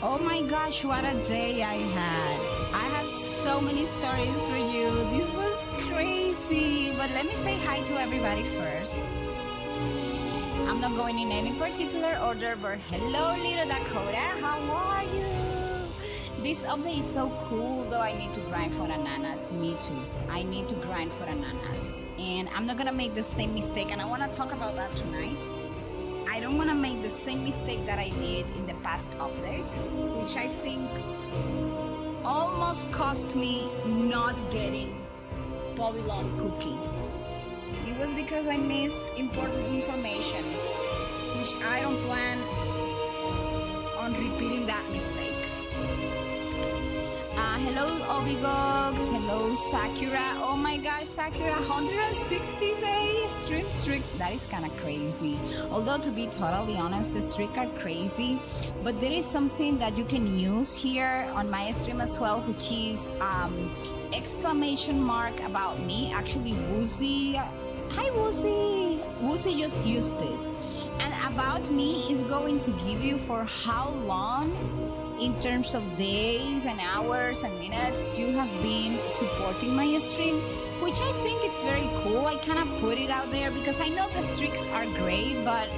Oh my gosh, what a day I had. I have so many stories for you. This was crazy. But let me say hi to everybody first. I'm not going in any particular order, but hello, little Dakota. How are you? This update is so cool, though I need to grind for ananas. Me too. I need to grind for ananas. And I'm not gonna make the same mistake, and I wanna talk about that tonight. I don't wanna make the same mistake that I did in the past update, which I think almost cost me not getting Babylon cookie. It was because I missed important information, which I don't plan on repeating that mistake. Hello, Obigox. Hello, Sakura. Oh my gosh, Sakura, 160 days stream streak. That is kind of crazy. Although, to be totally honest, the streak are crazy. But there is something that you can use here on my stream as well, which is exclamation mark about me. Actually, Woozy. Hi, Woozy. Woozy just used it. And about me is going to give you for how long in terms of days and hours and minutes you have been supporting my stream, which I think it's very cool. I kind of put it out there because I know the streaks are great, but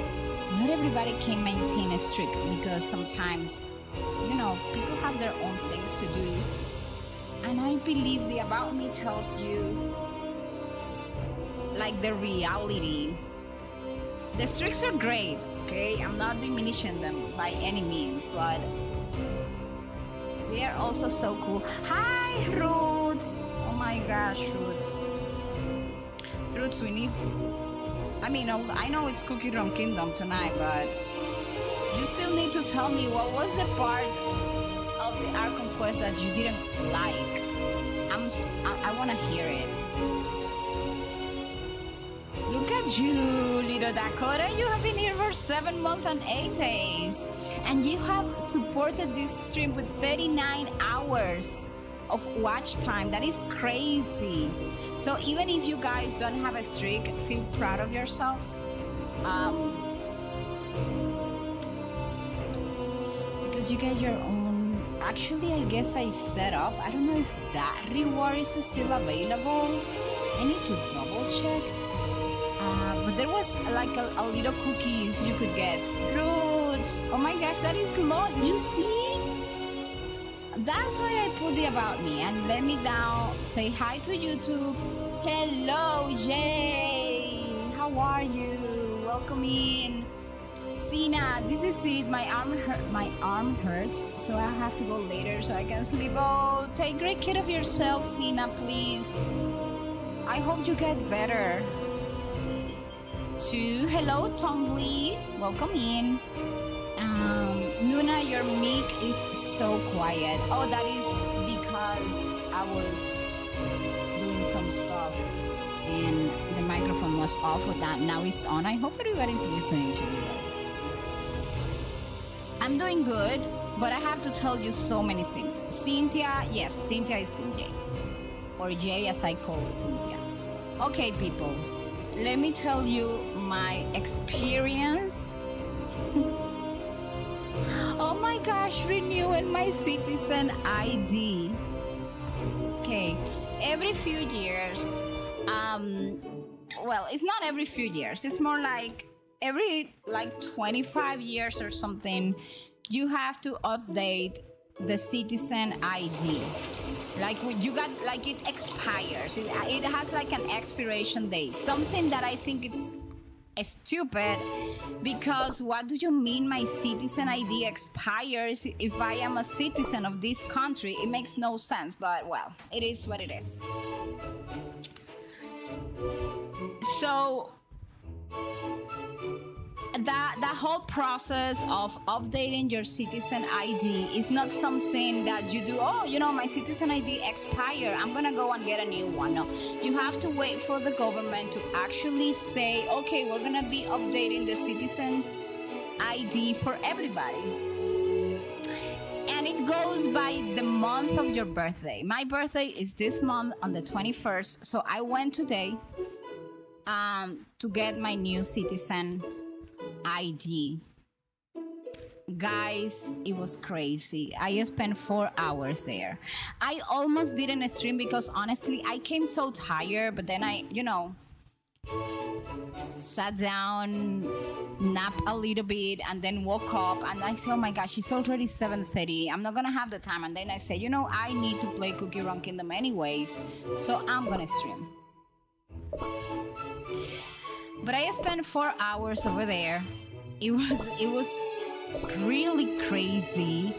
not everybody can maintain a streak because sometimes, people have their own things to do. And I believe the About Me tells you, like, the reality. The streaks are great, okay? I'm not diminishing them by any means, but they are also so cool. Hi, Roots! Oh my gosh, Roots. Roots, I know it's Cookie Run Kingdom tonight, but you still need to tell me what was the part of the Archon quest that you didn't like. I want to hear it. Look at you, little Dakota. You have been here for 7 months and 8 days. And you have supported this stream with 39 hours of watch time. That is crazy. So even if you guys don't have a streak, feel proud of yourselves. Because you get your own... Actually, I guess I set up. I don't know if that reward is still available. I need to double check. But there was like a little cookies you could get. Roots! Oh my gosh, that is long. You see? That's why I put the About Me. And let me down. Say hi to YouTube. Hello, Jay. How are you? Welcome in. Sina, this is it. My arm hurts, so I have to go later so I can sleep. Oh, take great care of yourself, Sina, please. I hope you get better. Hello, Tongli. Welcome in. Nuna, your mic is so quiet. Oh, that is because I was doing some stuff and the microphone was off with that. Now it's on. I hope everybody's listening to me. I'm doing good, but I have to tell you so many things. Cynthia, yes, Cynthia is Jay. Or Jay as I call Cynthia. Okay, people. Let me tell you my experience. Oh my gosh, renewing my citizen ID. Okay, every few years, well, it's not every few years, it's more like every 25 years or something, you have to update the citizen ID. Like it expires. It has like an expiration date. Something that I think it's stupid, because what do you mean my citizen ID expires if I am a citizen of this country? It makes no sense, but well, it is what it is. So that whole process of updating your citizen ID is not something that you do, my citizen ID expired, I'm gonna go and get a new one. No, you have to wait for the government to actually say, okay, we're gonna be updating the citizen ID for everybody. And it goes by the month of your birthday. My birthday is this month on the 21st, so I went today to get my new citizen ID. Guys, it was crazy. I spent 4 hours there. I almost didn't stream because honestly, I came so tired, but then I, sat down, nap a little bit, and then woke up and I said, oh my gosh, it's already 7:30. I'm not gonna have the time. And then I said, I need to play Cookie Run Kingdom anyways, so I'm gonna stream. But I spent 4 hours over there. It was really crazy.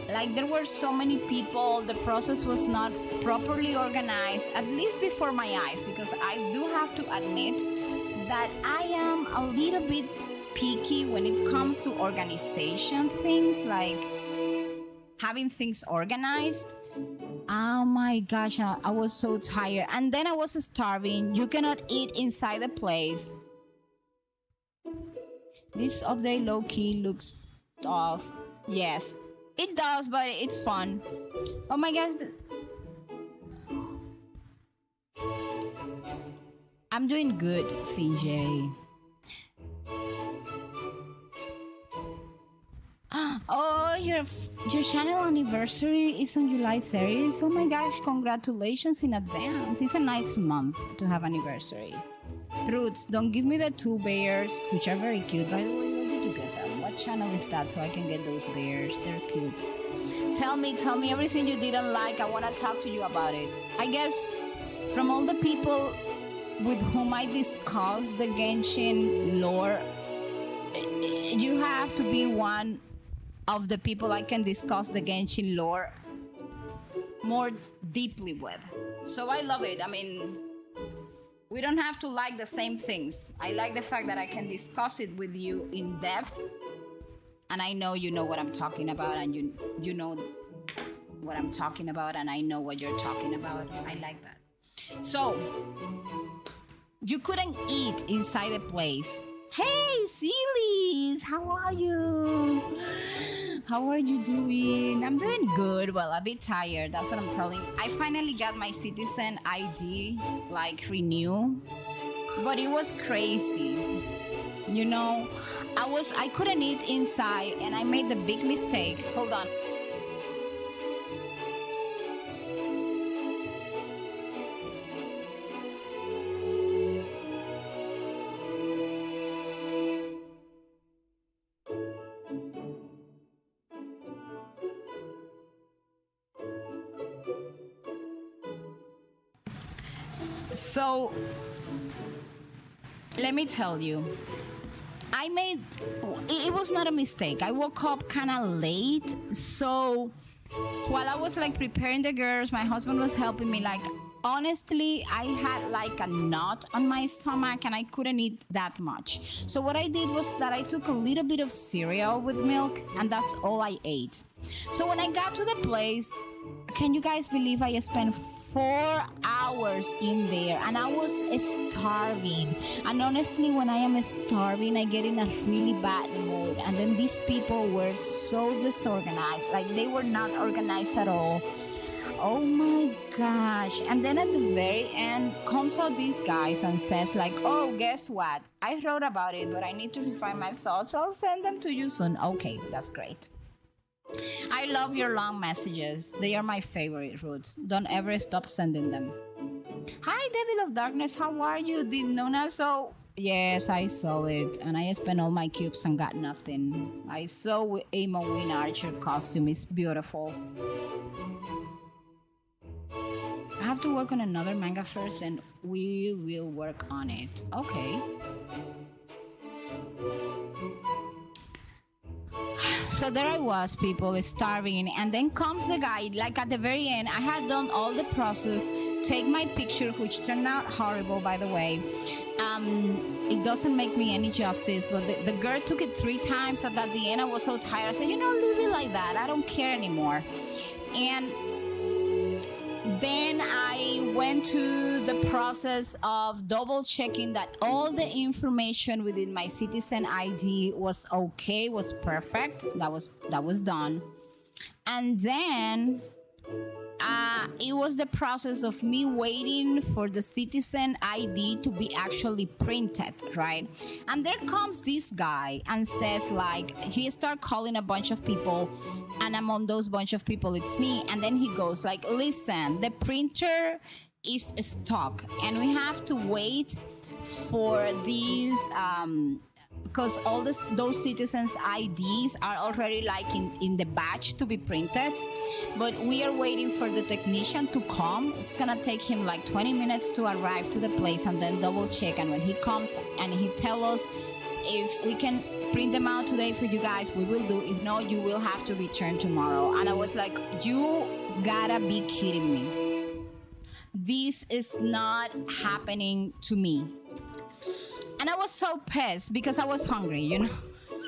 Like, there were so many people. The process was not properly organized, at least before my eyes, because I do have to admit that I am a little bit picky when it comes to organization things, like having things organized. Oh my gosh, I was so tired. And then I was starving. You cannot eat inside the place. This update low-key looks tough. Yes, it does, but it's fun. Oh my gosh. I'm doing good, Finjay. Oh, your channel anniversary is on July 30th. Oh my gosh, congratulations in advance. It's a nice month to have anniversary. Roots, don't give me the 2 bears, which are very cute. By the way, where did you get them? What channel is that so I can get those bears? They're cute. Tell me everything you didn't like. I want to talk to you about it. I guess from all the people with whom I discussed the Genshin lore, you have to be one of the people I can discuss the Genshin lore more deeply with. So I love it. I mean, we don't have to like the same things. I like the fact that I can discuss it with you in depth, and I know you know what I'm talking about, and you know what I'm talking about, and I know what you're talking about. I like that. So, you couldn't eat inside the place. Hey, Sealies, how are you? How are you doing? I'm doing good. Well, a bit tired. That's what I'm telling you. I finally got my citizen ID, like, renew. But it was crazy. I couldn't eat inside, and I made the big mistake. Hold on. So, let me tell you, it was not a mistake. I woke up kind of late, so while I was like preparing the girls, my husband was helping me. Like, honestly, I had like a knot on my stomach and I couldn't eat that much. So what I did was that I took a little bit of cereal with milk, and that's all I ate. So when I got to the place, can you guys believe I spent 4 hours in there and I was starving? And honestly, when I am starving, I get in a really bad mood. And then these people were so disorganized. Like, they were not organized at all. Oh my gosh. And then at the very end comes out these guys and says like, oh, guess what? I wrote about it, but I need to refine my thoughts. I'll send them to you soon. Okay, that's great. I love your long messages. They are my favorite, Roots. Don't ever stop sending them. Hi, Devil of Darkness. How are you? Did Nona so? Yes, I saw it. And I spent all my cubes and got nothing. I saw a Marine Archer costume. It's beautiful. I have to work on another manga first and we will work on it. Okay. So there I was, people, starving, and then comes the guy, like at the very end. I had done all the process, take my picture, which turned out horrible, by the way. It doesn't make me any justice, but the girl took it 3 times, and at the end I was so tired. I said, leave it like that. I don't care anymore. And then I went to the process of double checking that all the information within my citizen ID was okay, was perfect. That was done. And then it was the process of me waiting for the citizen ID to be actually printed, right? And there comes this guy and says, like, he start calling a bunch of people, and among those bunch of people, it's me. And then he goes like, listen, the printer is stuck, and we have to wait for these because all those citizens IDs are already like in the batch to be printed, but we are waiting for the technician to come. It's gonna take him like 20 minutes to arrive to the place and then double check, and when he comes and he tell us if we can print them out today for you guys, we will do. If not, you will have to return tomorrow. And I was like, you gotta be kidding me. This is not happening to me. And I was so pissed because I was hungry, you know.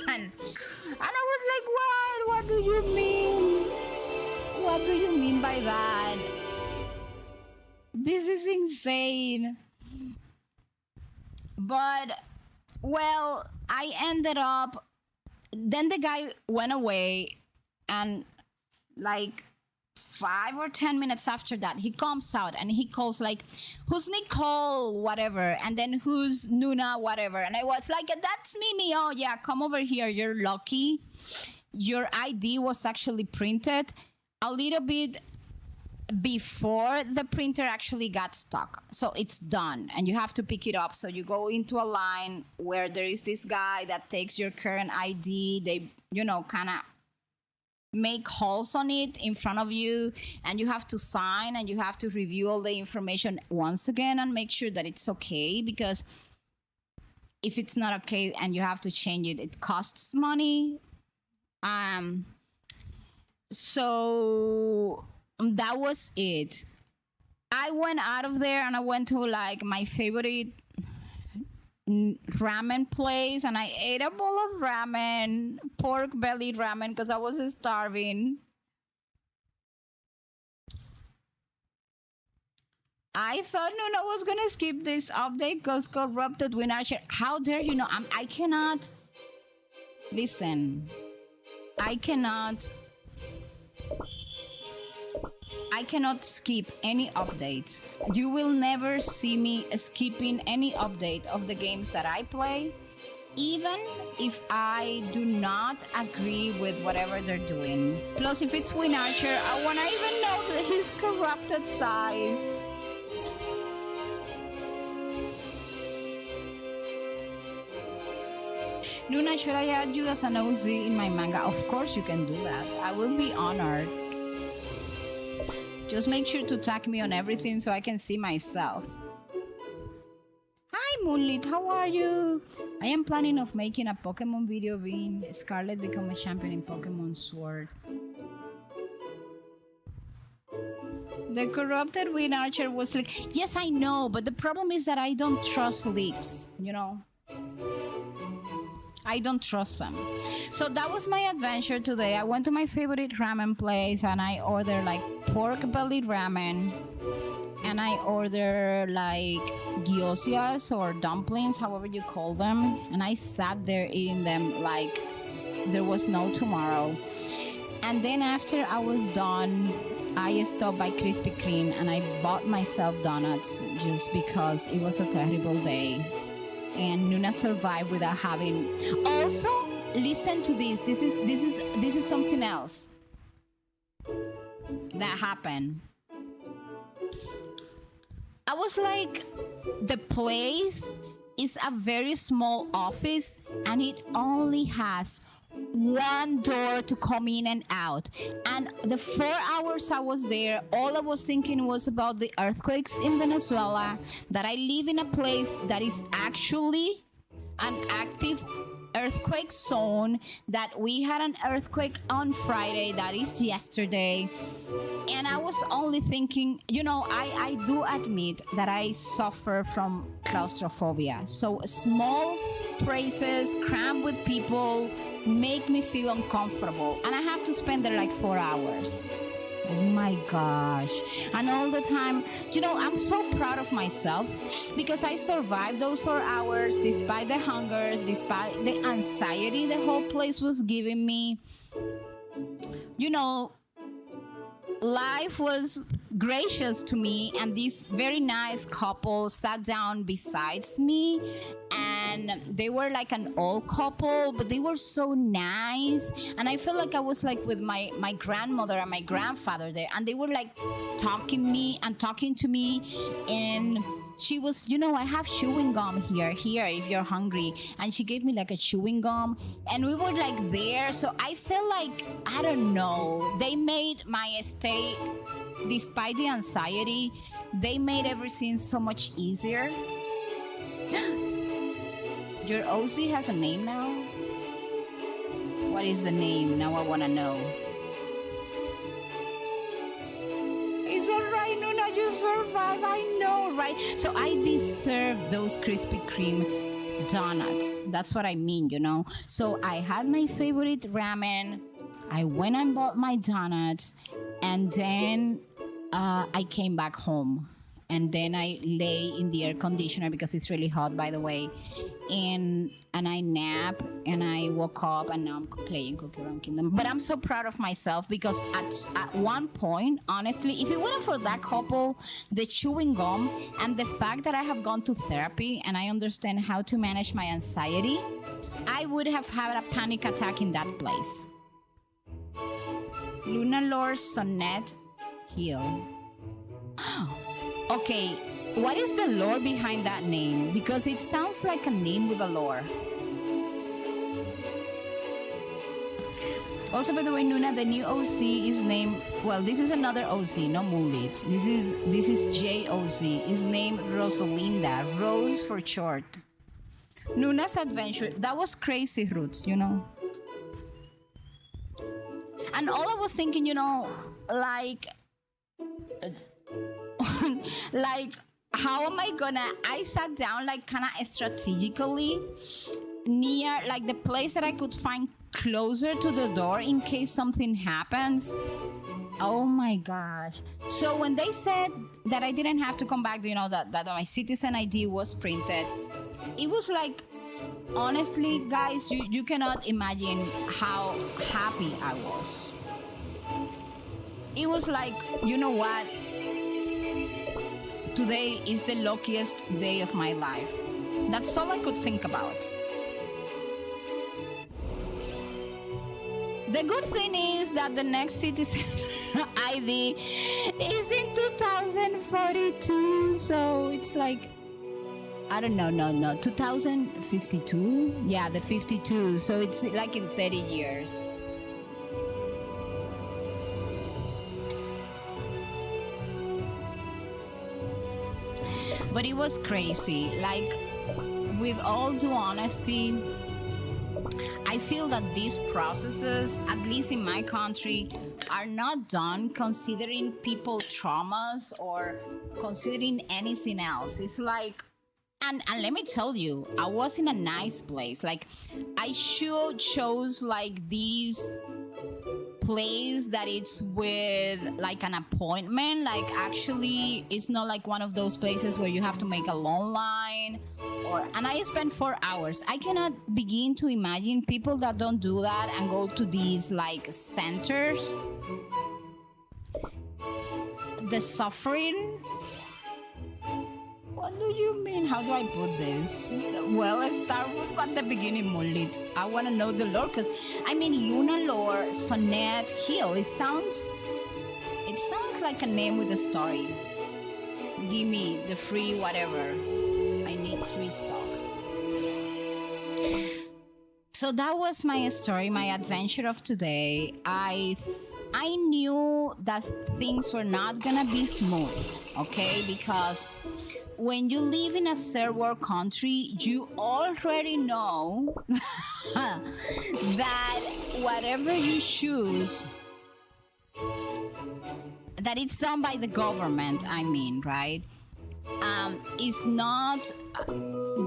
And I was like, what do you mean? What do you mean by that? This is insane. But, well, I ended up, then the guy went away, and like 5 or 10 minutes after that, he comes out and he calls like, who's Nicole, whatever, and then who's Nuna, whatever. And I was like, that's Mimi. Oh yeah, come over here. You're lucky. Your ID was actually printed a little bit before the printer actually got stuck. So it's done and you have to pick it up. So you go into a line where there is this guy that takes your current ID. They, you know, kind of make holes on it in front of you, and you have to sign and you have to review all the information once again and make sure that it's okay, because if it's not okay and you have to change it, it costs money. So that was it. I went out of there and I went to like my favorite ramen place, and I ate a bowl of ramen, pork belly ramen, because I was starving. I thought Nuna was gonna skip this update because corrupted win Archer. How dare you know? I cannot listen. I cannot skip any update. You will never see me skipping any update of the games that I play, even if I do not agree with whatever they're doing. Plus, if it's Win Archer, I wanna even know his corrupted size. Luna, should I add you as an OZ in my manga? Of course you can do that. I will be honored. Just make sure to tag me on everything so I can see myself. Hi Moonlit, how are you? I am planning of making a Pokemon video being Scarlet become a champion in Pokemon Sword. The corrupted Win Archer was like, yes, I know, but the problem is that I don't trust leaks, you know? I don't trust them. So that was my adventure today. I went to my favorite ramen place and I ordered like pork belly ramen, and I ordered like gyozas or dumplings, however you call them, and I sat there eating them like there was no tomorrow. And then after I was done, I stopped by Krispy Kreme and I bought myself donuts just because it was a terrible day. And Nuna survived without having. Also, listen to this. This is something else that happened. I was like, the place is a very small office and it only has one door to come in and out. And the 4 hours I was there, all I was thinking was about the earthquakes in Venezuela, that I live in a place that is actually an active earthquake zone, that we had an earthquake on Friday, that is yesterday. And I was only thinking, you know, I do admit that I suffer from claustrophobia. So small places crammed with people make me feel uncomfortable, and I have to spend there like 4 hours. Oh my gosh. And all the time, you know, I'm so proud of myself because I survived those 4 hours despite the hunger, despite the anxiety the whole place was giving me. You know, life was gracious to me, and this very nice couple sat down besides me, and they were like an old couple, but they were so nice, and I felt like I was like with my grandmother and my grandfather there, and they were like talking to me, and she was, I have chewing gum here if you're hungry, and she gave me like a chewing gum, and we were like there. So I felt like, I don't know, they made my stay, despite the anxiety, they made everything so much easier. Your OC has a name now? What is the name? Now I want to know. It's all right, Nuna, you survive. I know, right? So I deserve those Krispy Kreme donuts. That's what I mean, So I had my favorite ramen. I went and bought my donuts, and then I came back home. And then I lay in the air conditioner because it's really hot, by the way. And I nap, and I woke up, and now I'm playing Cookie Run Kingdom. But I'm so proud of myself because at one point, honestly, if it weren't for that couple, the chewing gum, and the fact that I have gone to therapy and I understand how to manage my anxiety, I would have had a panic attack in that place. Luna Lore Sonnet Hill. Okay, what is the lore behind that name? Because it sounds like a name with a lore. Also, by the way, Nuna, the new OC is named, well, this is another OC, no Moonlit. This is JOC. It's named Rosalinda, Rose for short. Nuna's adventure, that was crazy roots, And all I was thinking, like how am I sat down like kind of strategically near like the place that I could find closer to the door in case something happens. Oh my gosh. So when they said that I didn't have to come back, that my citizen ID was printed, it was like, honestly, guys, you cannot imagine how happy I was. It was like, you know what? Today is the luckiest day of my life. That's all I could think about. The good thing is that the next citizen ID is in 2042, so it's like, I don't know, no, 2052? Yeah, the 52, so it's like in 30 years. But it was crazy. Like, with all due honesty, I feel that these processes, at least in my country, are not done considering people traumas or considering anything else. It's like, and let me tell you, I was in a nice place. Like, I should chose like these place that it's with like an appointment. Like, actually, it's not like one of those places where you have to make a long line. And I spent 4 hours. I cannot begin to imagine people that don't do that and go to these like centers. The suffering. What do you mean? How do I put this? Well, let's start with at the beginning, Molit. I want to know the lore, because I mean, Luna Lore Sonnet Hill. It sounds like a name with a story. Give me the free whatever. I need free stuff. So that was my story, my adventure of today. I knew that things were not gonna be smooth, okay? Because when you live in a third world country, you already know that whatever you choose, that it's done by the government, I mean, right? Is not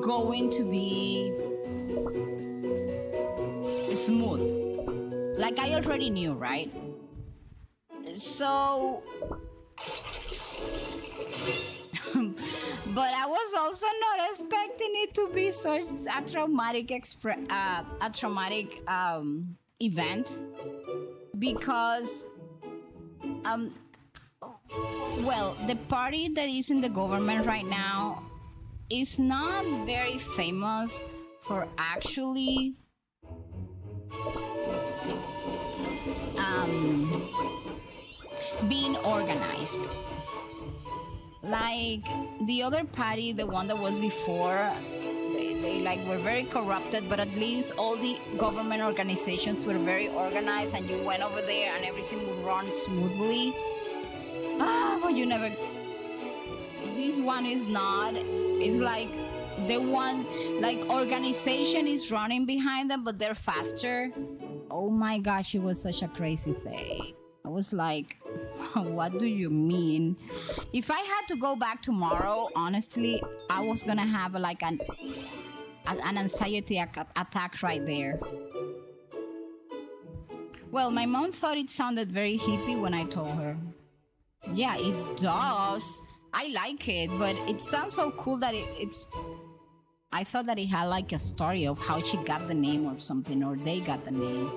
going to be smooth. Like, I already knew, right? So but I was also not expecting it to be such a traumatic event, because Well, the party that is in the government right now is not very famous for actually um, being organized. Like the other party, the one that was before, they like were very corrupted, but at least all the government organizations were very organized, and you went over there and everything would run smoothly. But you never. This one is not. It's like the one, like organization is running behind them, but they're faster. Oh my gosh, it was such a crazy thing. I was like, what do you mean? If I had to go back tomorrow, honestly, I was gonna have like an anxiety attack right there. Well, my mom thought it sounded very hippie when I told her. Yeah, it does. I like it, but it sounds so cool that it's. I thought that it had like a story of how she got the name or something, or they got the name.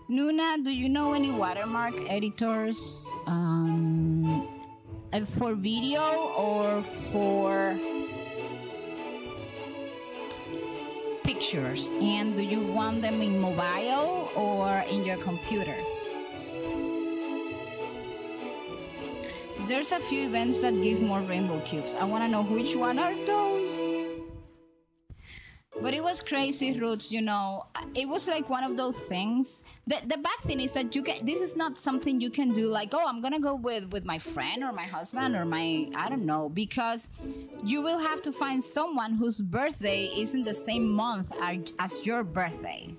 Nuna, do you know any watermark editors for video or for pictures? And do you want them in mobile or in your computer? There's a few events that give more rainbow cubes. I want to know which one are those. But it was crazy, Roots, you know. It was like one of those things. The bad thing is that this is not something you can do like, oh, I'm going to go with my friend or my husband or I don't know, because you will have to find someone whose birthday is in the same month as your birthday.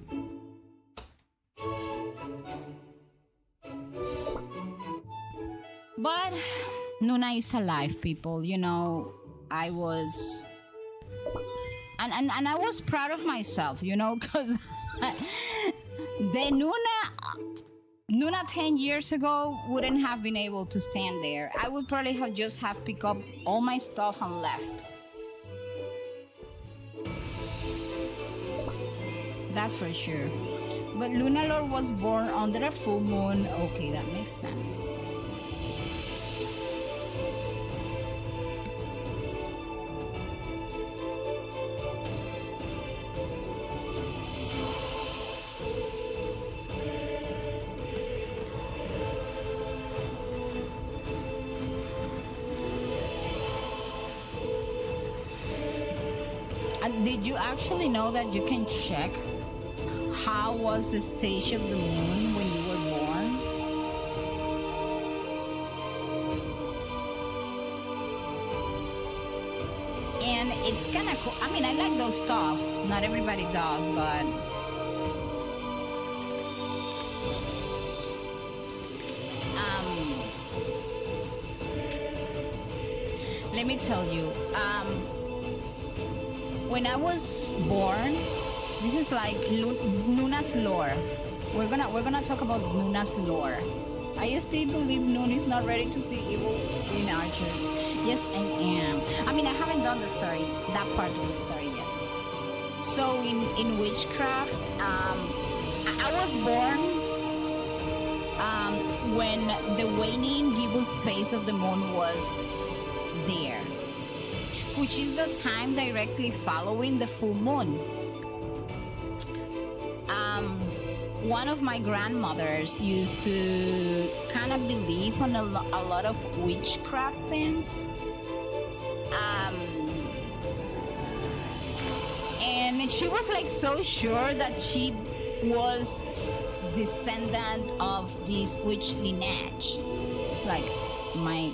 But Nuna is alive, people. You know, I was... And I was proud of myself, you know, because the Nuna 10 years ago wouldn't have been able to stand there. I would probably have just picked up all my stuff and left. That's for sure. But Luna Lord was born under a full moon. Okay, that makes sense. Did you actually know that you can check how was the stage of the moon when you were born? And it's kind of cool. I mean, I like those stuff. Not everybody does, but... let me tell you. When I was born, this is like Nuna's lore. We're gonna talk about Nuna's lore. I still believe Nuna is not ready to see evil in Archer. Yes, I am. I mean, I haven't done the story, that part of the story yet. So in witchcraft, I was born when the waning gibbous phase of the moon was there, which is the time directly following the full moon. One of my grandmothers used to kind of believe on a lot of witchcraft things. And she was like so sure that she was descendant of this witch lineage. It's like my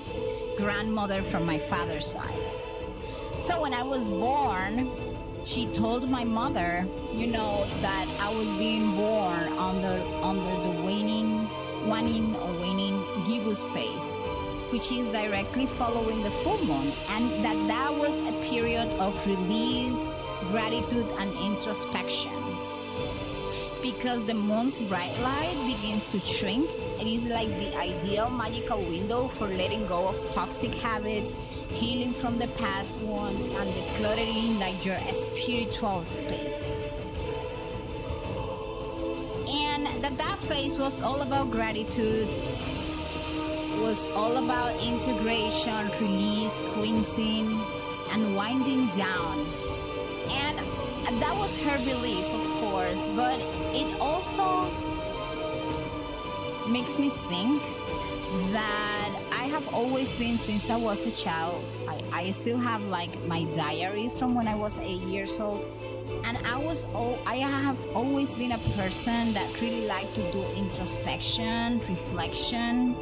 grandmother from my father's side. So when I was born, she told my mother, you know, that I was being born under the waning gibbous phase, which is directly following the full moon, and that was a period of release, gratitude, and introspection. Because the moon's bright light begins to shrink, it is like the ideal magical window for letting go of toxic habits, healing from the past ones, and decluttering like your spiritual space. And that phase was all about gratitude, was all about integration, release, cleansing, and winding down. And that was her belief, of course, but it also makes me think that I have always been, since I was a child, I still have like my diaries from when I was 8 years old, and I have always been a person that really liked to do introspection, reflection.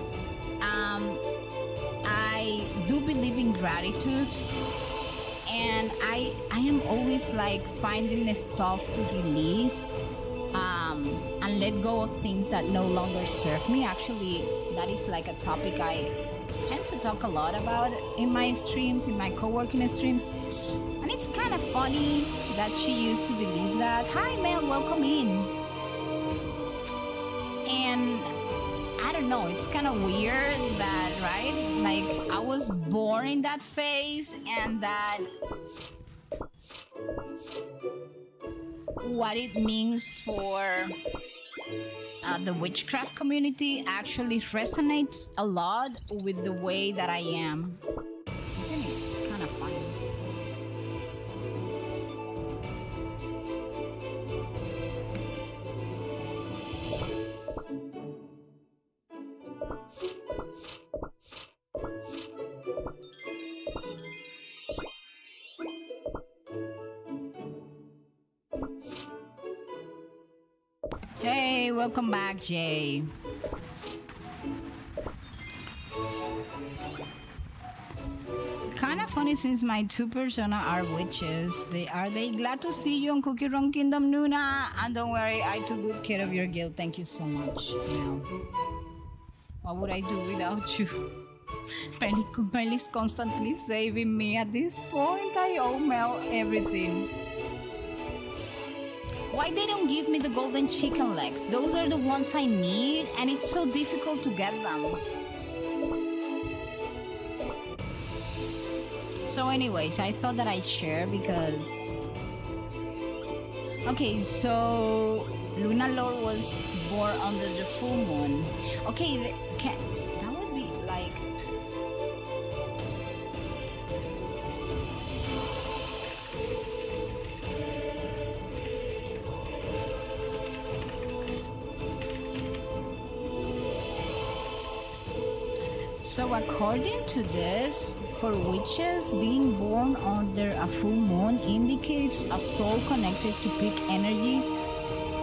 I do believe in gratitude, and I am always like finding stuff to release, and let go of things that no longer serve me. Actually, that is like a topic I tend to talk a lot about in my streams, in my co-working streams. And it's kind of funny that she used to believe that. Hi Mel, welcome in. And I don't know, it's kind of weird that, right? Like, I was born in that phase, and that what it means for the witchcraft community actually resonates a lot with the way that I am. Isn't it kind of funny? Hey, welcome back, Jay. Kind of funny since my two persona are witches. Are they glad to see you on Cookie Run Kingdom, Nuna? And don't worry, I took good care of your guild. Thank you so much. Mel. What would I do without you? Melly's constantly saving me. At this point, I owe Mel everything. Why they don't give me the golden chicken legs? Those are the ones I need, and it's so difficult to get them. So anyways, I thought that I'd share because... Okay, so Luna Lord was born under the full moon. Okay, that would be like... So according to this, for witches, being born under a full moon indicates a soul connected to peak energy,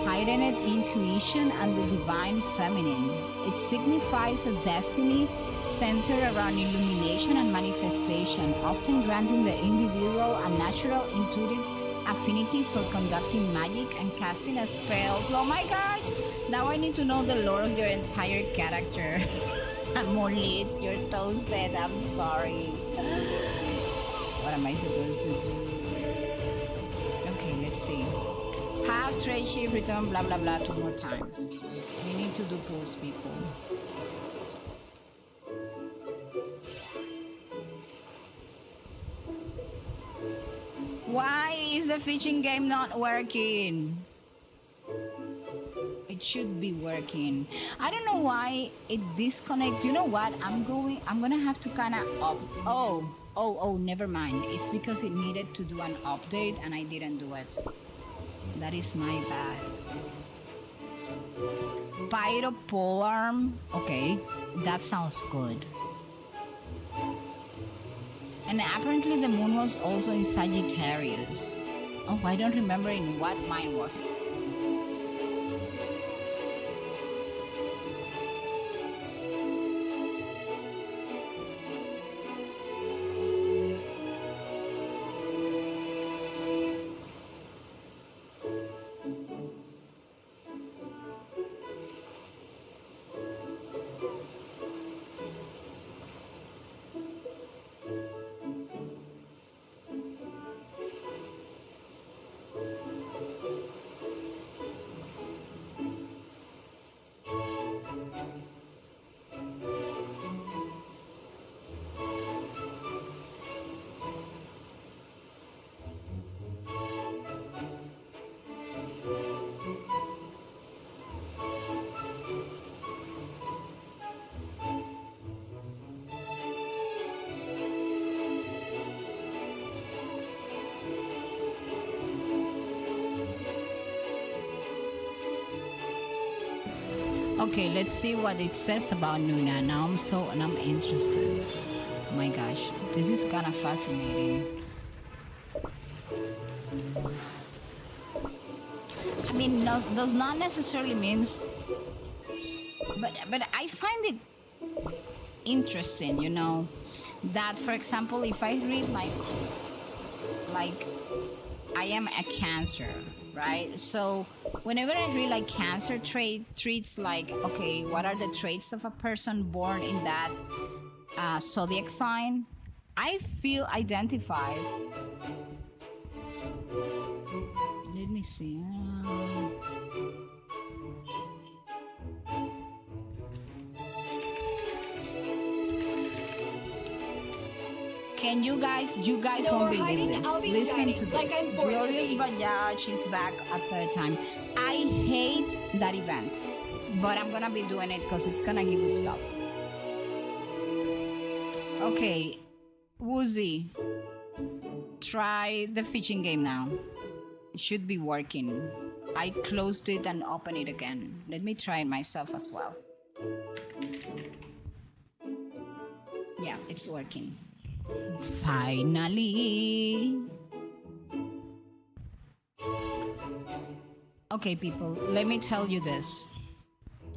heightened intuition, and the divine feminine. It signifies a destiny centered around illumination and manifestation, often granting the individual a natural intuitive affinity for conducting magic and casting spells. Oh my gosh! Now I need to know the lore of your entire character. Molit, you're toasted. I'm sorry. What am I supposed to do? Okay, let's see. Have trade shift, return, blah blah blah 2 more times. We need to do pulse, people. Why is the fishing game not working? It should be working. I don't know why it disconnects. You know what? I'm gonna have to kind of oh, never mind. It's because it needed to do an update and I didn't do it. That is my bad. Pyropolarm. Okay, that sounds good. And apparently the moon was also in Sagittarius. Oh, I don't remember in what mine was. Okay, let's see what it says about Nuna. Now I'm interested. Oh my gosh, this is kind of fascinating. I mean, does not necessarily means, but I find it interesting, that for example, if I read like I am a Cancer, right? So whenever I read like Cancer traits, like, okay, what are the traits of a person born in that zodiac sign? I feel identified. Let me see. Can you guys won't believe this. Listen to this. Glorious Voyage is back a third time. I hate that event, but I'm gonna be doing it because it's gonna give you stuff. Okay, Woozy, try the fishing game now. It should be working. I closed it and opened it again. Let me try it myself as well. Yeah, it's working. Finally. Okay, people, let me tell you this.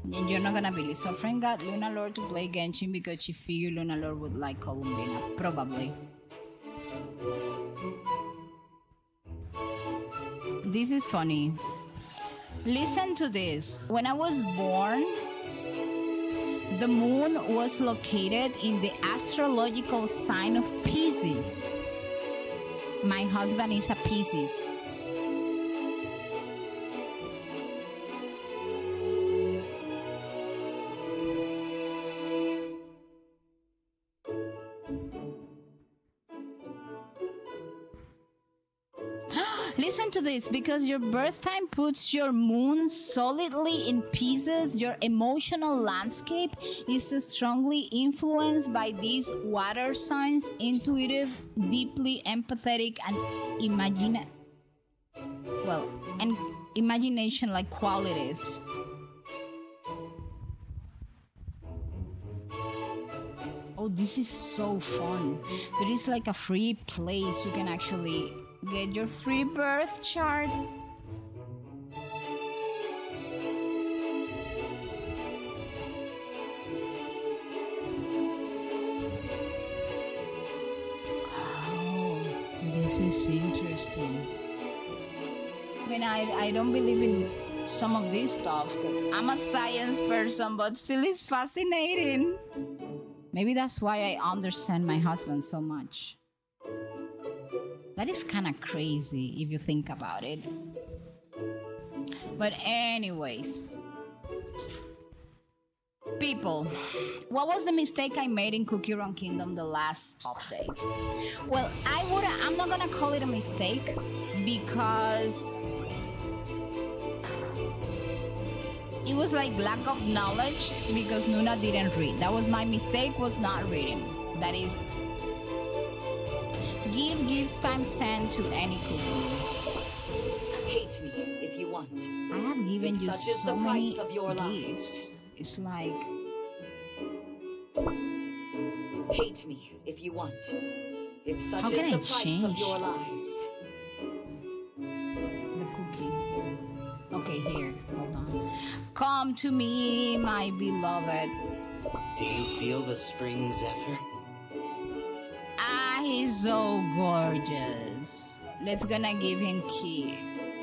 You're not gonna believe. So a friend got Luna Lord to play Genshin because she figured Luna Lord would like Columbina. Probably. This is funny. Listen to this. When I was born, the moon was located in the astrological sign of Pisces. My husband is a Pisces. Listen to this, because your birth time puts your moon solidly in Pisces. Your emotional landscape is strongly influenced by these water signs, intuitive, deeply empathetic, and imagination like qualities. Oh, this is so fun. There is like a free place you can actually get your free birth chart. Oh, this is interesting. I mean, I don't believe in some of this stuff because I'm a science person, but still it's fascinating. Maybe that's why I understand my husband so much. That is kind of crazy if you think about it. But anyways, people, what was the mistake I made in Cookie Run Kingdom the last update? Well, I'm not gonna call it a mistake because it was like lack of knowledge because Nuna didn't read. That was my mistake, was not reading. That is, give gifts times 10 to any cookie. Hate me if you want. I have given you so many gifts. It's like... Hate me if you want. If such How can is I the price change of your lives. the cookie? Okay, here, hold on. Come to me, my beloved. Do you feel the spring zephyr? Ah, he's so gorgeous. Let's gonna give him key.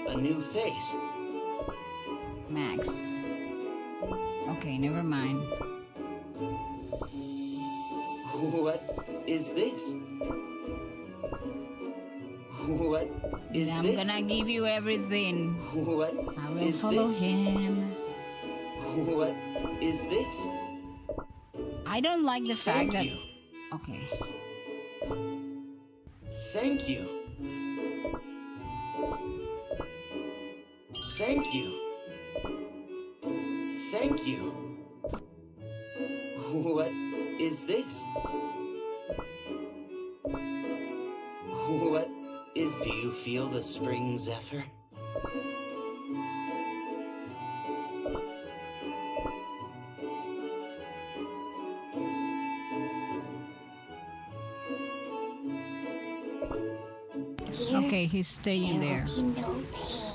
A new face? Max. Okay, never mind. What is this? What is I'm this? gonna give you everything. What I will is follow this? him. What is this? I don't like the fact Thank that... you. Okay. Thank you. Thank you. Thank you. What is this? What is... Do you feel the spring zephyr? here. Okay, he's staying There there. will be no pain.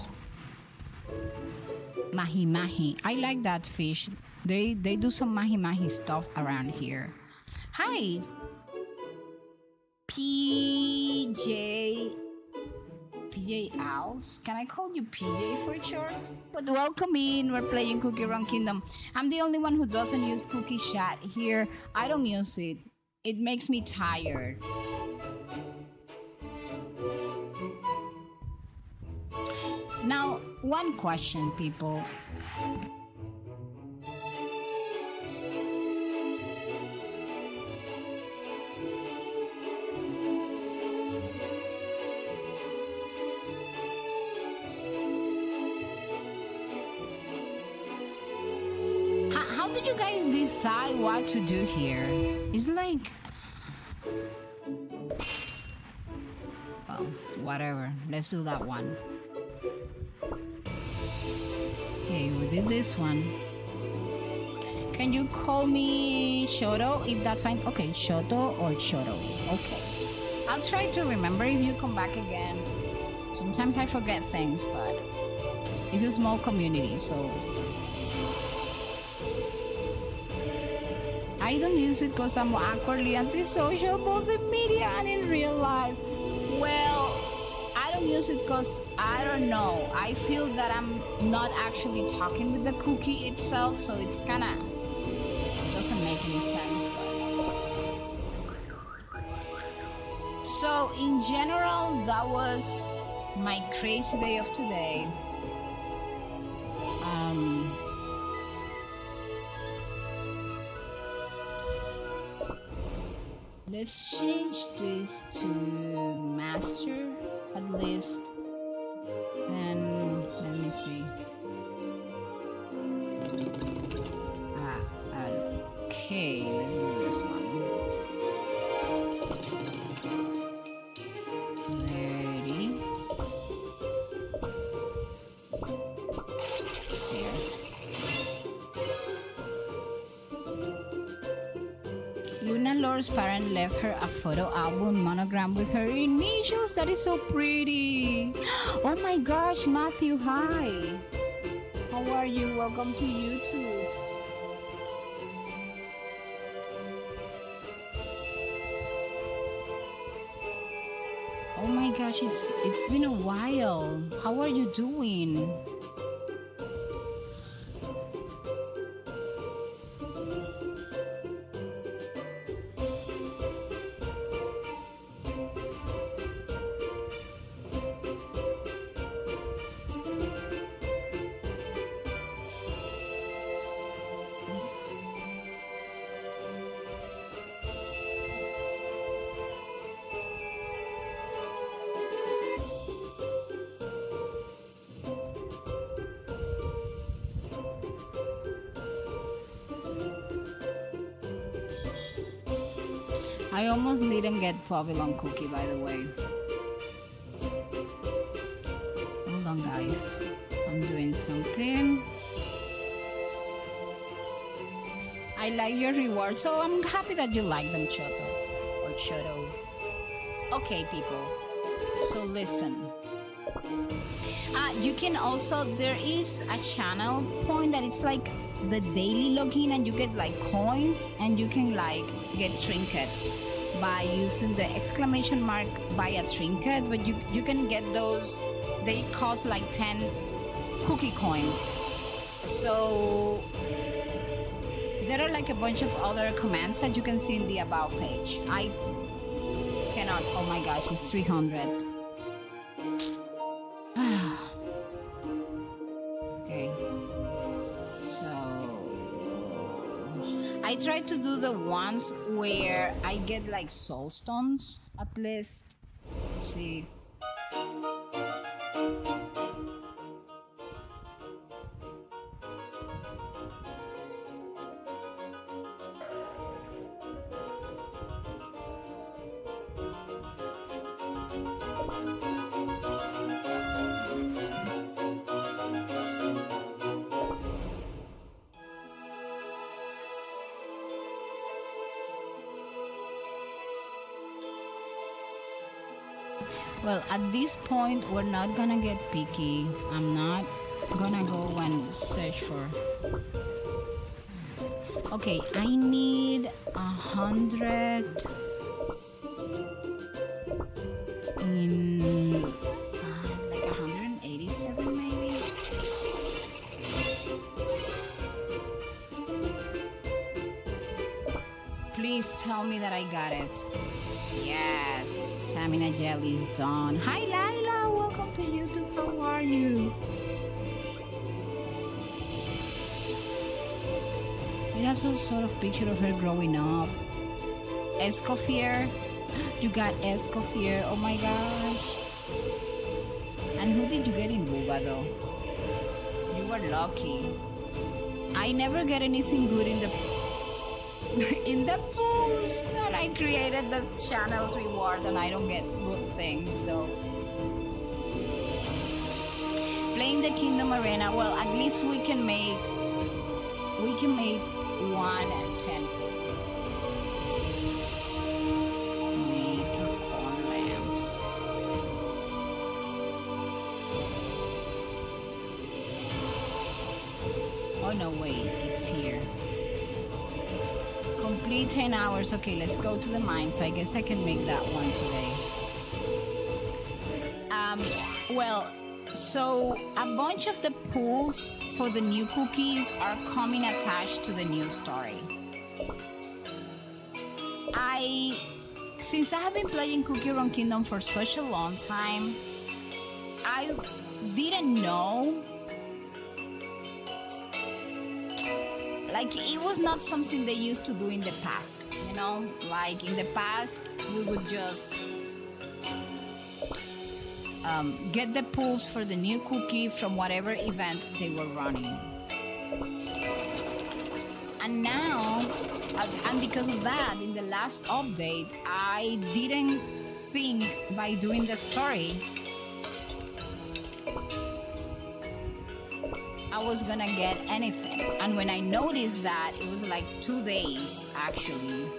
Mahi mahi. I like that fish. They do some mahi mahi stuff around here. Hi, PJ. PJ Owls. Can I call you PJ for short? But welcome in. We're playing Cookie Run Kingdom. I'm the only one who doesn't use Cookie Chat here. I don't use it. It makes me tired. Now, one question, people. How did you guys decide what to do here? It's like... Well, whatever. Let's do that one. Okay, we did this one. Can you call me Shoto if that's fine? Okay, Shoto or Shoto. Okay. I'll try to remember if you come back again. Sometimes I forget things, but it's a small community, so... I don't use it because I'm awkwardly antisocial both in media and in real life. Well, I don't use it because I don't know. I feel that I'm not actually talking with the cookie itself, so it's kind of doesn't make any sense. But so in general, that was my crazy day of today. Let's change this to master at least. Then let me see. Okay, let's do this one. Ready? Here. Luna Lore's parent left her a photo album monogram with her initials. That is so pretty. Oh my gosh, Matthew, hi. How are you? Welcome to YouTube. Oh my gosh, it's been a while. How are you doing? I almost didn't get Pavilion Cookie, by the way. Hold on, guys. I'm doing something. I like your reward, so I'm happy that you like them, Choto. Or Choto. Okay, people. So listen. You can also, there is a channel point that it's like the daily login and you get like coins and you can like get trinkets by using the exclamation mark buy a trinket, but you can get those, they cost like 10 cookie coins. So there are like a bunch of other commands that you can see in the about page. I cannot, oh my gosh, it's 300. Okay, so I try to do the ones where I get like soul stones at least. Let's see. Well, at this point, we're not gonna get picky. I'm not gonna go and search for. Okay, I need 100 in like 187 maybe. Please tell me that I got it. Yes, stamina gel is done. Hi Lila, welcome to YouTube. How are you? It has some sort of picture of her growing up. Escoffier, you got Escoffier. Oh my gosh. And who did you get in Vulgar though? You were lucky. I never get anything good in the pools, and I created the channel's reward, and I don't get good things though. Playing the Kingdom Arena. Well, at least we can make 110. Make corn lamps. Oh no, wait, it's here. Complete 10 hours. Okay, let's go to the mines. I guess I can make that one today. Well, so a bunch of the pools for the new cookies are coming attached to the new story. Since I have been playing Cookie Run Kingdom for such a long time, I didn't know. Like, it was not something they used to do in the past, you know? Like, in the past, we would just get the pulls for the new cookie from whatever event they were running. And now, and because of that, in the last update, I didn't think by doing the story I was gonna get anything. And when I noticed that, it was like 2 days actually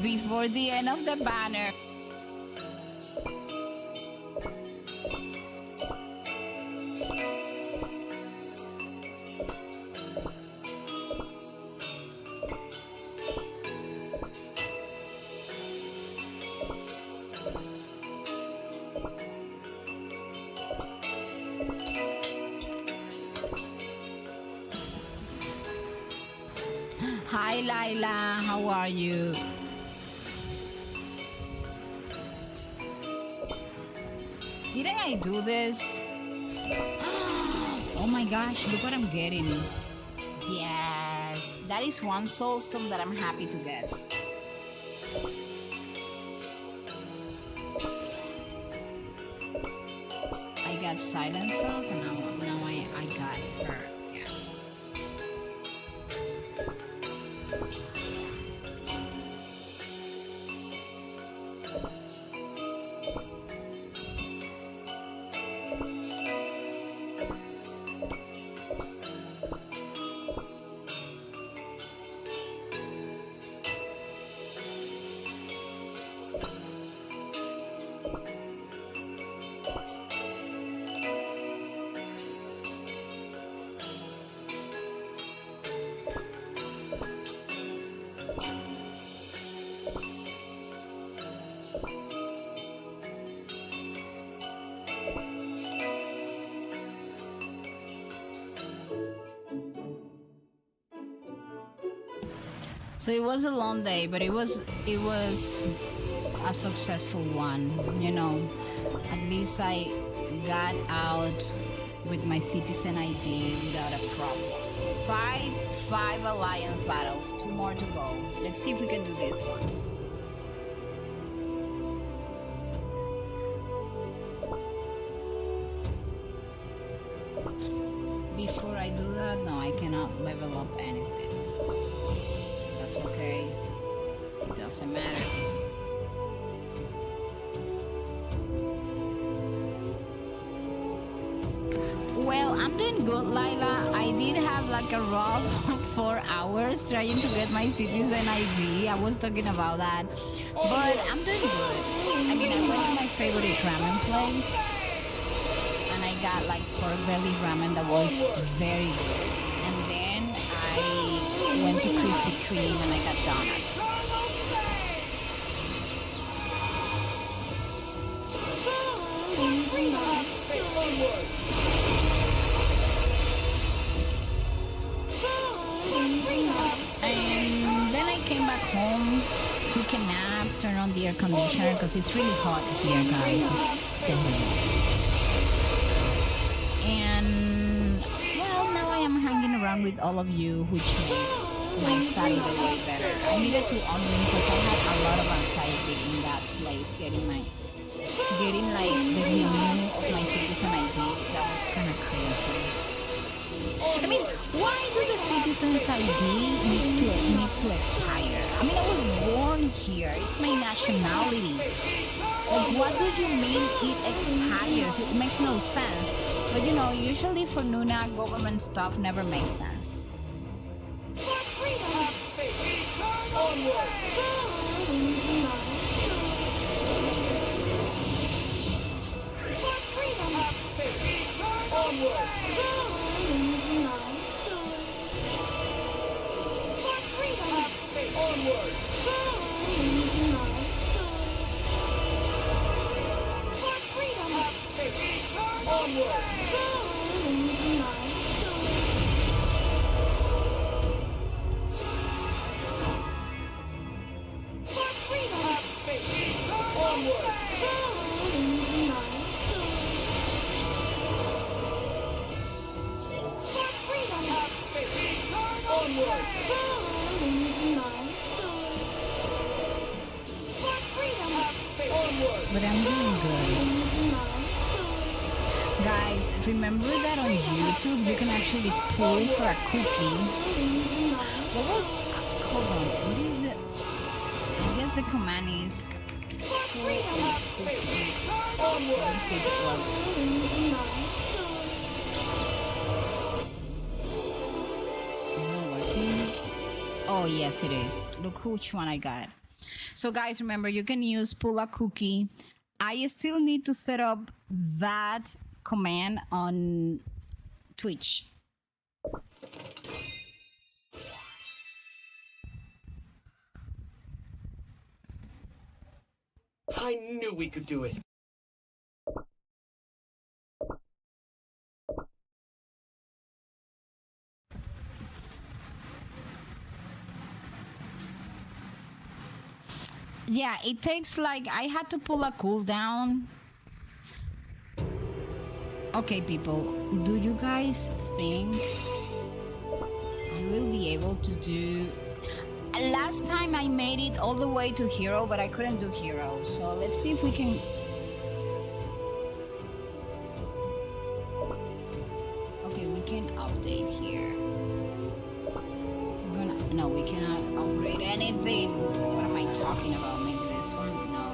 before the end of the banner. Hi Laila, how are you? Didn't I do this? Oh my gosh, look what I'm getting. Yes, that is one soulstone that I'm happy to get. I got Silence Out, and now I got her. Yeah. So it was a long day, but it was a successful one, you know. At least I got out with my citizen ID without a problem. Fight 5 alliance battles, 2 more to go. Let's see if we can do this one. Before I do that, no, I cannot level up anything. That's okay. It doesn't matter. Well, I'm doing good, Lila. I did have like a rough 4 hours trying to get my citizen ID. I was talking about that, but I'm doing good. I mean, I went to my favorite ramen place, and I got like pork belly ramen that was very good. And then I went to Krispy Kreme and I got donuts. And then I came back home, took a nap, turned on the air conditioner because it's really hot here, guys. It's deadly. And well, now I am hanging around with all of you, which makes my Saturday way better. I needed to unwind because I had a lot of anxiety in that place, getting like the renew of my citizen ID. That was kind of crazy. I mean, why do the citizen's ID need to expire? I mean, I was born here. It's my nationality. Like, what do you mean it expires? It makes no sense. But you know, usually for Nuna, government stuff never makes sense. But I'm doing good. Guys, remember that on YouTube you can actually pull for a cookie. What was... hold on, what is it? I guess the command is... pull a cookie. Let me see if it works. Is it working? Oh, yes it is. Look which one I got. So guys, remember, you can use pull a cookie. I still need to set up that command on Twitch. I knew we could do it. Yeah, it takes like, I had to pull a cooldown. Okay, people, do you guys think I will be able to do... Last time I made it all the way to hero, but I couldn't do hero. So let's see if we can... Okay, we can update here. No, we cannot upgrade anything. What am I talking about? Maybe this one? No.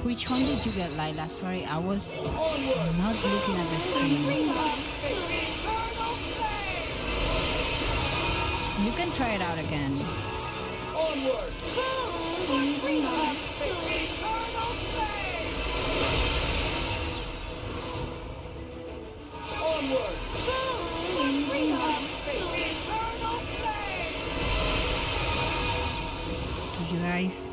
Which one did you get, Lila? Sorry, I was not looking at the screen. You can try it out again. Onward! Did you guys...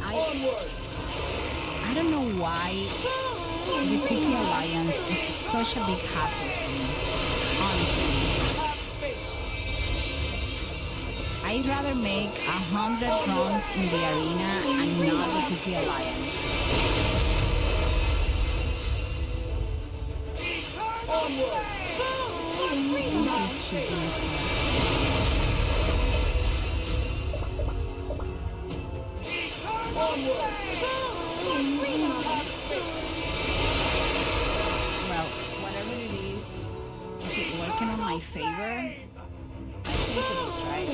I don't know why The Cookie Alliance is such a big hassle for me, honestly. I'd rather make 100 runs in the arena and not the Cookie Alliance. Who's this shooting stuff? Well, whatever it is it working on my favor? I think it is, right?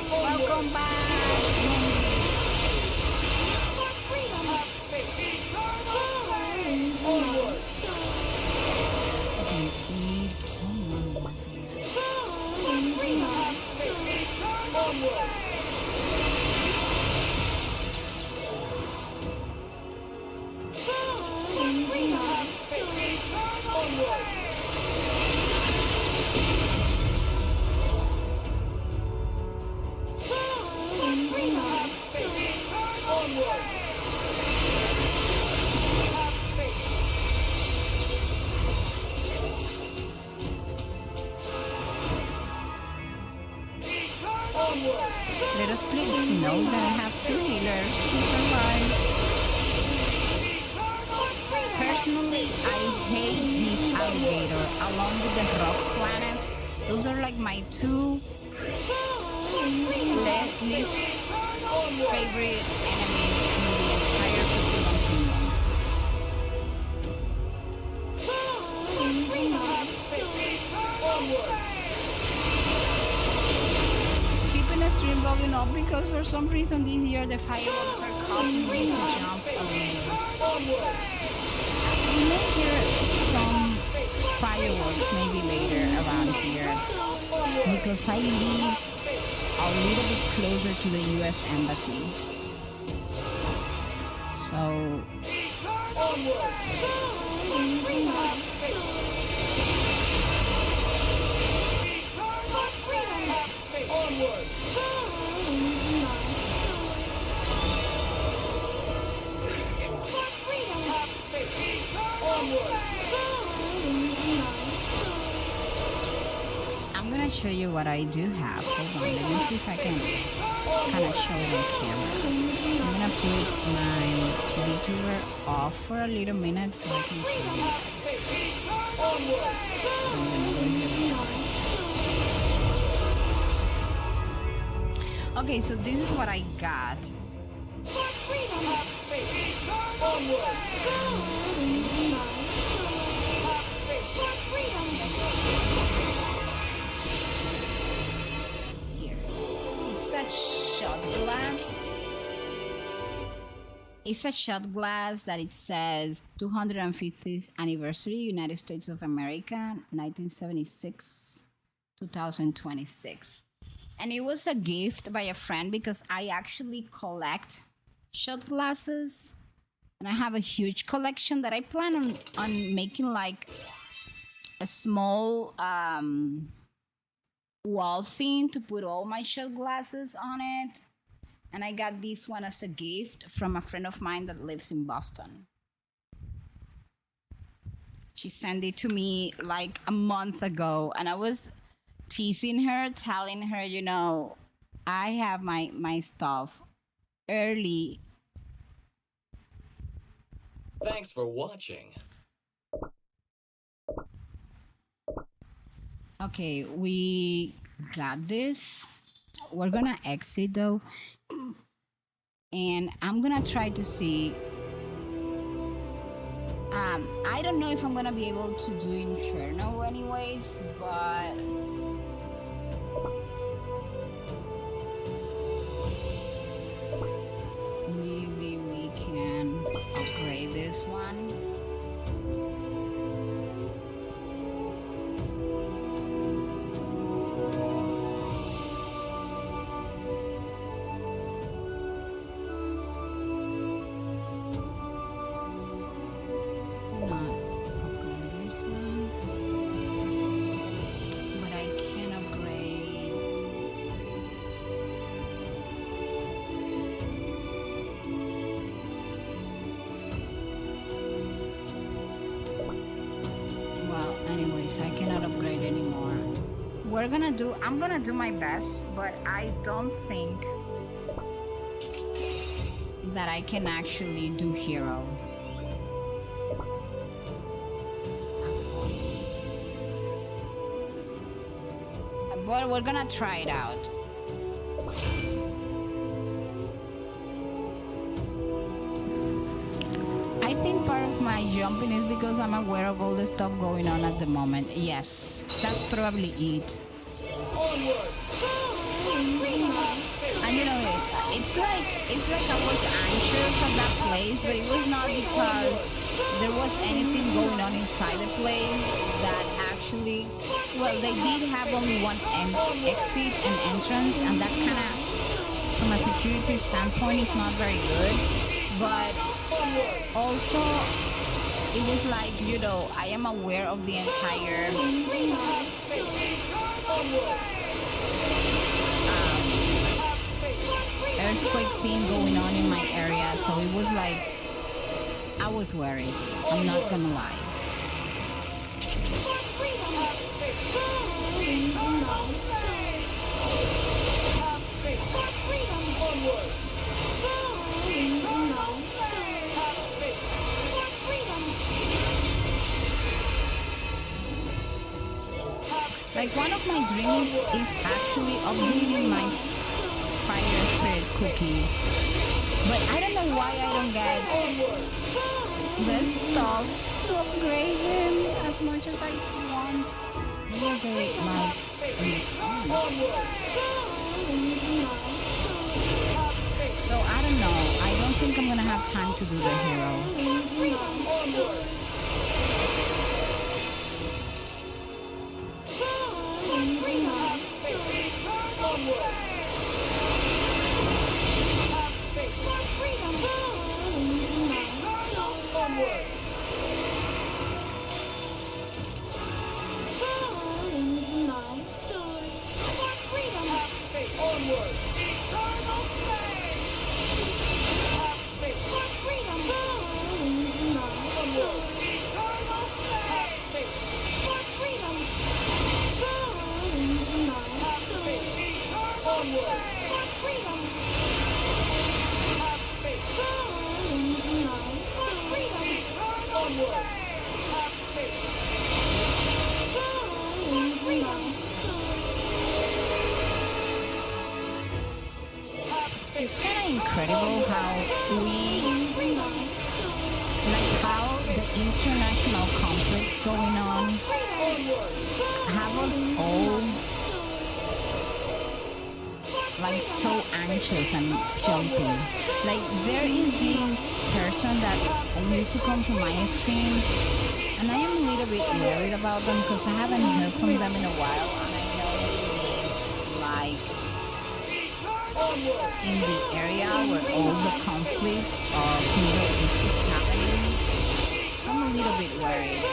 Welcome back! Okay, we need someone back there. Let us please know that I have two healers to survive. Personally, I hate this alligator along with the rock planet. Those are like my two least favorite enemies in the entire Pokemon kingdom. Keeping a stream going up because for some reason this year the fireworks are causing me to jump a little. You may hear some fireworks maybe later around here because I live a little bit closer to the US Embassy. So I'm gonna show you what I do have. Hold on, let me see if I can kind of show it on camera. I'm gonna put my VTuber off for a little minute so I can show you guys. I'm gonna go here. Okay, so this is what I got. Here. It's a shot glass. It's a shot glass that it says 250th anniversary United States of America 1976 2026. And it was a gift by a friend because I actually collect shot glasses and I have a huge collection that I plan on making like a small wall thing to put all my shot glasses on it. And I got this one as a gift from a friend of mine that lives in Boston. She sent it to me like a month ago and I was teasing her, telling her, you know, I have my stuff early. Thanks for watching. Okay, we got this. We're gonna exit though. And I'm gonna try to see. I don't know if I'm gonna be able to do Inferno anyways, but maybe we can upgrade this one. Not upgrade this one, but I can upgrade. cannot upgrade anymore. I'm gonna do my best, but I don't think that I can actually do hero. But we're gonna try it out. I think part of my jumping is because I'm aware of all the stuff going on at the moment. Yes, that's probably it. And you know, it's like I was anxious at that place, but it was not because there was anything going on inside the place that actually, well, they did have only one exit and entrance, and that kind of, from a security standpoint, is not very good. But also, it was like, you know, I am aware of the entire earthquake thing going on in my area, so it was like I was worried. I'm not gonna lie. Like, one of my dreams is actually updating my fire spirit cookie, but I don't know why I don't get the stuff to upgrade him as much as I want. Maybe they might be fun. So I don't know. I don't think I'm gonna have time to do the hero. It's kind of incredible how how the international conflicts going on have us all like so anxious and jumping. Like, there is this person that used to come to my streams, and I am a little bit worried about them because I haven't heard from them in a while, and I know they live like in the area where all the conflict of Middle East is happening. So I'm a little bit worried.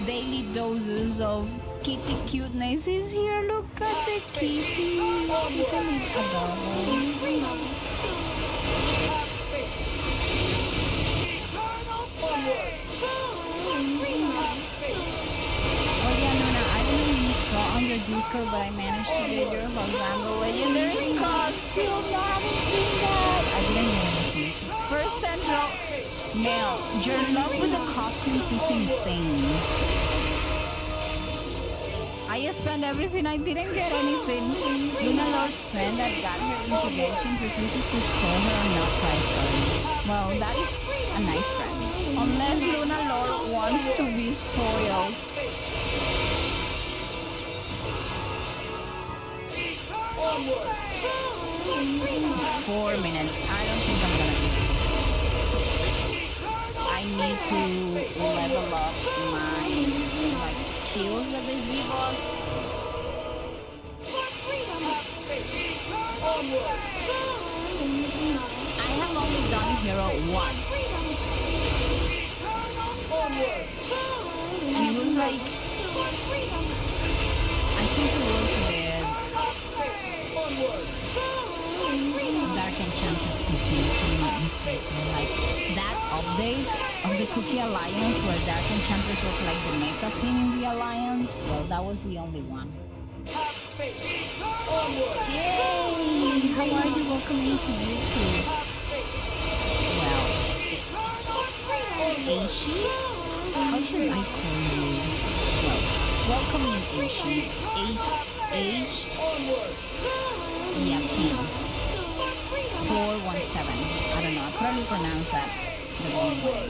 Daily doses of kitty cuteness is here. Look at the kitty. Isn't it adorable? Oh yeah, Luna, I don't know if you saw on your Discord, but I managed to get your Vulgar legendary costume. No, I haven't seen that. I didn't even see it. First intro. Now, your love with the costumes is insane. I spent everything, I didn't get anything. Luna Lord's friend that got her into Genshin refuses to spoil her on not price early. Well, that is a nice friend. Unless Luna Lord wants to be spoiled. 4 minutes. I don't think I'm gonna do it. I need to level up my skills that they give us. I have only done hero once, and it was like, I think it was with Dark Enchantress Cookie, if I'm not mistaken. Like, that update of the Cookie Alliance where Dark Enchantress was like the meta scene in the Alliance? Well, that was the only one. Yay! How are you? Welcome into YouTube. Well, Aishi? How should I call you? Well, welcome in Aishi. H. Yeah, team. 417. I don't know. I probably pronounced that the wrong way.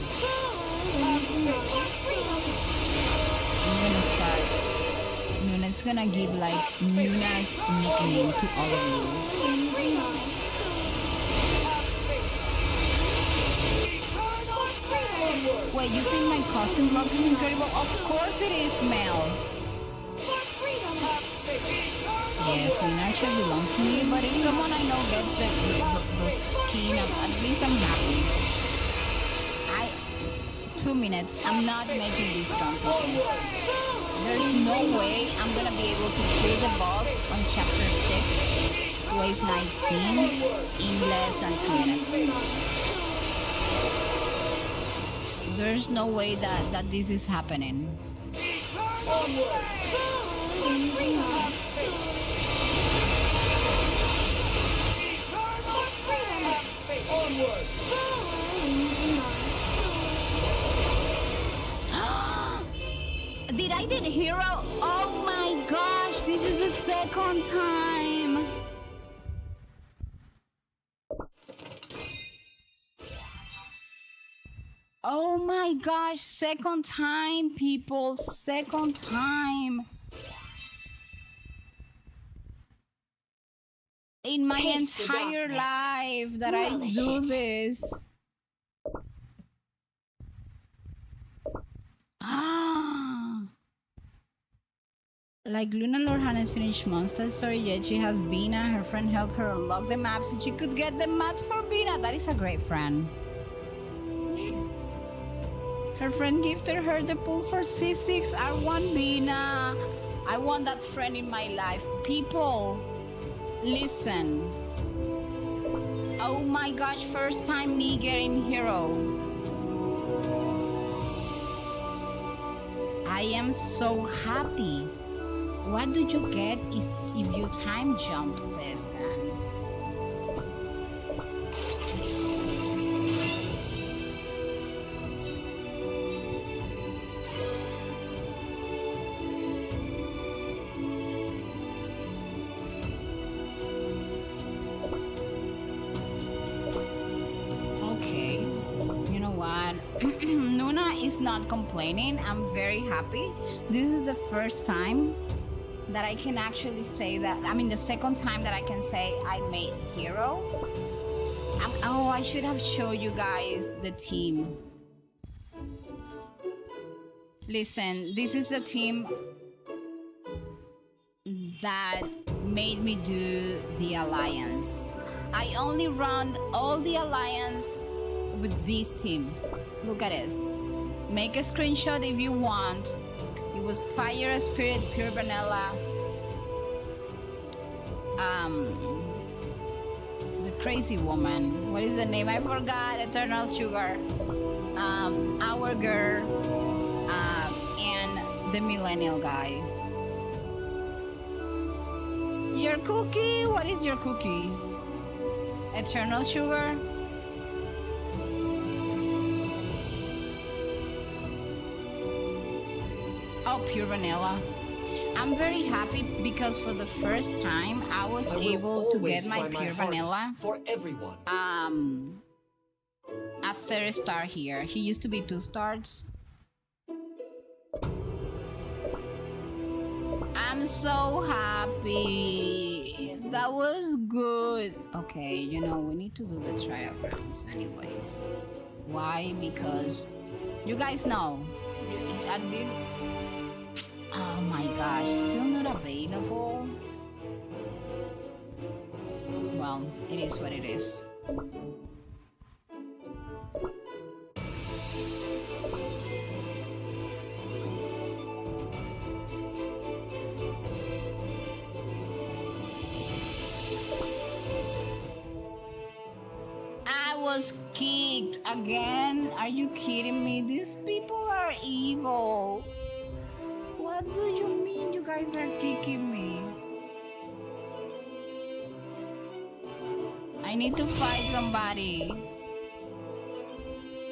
I'm gonna start. Nuna's gonna give like Nuna's nickname to all of you. Wait, you think my costume blocks is incredible? Of course it is, Mel. Yes, Winarcher belongs to me, but if someone I know gets the skin, at least I'm happy. 2 minutes. I'm not making this strong. There's no way I'm gonna be able to kill the boss on chapter 6, wave 19, in less than 2 minutes. There's no way that this is happening. Did I did hero? Oh my gosh, this is the second time. Oh my gosh, second time, people, second time. In my entire life that I do this. Like Luna Lorhan has finished Monster Story, yet she has Bina. Her friend helped her unlock the map so she could get the mats for Bina. That is a great friend. Her friend gifted her the pool for C6. I want Bina. I want that friend in my life. People, listen. Oh my gosh, first time me getting hero. I am so happy. What do you get is if you time jump this then? Okay, you know what? Nuna is not complaining. I'm very happy. This is the first time that I can actually say that. I mean, the second time that I can say I made hero. Oh, I should have shown you guys the team. Listen, this is the team that made me do the Alliance. I only run all the Alliance with this team. Look at it. Make a screenshot if you want. It was Fire Spirit, Pure Vanilla, the Crazy Woman. What is the name? I forgot. Eternal Sugar, Our Girl, and the Millennial guy. Your cookie? What is your cookie? Eternal Sugar? Oh, Pure Vanilla. I'm very happy because for the first time I was able to get my Pure Vanilla. For everyone. A 3rd star here. He used to be 2 stars. I'm so happy. That was good. Okay, you know, we need to do the trial grounds anyways. Why? Because you guys know at this. Oh my gosh, still not available? Well, it is what it is. was kicked again. Are you kidding me? These people are evil. What do you mean you guys are kicking me? I need to fight somebody.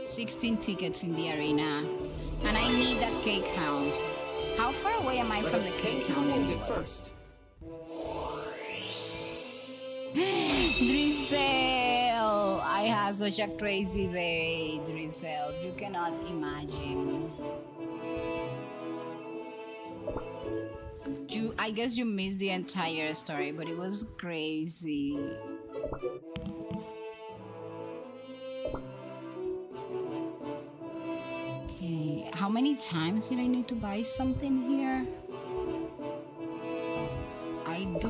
16 tickets in the arena. And I need that cake count. How far away am I from the cake count anyways? First. Drizzle! I had such a crazy day, Drizzle. You cannot imagine. I guess you missed the entire story, but it was crazy. Okay, how many times did I need to buy something here? I do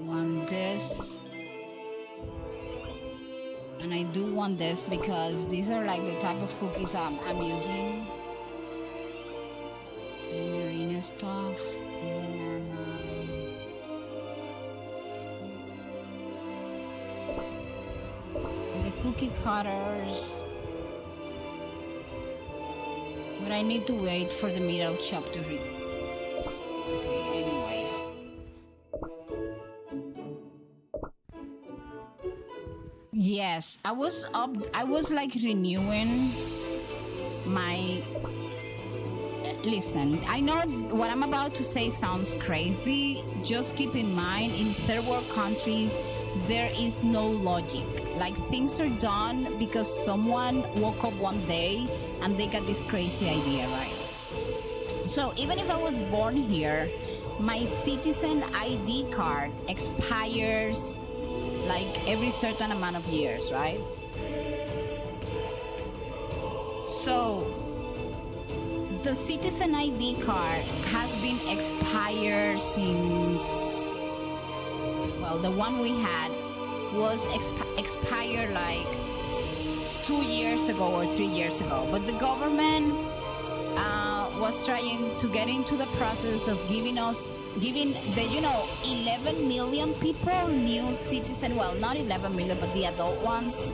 want this. And I do want this because these are like the type of cookies I'm using. Arena stuff. And the cookie cutters. But I need to wait for the middle shop to read. Okay, anyways. Yes, I was like renewing my listen, I know what I'm about to say sounds crazy. Just keep in mind, in third world countries, there is no logic. Like, things are done because someone woke up one day and they got this crazy idea, right? So even if I was born here, my citizen ID card expires like every certain amount of years, right? So the citizen ID card has been expired since, well, the one we had was expired like 2 years ago or 3 years ago. But the government was trying to get into the process of giving the 11 million people new citizen, well, not 11 million, but the adult ones.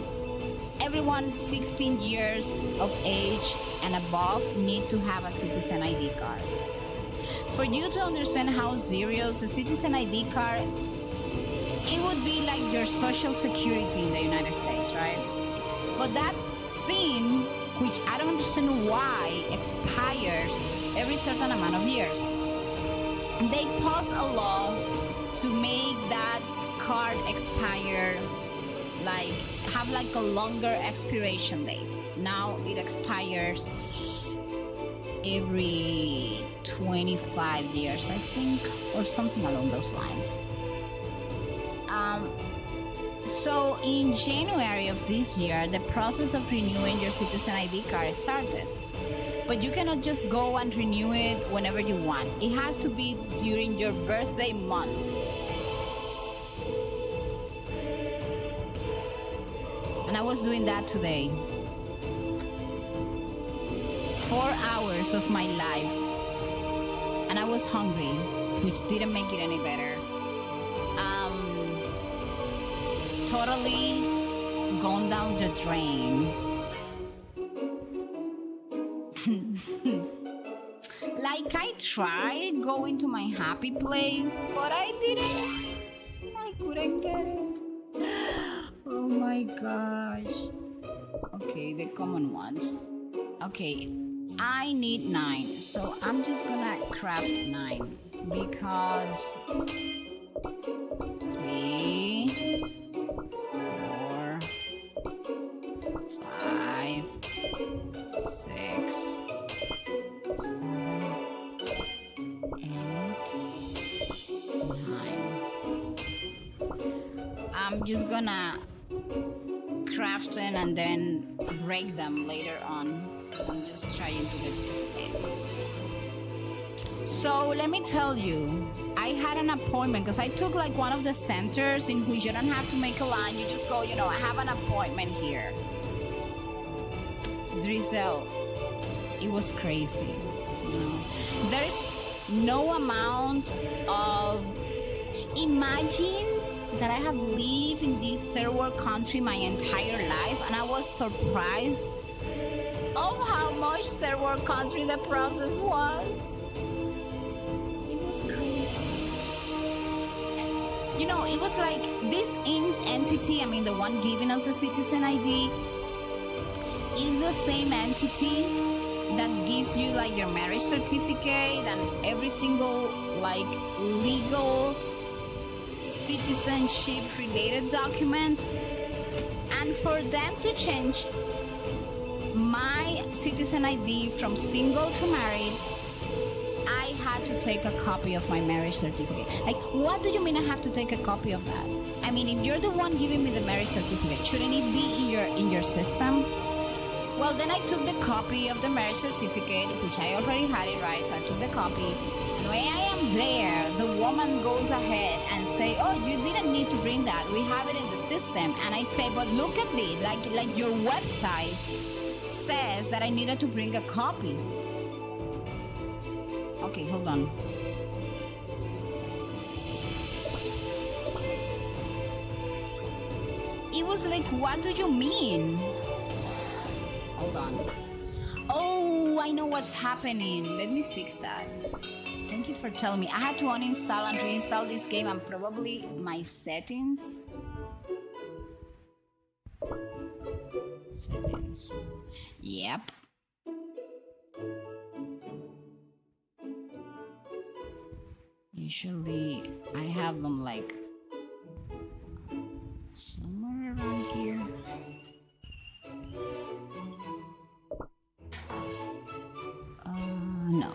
Everyone 16 years of age and above need to have a citizen ID card. For you to understand how serious the citizen ID card, it would be like your social security in the United States, right? But that thing, which I don't understand why, expires every certain amount of years. They passed a law to make that card expire, like have like a longer expiration date. Now it expires every 25 years, I think, or something along those lines. So in January of this year, the process of renewing your citizen ID card started. But you cannot just go and renew it whenever you want. It has to be during your birthday month. And I was doing that today. 4 hours of my life. And I was hungry, which didn't make it any better. Totally gone down the drain. Like, I tried going to my happy place, but I couldn't get it. Oh my gosh. Okay, the common ones. Okay, I need 9, so I'm just gonna craft 9 because 3, 4, 5, 6, 7, 8, 9. I'm just gonna craft them and then break them later on. So I'm just trying to get this in. So let me tell you, I had an appointment because I took like one of the centers in which you don't have to make a line. You just go, I have an appointment here. Drizzle, it was crazy. There's no amount of, imagine that I have lived in this third world country my entire life, and I was surprised of how much third world country the process was. It was crazy. You know, it was like this entity, I mean, the one giving us the citizen ID, is the same entity that gives you like your marriage certificate and every single like legal citizenship related document. And for them to change my citizen ID from single to married, I had to take a copy of my marriage certificate. Like, what do you mean I have to take a copy of that? I mean, if you're the one giving me the marriage certificate, shouldn't it be in your system? Well, then I took the copy of the marriage certificate, which I already had it, right? So I took the copy. And when I am there, the woman goes ahead and say, "Oh, you didn't need to bring that. We have it in the system." And I say, "But look at it. Like your website says that I needed to bring a copy." Okay, hold on. It was like, what do you mean? Hold on. Oh, I know what's happening. Let me fix that. Thank you for telling me. I had to uninstall and reinstall this game and probably my settings. Settings. Yep. Usually I have them like somewhere around here. No.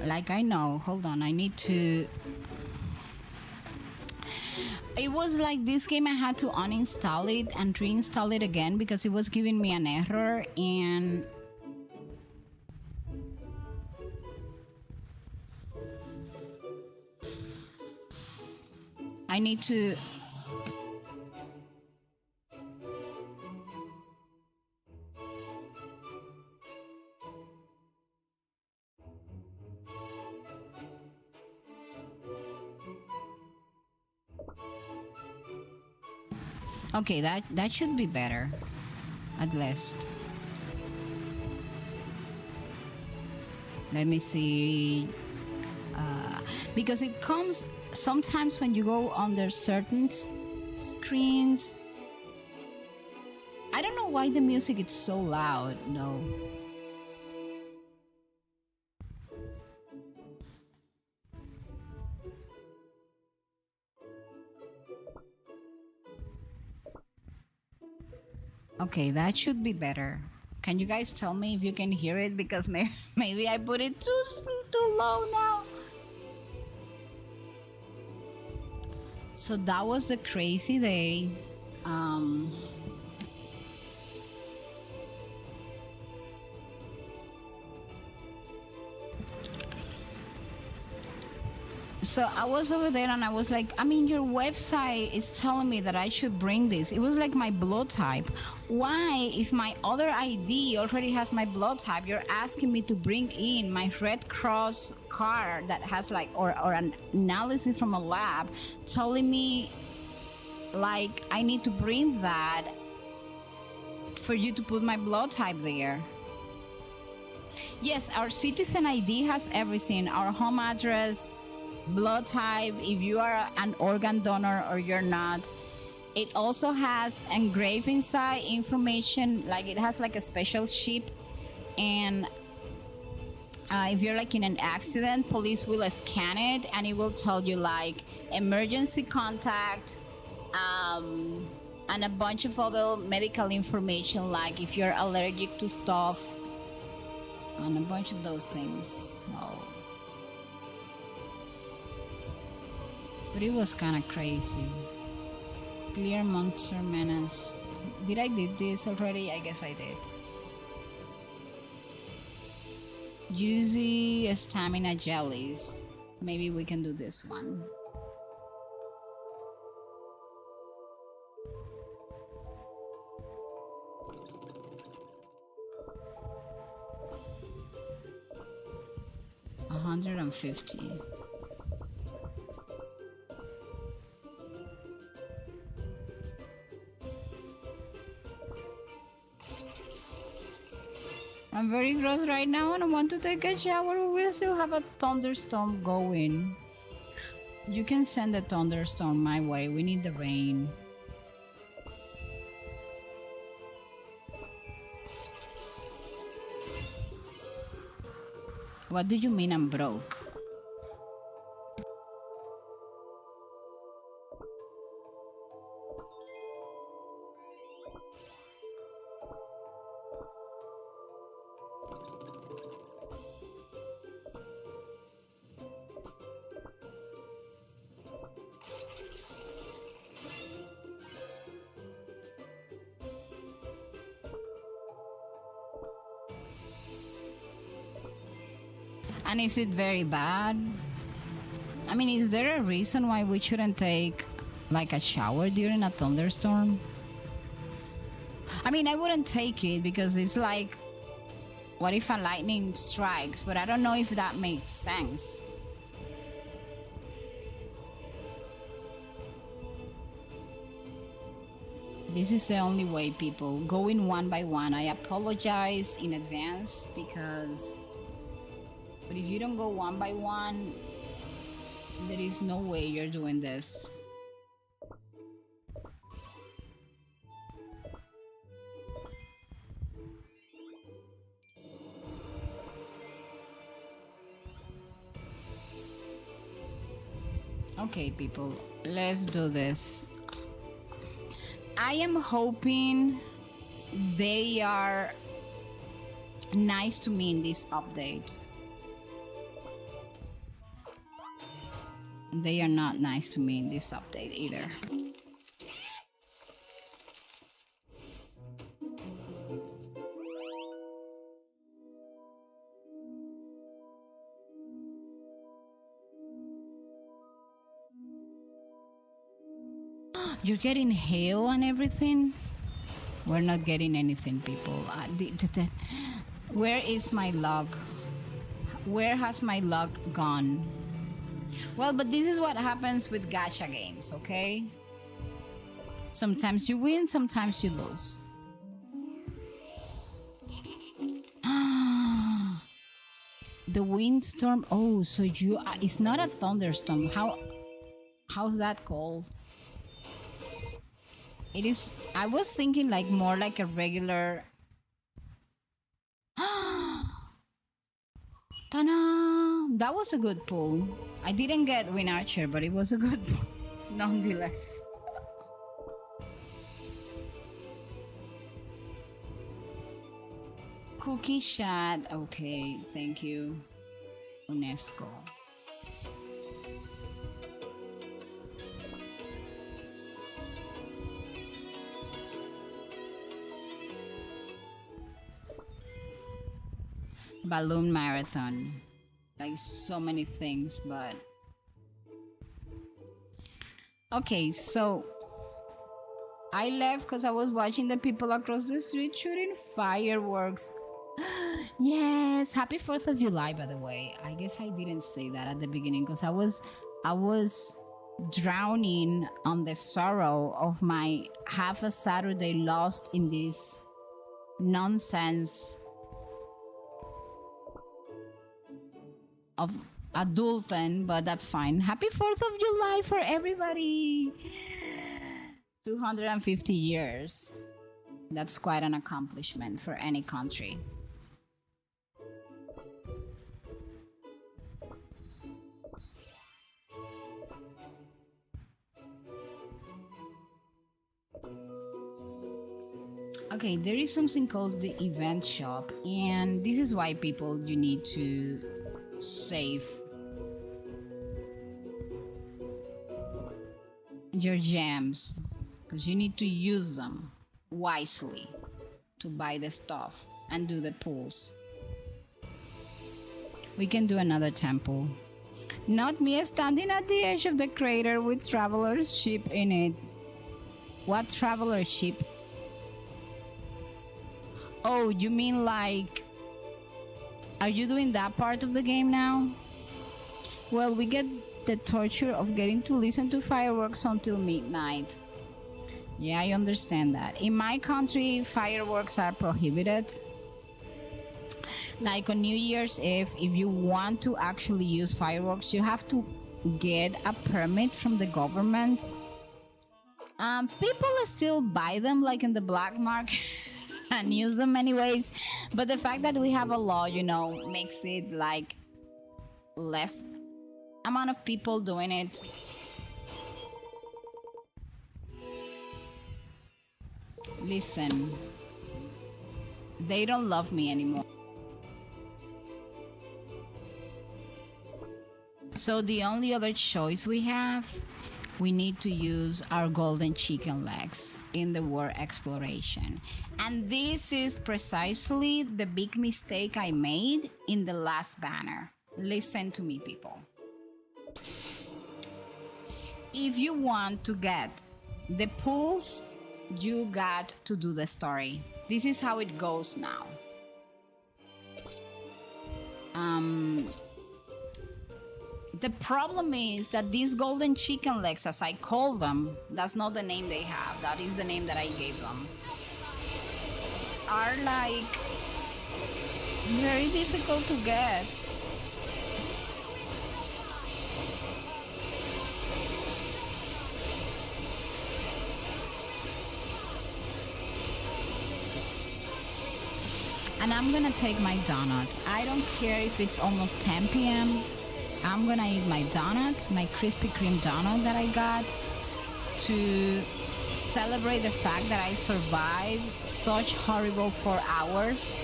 Like, I know, hold on, I need to. It was like this game, I had to uninstall it and reinstall it again because it was giving me an error, and I need to. Okay, that should be better, at least. Let me see. Because it comes sometimes when you go under certain screens. I don't know why the music is so loud, no. Okay, that should be better. Can you guys tell me if you can hear it? Because maybe I put it too low now. So that was the crazy day. So I was over there and I was like, I mean, your website is telling me that I should bring this. It was like my blood type. Why, if my other ID already has my blood type, you're asking me to bring in my Red Cross card that has like, or an analysis from a lab telling me like I need to bring that for you to put my blood type there? Yes, our citizen ID has everything, our home address, blood type, if you are an organ donor or you're not. It also has engraved inside information, like it has like a special chip, and if you're like in an accident, police will scan it and it will tell you like emergency contact, and a bunch of other medical information, like if you're allergic to stuff and a bunch of those things. But it was kind of crazy. Clear monster menace. Did I did this already? I guess I did. Juicy stamina jellies. Maybe we can do this one. $150. I'm very gross right now and I want to take a shower. We still have a thunderstorm going. You can send a thunderstorm my way. We need the rain. What do you mean I'm broke? And is it very bad? I mean, is there a reason why we shouldn't take like a shower during a thunderstorm? I mean, I wouldn't take it because it's like, what if a lightning strikes? But I don't know if that makes sense. This is the only way, people. Going one by one. I apologize in advance because... But if you don't go one by one, there is no way you're doing this. Okay, people, let's do this. I am hoping they are nice to me in this update. They are not nice to me in this update either. You're getting hail and everything? We're not getting anything, people. Where is my luck? Where has my luck gone? Well, but this is what happens with gacha games, okay? Sometimes you win, sometimes you lose. The windstorm. Oh, so it's not a thunderstorm. How's that called? It is. I was thinking like more like a regular. Ta-da! That was a good pull. I didn't get Win Archer, but it was a good pull nonetheless. Cookie chat. Okay, thank you, UNESCO. Balloon marathon, like so many things, but okay, so I left because I was watching the people across the street shooting fireworks. Yes, happy 4th of July, by the way. I guess I didn't say that at the beginning because I was drowning on the sorrow of my half a Saturday lost in this nonsense of adulting, but that's fine. Happy 4th of July for everybody. 250 years. That's quite an accomplishment for any country. Okay, there is something called the event shop, and this is why people you need to save your gems. because you need to use them wisely to buy the stuff and do the pulls. We can do another temple. Not me standing at the edge of the crater with traveler's ship in it. What traveler's ship? Oh, you mean like... Are you doing that part of the game now? Well, we get the torture of getting to listen to fireworks until midnight. Yeah, I understand that. In my country, fireworks are prohibited. Like on New Year's Eve, if you want to actually use fireworks, you have to get a permit from the government. People still buy them like in the black market and use them anyways. But the fact that we have a law, you know, makes it like less amount of people doing it. Listen, they don't love me anymore. So the only other choice we have, we need to use our golden chicken legs in the war exploration. And this is precisely the big mistake I made in the last banner. Listen to me, people. If you want to get the pulls, you got to do the story. This is how it goes now. The problem is that these golden chicken legs, as I call them, that's not the name they have, that is the name that I gave them, are like very difficult to get. And I'm gonna take my donut. I don't care if it's almost 10 p.m. I'm gonna eat my donut, my Krispy Kreme donut that I got, to celebrate the fact that I survived such horrible 4 hours.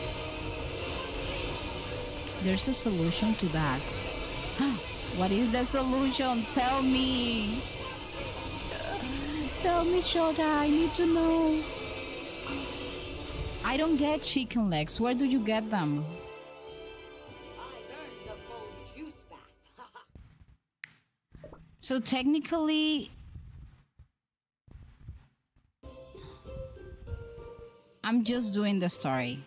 There's a solution to that. What is the solution? Tell me. Tell me, Shota, I need to know. I don't get chicken legs. Where do you get them? So technically, I'm just doing the story.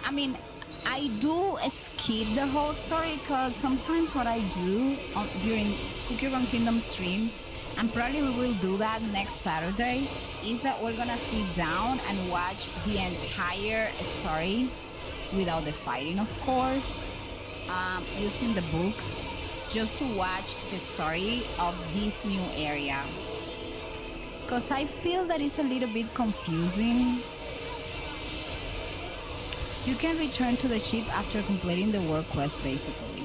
I mean, I do skip the whole story because sometimes what I do during Cookie Run Kingdom streams, and probably we will do that next Saturday, is that we're gonna sit down and watch the entire story without the fighting, of course. Using the books just to watch the story of this new area, because I feel that it's a little bit confusing. You can return to the ship after completing the work quest, basically.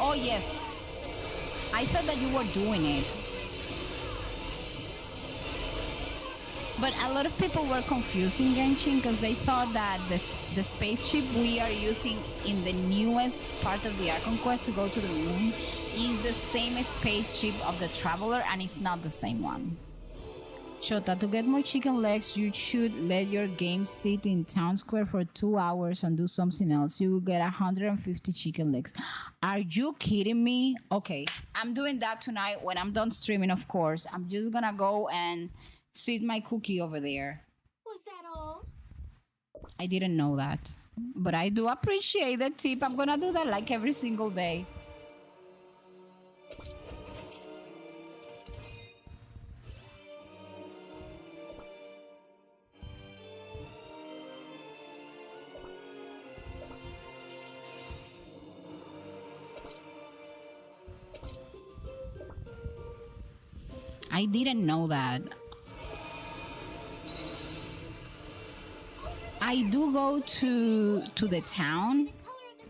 Oh yes, I thought that you were doing it, but a lot of people were confusing Genshin because they thought that the spaceship we are using in the newest part of the Archon quest to go to the moon is the same spaceship of the Traveler, and it's not the same one. Shota, to get more chicken legs, you should let your game sit in town square for 2 hours and do something else. You will get 150 chicken legs. Are you kidding me? Okay, I'm doing that tonight when I'm done streaming, of course. I'm just gonna go and sit my cookie over there. Was that all? I didn't know that, but I do appreciate the tip. I'm gonna do that like every single day. I didn't know that. I do go to the town.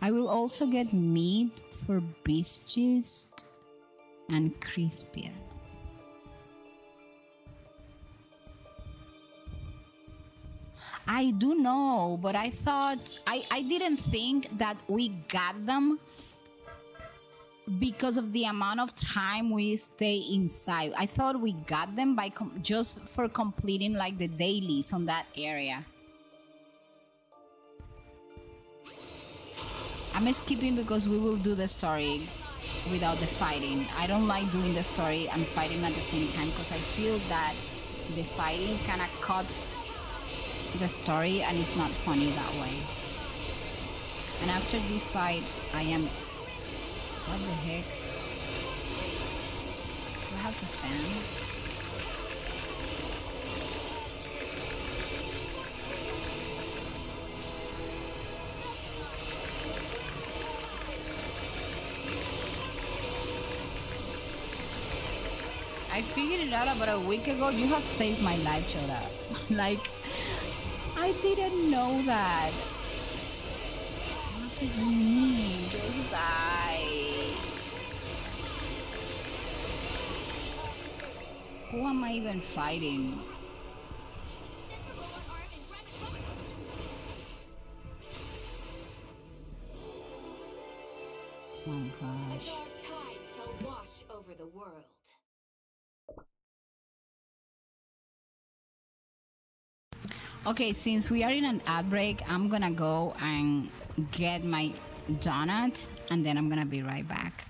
I will also get meat for biscuits and crispia. I do know, but I thought I didn't think that we got them because of the amount of time we stay inside. I thought we got them by just for completing like the dailies on that area. I'm skipping because we will do the story without the fighting. I don't like doing the story and fighting at the same time because I feel that the fighting kind of cuts the story and it's not funny that way. And after this fight, I am... What the heck? Do I have to stand? I figured it out about a week ago. You have saved my life, Choda. Like, I didn't know that. What did you mean? Just die. Who am I even fighting? Oh my gosh. Dark tide shall wash over the world. Okay, since we are in an ad break, I'm gonna go and get my donut and then I'm gonna be right back.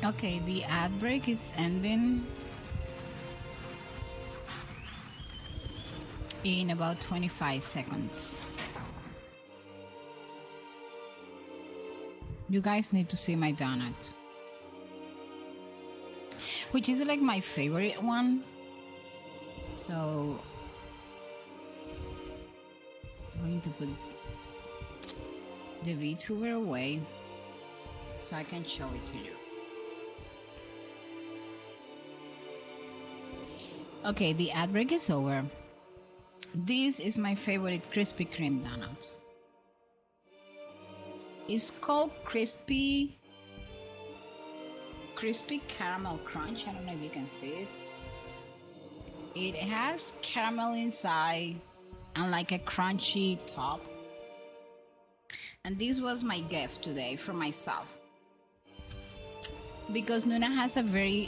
Okay, the ad break is ending in about 25 seconds. You guys need to see my donut, which is like my favorite one. So I'm going to put the VTuber away so I can show it to you. Okay, the ad break is over. This is my favorite Krispy Kreme donut. It's called Crispy Caramel Crunch. I don't know if you can see it. It has caramel inside and like a crunchy top. And this was my gift today for myself, because Nuna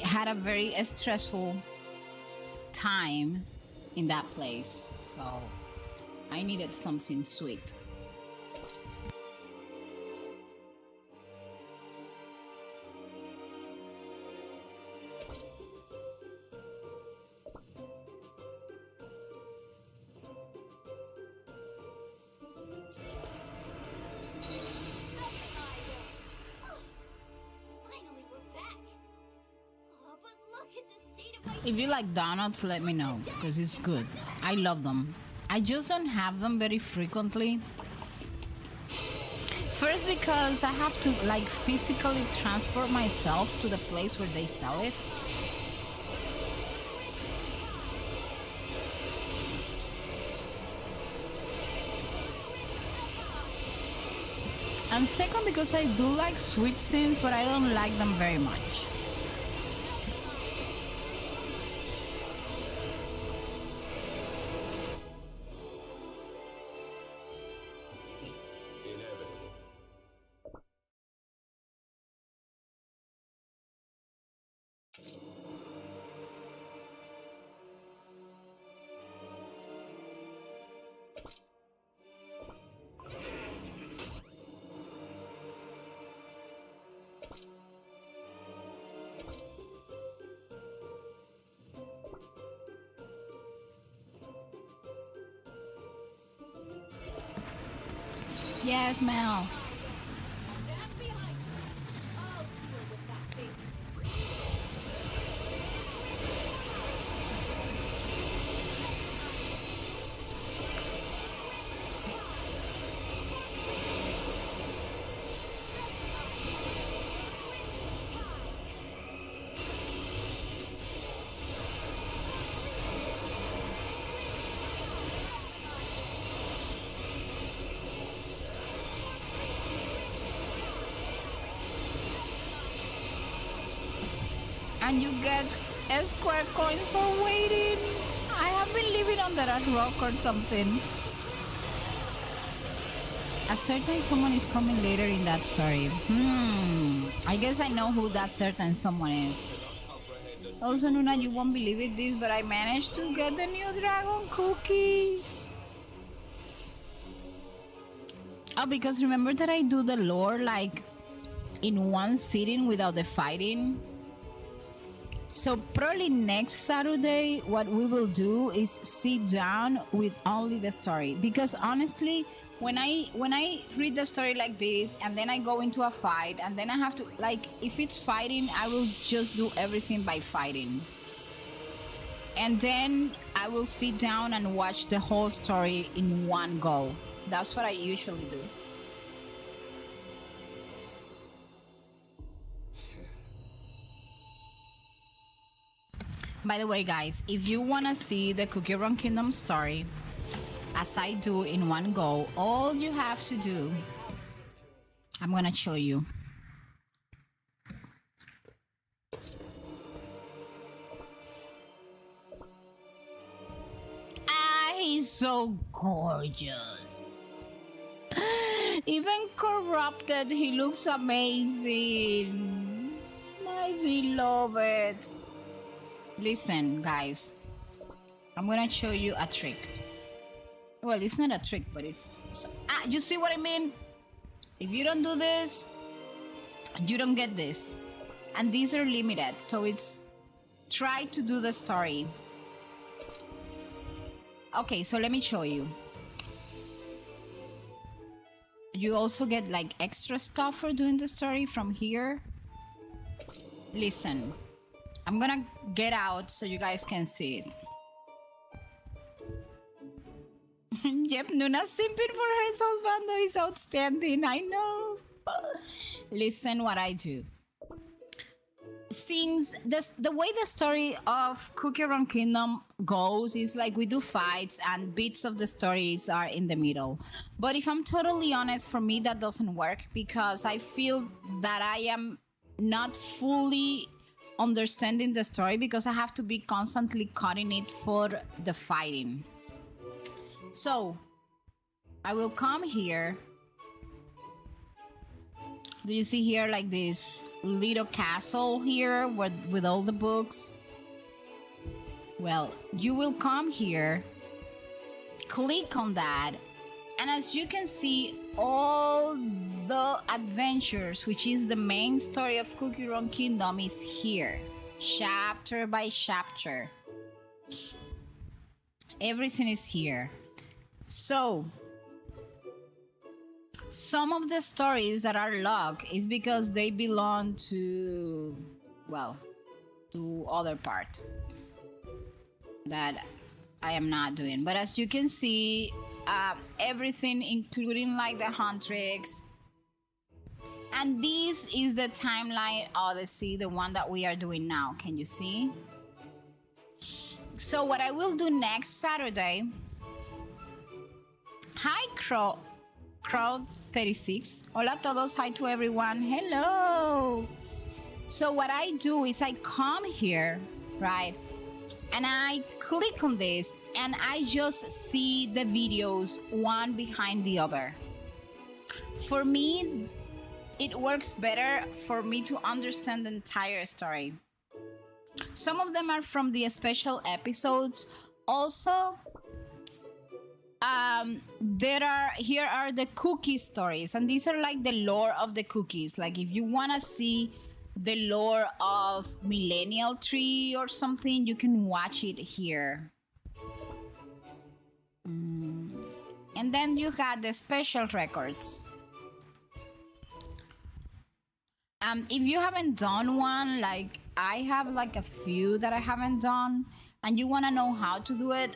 had a very stressful time in that place, so I needed something sweet. If you like donuts, let me know, because it's good. I love them. I just don't have them very frequently. First, because I have to like physically transport myself to the place where they sell it. And second, because I do like sweet things, but I don't like them very much. Yes, Mel. And you get a square coin for waiting. I have been living under a rock or something. A certain someone is coming later in that story. I guess I know who that certain someone is. Also, Nuna, you won't believe it this, but I managed to get the new dragon cookie. Oh, because remember that I do the lore like in one sitting without the fighting? So probably next Saturday, what we will do is sit down with only the story. Because honestly, when I read the story like this, and then I go into a fight, and then I have to, like, if it's fighting, I will just do everything by fighting. And then I will sit down and watch the whole story in one go. That's what I usually do. By the way, guys, if you want to see the Cookie Run Kingdom story, as I do in one go, all you have to do, I'm going to show you. Ah, he's so gorgeous. Even corrupted, he looks amazing. My beloved. Listen, guys, I'm gonna show you a trick. Well, it's not a trick, but it's... you see what I mean? If you don't do this, you don't get this. And these are limited, so it's... Try to do the story. Okay, so let me show you. You also get like extra stuff for doing the story from here. Listen. I'm gonna get out so you guys can see it. Yep, Nuna's simping for her husband is outstanding, I know. Listen what I do. Since the way the story of Cookie Run Kingdom goes is like we do fights and bits of the stories are in the middle. But if I'm totally honest, for me that doesn't work because I feel that I am not fully understanding the story because I have to be constantly cutting it for the fighting. So I will come here. Do you see here like this little castle here with all the books? Well, you will come here, click on that, and as you can see, all the adventures, which is the main story of Cookie Run Kingdom, is here, chapter by chapter. Everything is here. So some of the stories that are logged is because they belong to, well, to other part. that I am not doing. But as you can see, everything, including like the hand tricks. And this is the timeline Odyssey, the one that we are doing now. Can you see? So what I will do next Saturday. Hi, Crow 36. Hola a todos. Hi to everyone. Hello. So what I do is I come here, right? And I click on this and I just see the videos one behind the other. For me, it works better for me to understand the entire story. Some of them are from the special episodes. Also, here are the cookie stories, and these are like the lore of the cookies. Like if you want to see the lore of Millennial Tree or something, you can watch it here. And then you got the special records. If you haven't done one, like I have like a few that I haven't done, and you want to know how to do it,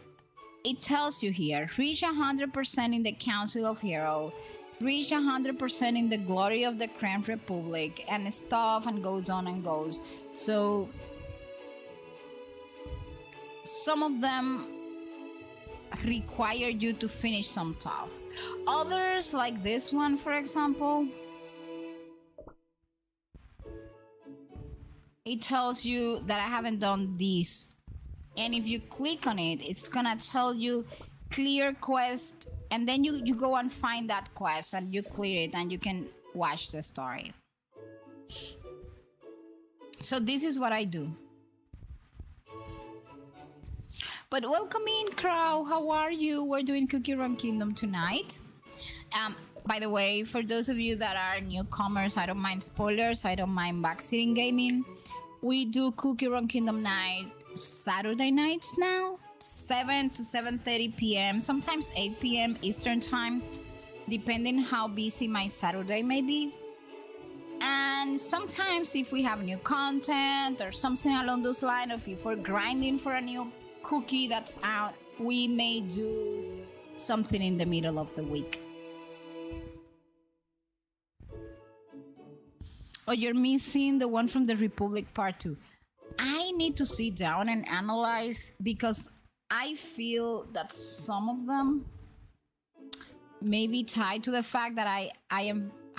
it tells you here. Reach 100% in the Council of Hero, reach 100% in the Glory of the Crown Republic, and stuff, and goes on and goes. So some of them require you to finish some stuff. Others, like this one, for example, it tells you that I haven't done this. And if you click on it, it's gonna tell you clear quest, and then you go and find that quest and you clear it and you can watch the story. So this is what I do. But welcome in, Crow. How are you? We're doing Cookie Run Kingdom tonight. By the way, for those of you that are newcomers, I don't mind spoilers. I don't mind backseating gaming. We do Cookie Run Kingdom night Saturday nights now, 7 to 7:30 p.m. Sometimes 8 p.m. Eastern time, depending how busy my Saturday may be. And sometimes if we have new content or something along those lines, or if we're grinding for a new cookie that's out, we may do something in the middle of the week. Oh, you're missing the one from the Republic Part 2. I need to sit down and analyze, because I feel that some of them may be tied to the fact that I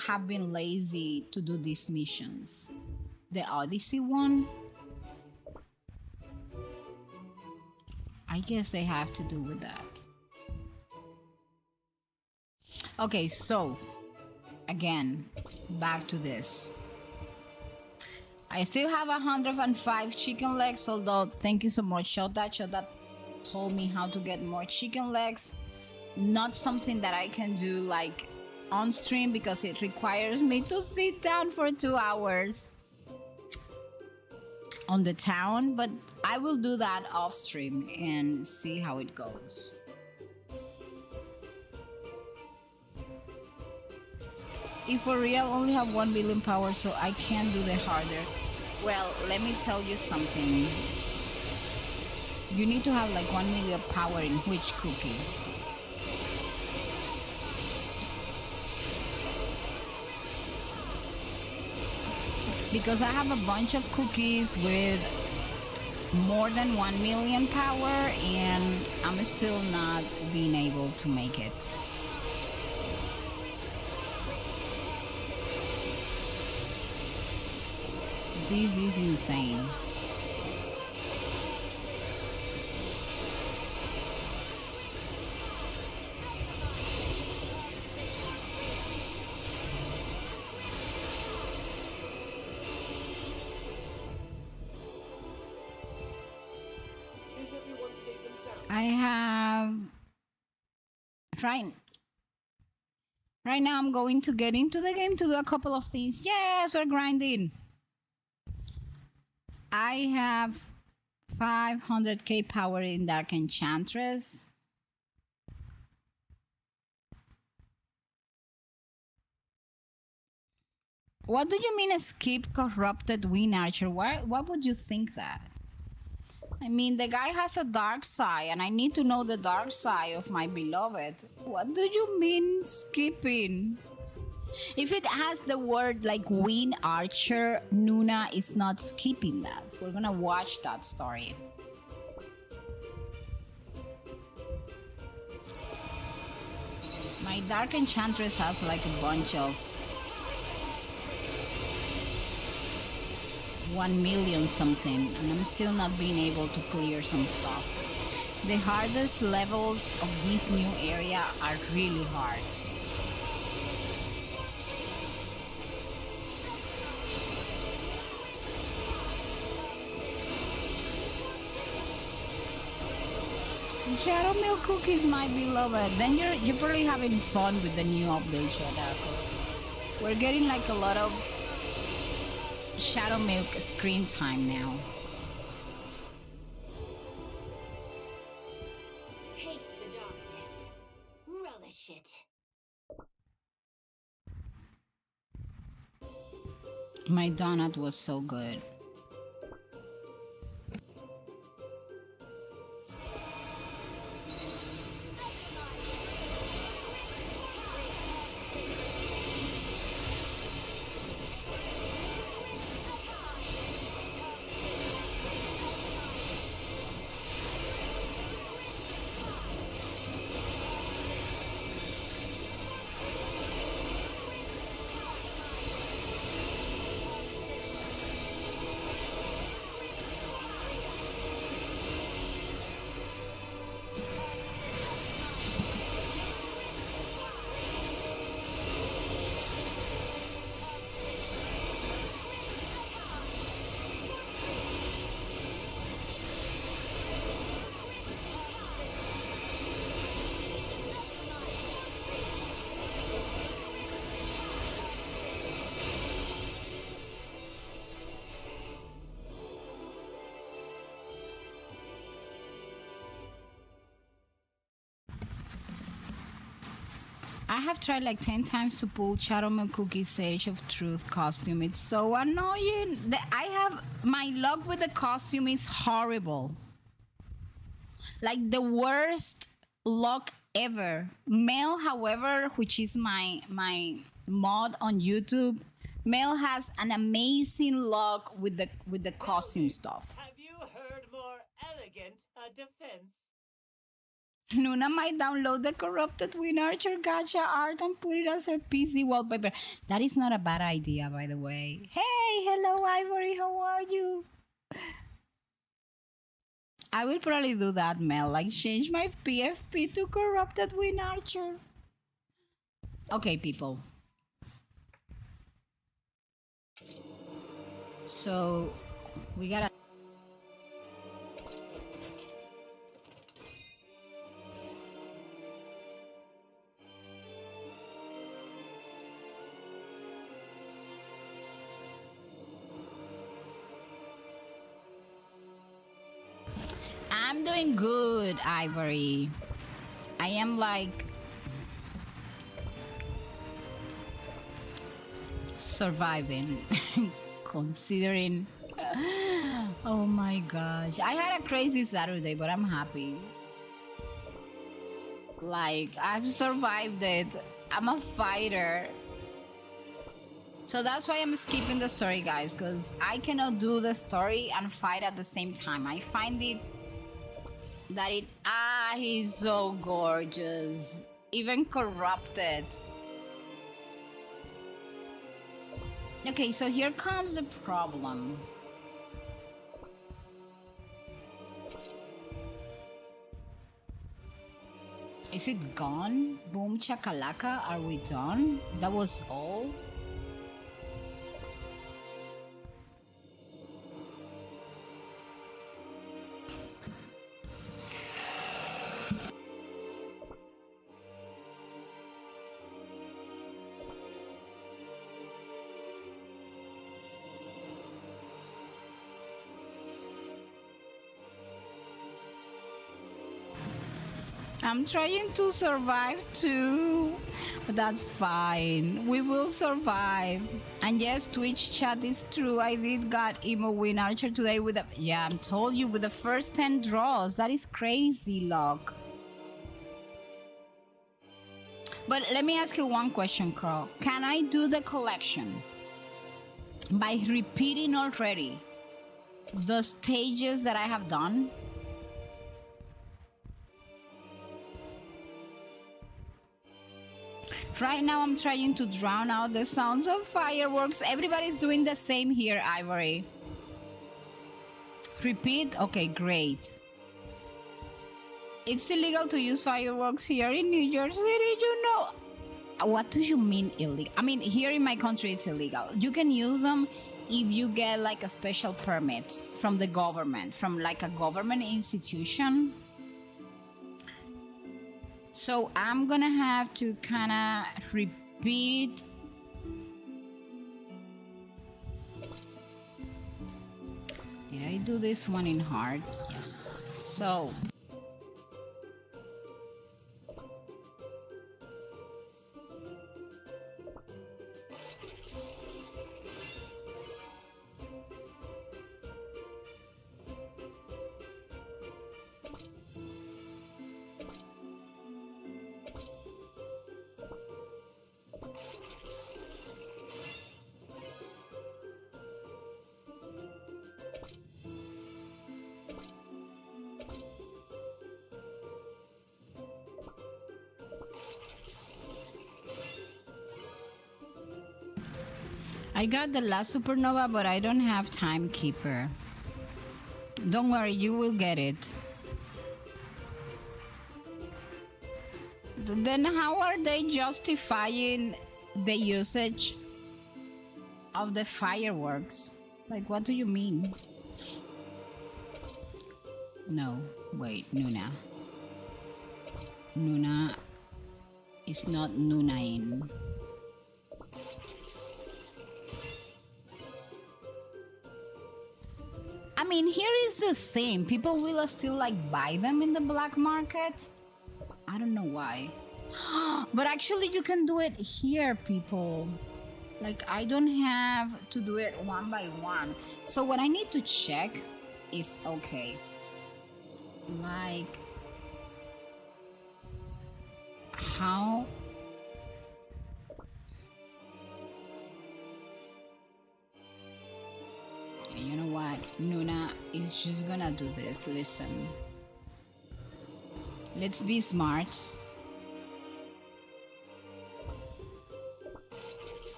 have been lazy to do these missions. The Odyssey one, I guess they have to do with that. Okay, so again, back to this. I still have 105 chicken legs, although thank you so much, Shota. Shota told me how to get more chicken legs. Not something that I can do like on stream, because it requires me to sit down for 2 hours on the town, but I will do that off stream and see how it goes. If for real only have 1 billion power, so I can't do the harder. Well, let me tell you something. You need to have like 1 million power in which cookie? Because I have a bunch of cookies with more than 1 million power, and I'm still not being able to make it. This is insane. Is everyone safe and sound? I have right now I'm going to get into the game to do a couple of things. Yes, we're grinding. I have 500k power in Dark Enchantress. What do you mean skip corrupted Wind Archer? Why would you think that? I mean, the guy has a dark side, and I need to know the dark side of my beloved. What do you mean skipping? If it has the word like Queen Archer, Nuna is not skipping that. We're gonna watch that story. My Dark Enchantress has like a bunch of 1 million something, and I'm still not being able to clear some stuff. The hardest levels of this new area are really hard. Shadow Milk Cookies, my beloved. Then you're probably having fun with the new update, Shadow. We're getting like a lot of Shadow Milk screen time now. Taste the darkness. Relish it. My donut was so good. I have tried like 10 times to pull Shadow Milk Cookie's Sage of Truth costume. It's so annoying. My luck with the costume is horrible. Like the worst luck ever. Mel, however, which is my mod on YouTube, Mel has an amazing luck with the costume stuff. Have you heard more elegant defense? Nuna might download the corrupted Win Archer gacha art and put it as her PC wallpaper. That is not a bad idea, by the way. Hey, hello Ivory, how are you? I will probably do that, Mel. Like change my PFP to corrupted Win Archer. Okay, people. So we gotta. I'm doing good, Ivory. I am like surviving, considering. Oh my gosh. I had a crazy Saturday, but I'm happy. Like, I've survived it. I'm a fighter. So that's why I'm skipping the story, guys, because I cannot do the story and fight at the same time. I find it that he's so gorgeous, even corrupted. Okay, so here comes the problem. Is it gone? Boom chakalaka, are we done? That was all? I'm trying to survive too. But that's fine. We will survive. And yes, Twitch chat is true. I did got emo win Archer today with a yeah, I'm told you with the first 10 draws. That is crazy luck. But let me ask you one question, Crow. Can I do the collection by repeating already the stages that I have done? Right now I'm trying to drown out the sounds of fireworks. Everybody's doing the same here, Ivory. Repeat? Okay, great. It's illegal to use fireworks here in New York City, you know. What do you mean illegal? I mean, here in my country it's illegal. You can use them if you get like a special permit from the government, from like a government institution. So I'm gonna have to kind of repeat. Did I do this one in hard? Yes. So I got the last supernova, but I don't have timekeeper. Don't worry, you will get it. Then how are they justifying the usage of the fireworks? Like, what do you mean? No, wait, Nuna. Nuna is not Nunaing. I mean, here is the same. People will still like buy them in the black market. I don't know why. But actually you can do it here, people. Like, I don't have to do it one by one. So what I need to check is, okay, like, how you know what, Nuna is just gonna do this. Listen, let's be smart.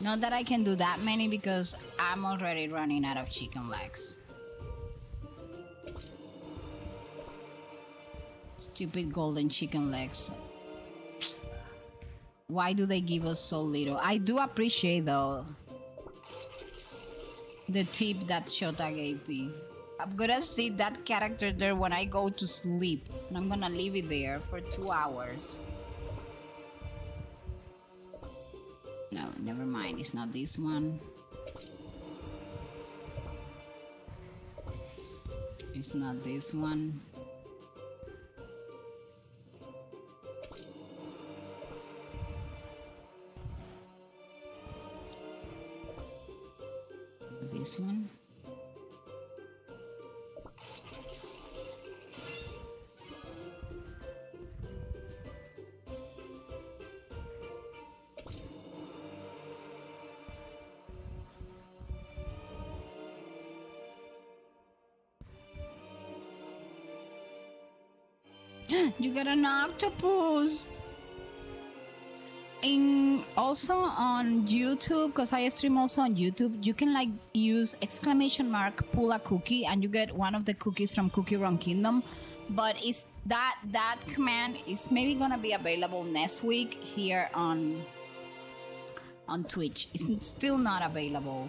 Not that I can do that many because I'm already running out of chicken legs. Stupid golden chicken legs. Why do they give us so little? I do appreciate though the tip that Shota gave me. I'm gonna see that character there when I go to sleep, and I'm gonna leave it there for 2 hours. No, never mind, it's not this one. It's not this one. This one. You got an octopus. In also on YouTube, because I stream also on YouTube, you can like use exclamation mark pull a cookie and you get one of the cookies from Cookie Run Kingdom. But it's that command is maybe gonna be available next week here on Twitch. It's still not available.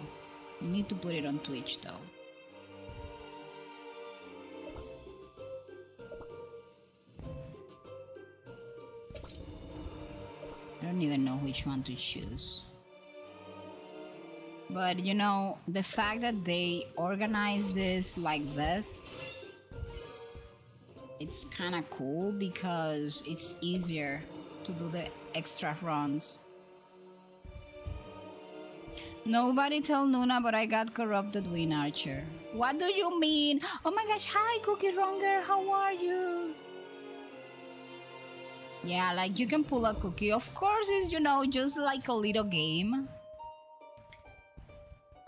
You need to put it on Twitch though. I don't even know which one to choose. But you know, the fact that they organize this like this, it's kind of cool because it's easier to do the extra runs. Nobody tell Nuna, but I got corrupted Win Archer. What do you mean? Oh my gosh, hi Cookie Ronger, how are you? Yeah, like you can pull a cookie. Of course, it's, you know, just like a little game.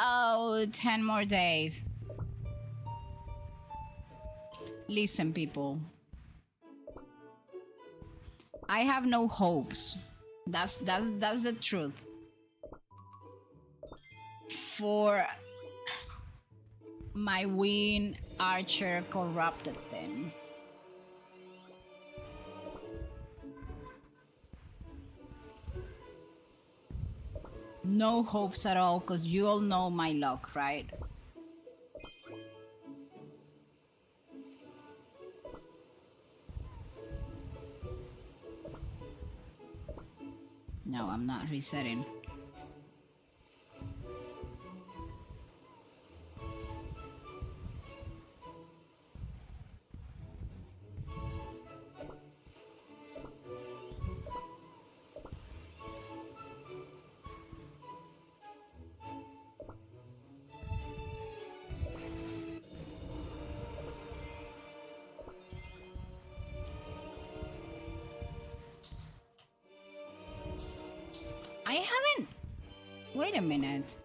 Oh, 10 more days. Listen, people. I have no hopes. That's the truth. For my Win Archer corrupted thing. No hopes at all, because you all know my luck, right? No, I'm not resetting. I haven't... Wait a minute.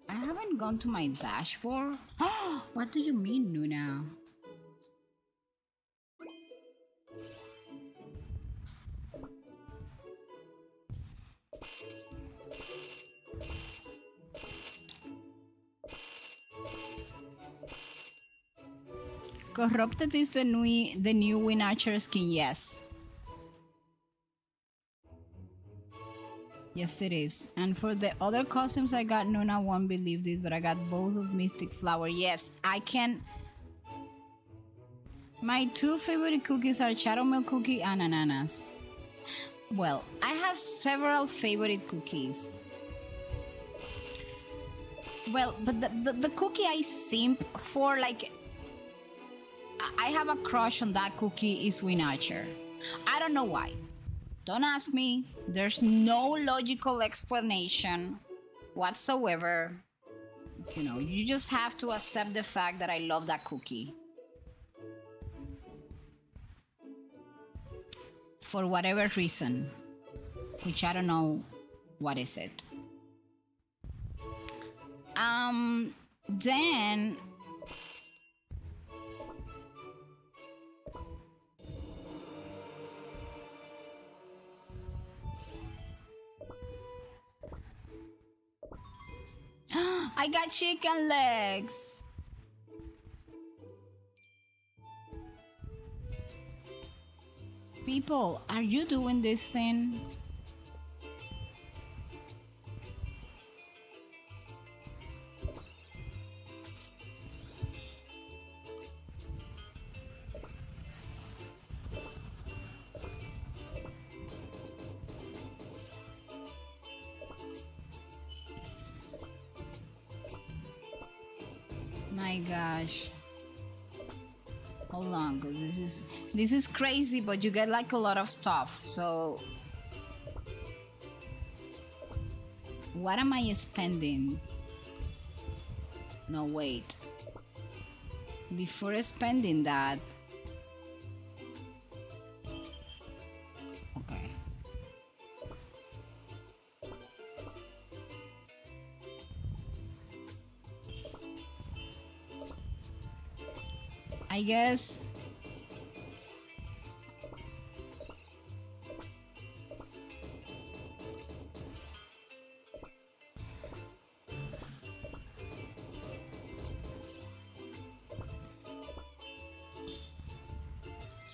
I haven't gone to my dashboard. What do you mean, Nuna? Corrupted is the new Win Archer skin, yes. Yes, it is. And for the other costumes I got, Nuna won't believe this, but I got both of Mystic Flower. Yes, I can. My two favorite cookies are Shadow Milk Cookie and Ananas. Well, I have several favorite cookies. Well, but the cookie I simp for, like, I have a crush on that cookie is Win Archer. I don't know why. Don't ask me. There's no logical explanation whatsoever. You know, you just have to accept the fact that I love that cookie. For whatever reason, which I don't know what is it. Then I got chicken legs. People, are you doing this thing? My gosh. Hold on, because this is crazy, but you get like a lot of stuff, so what am I spending? No, wait. Before spending that, okay. I guess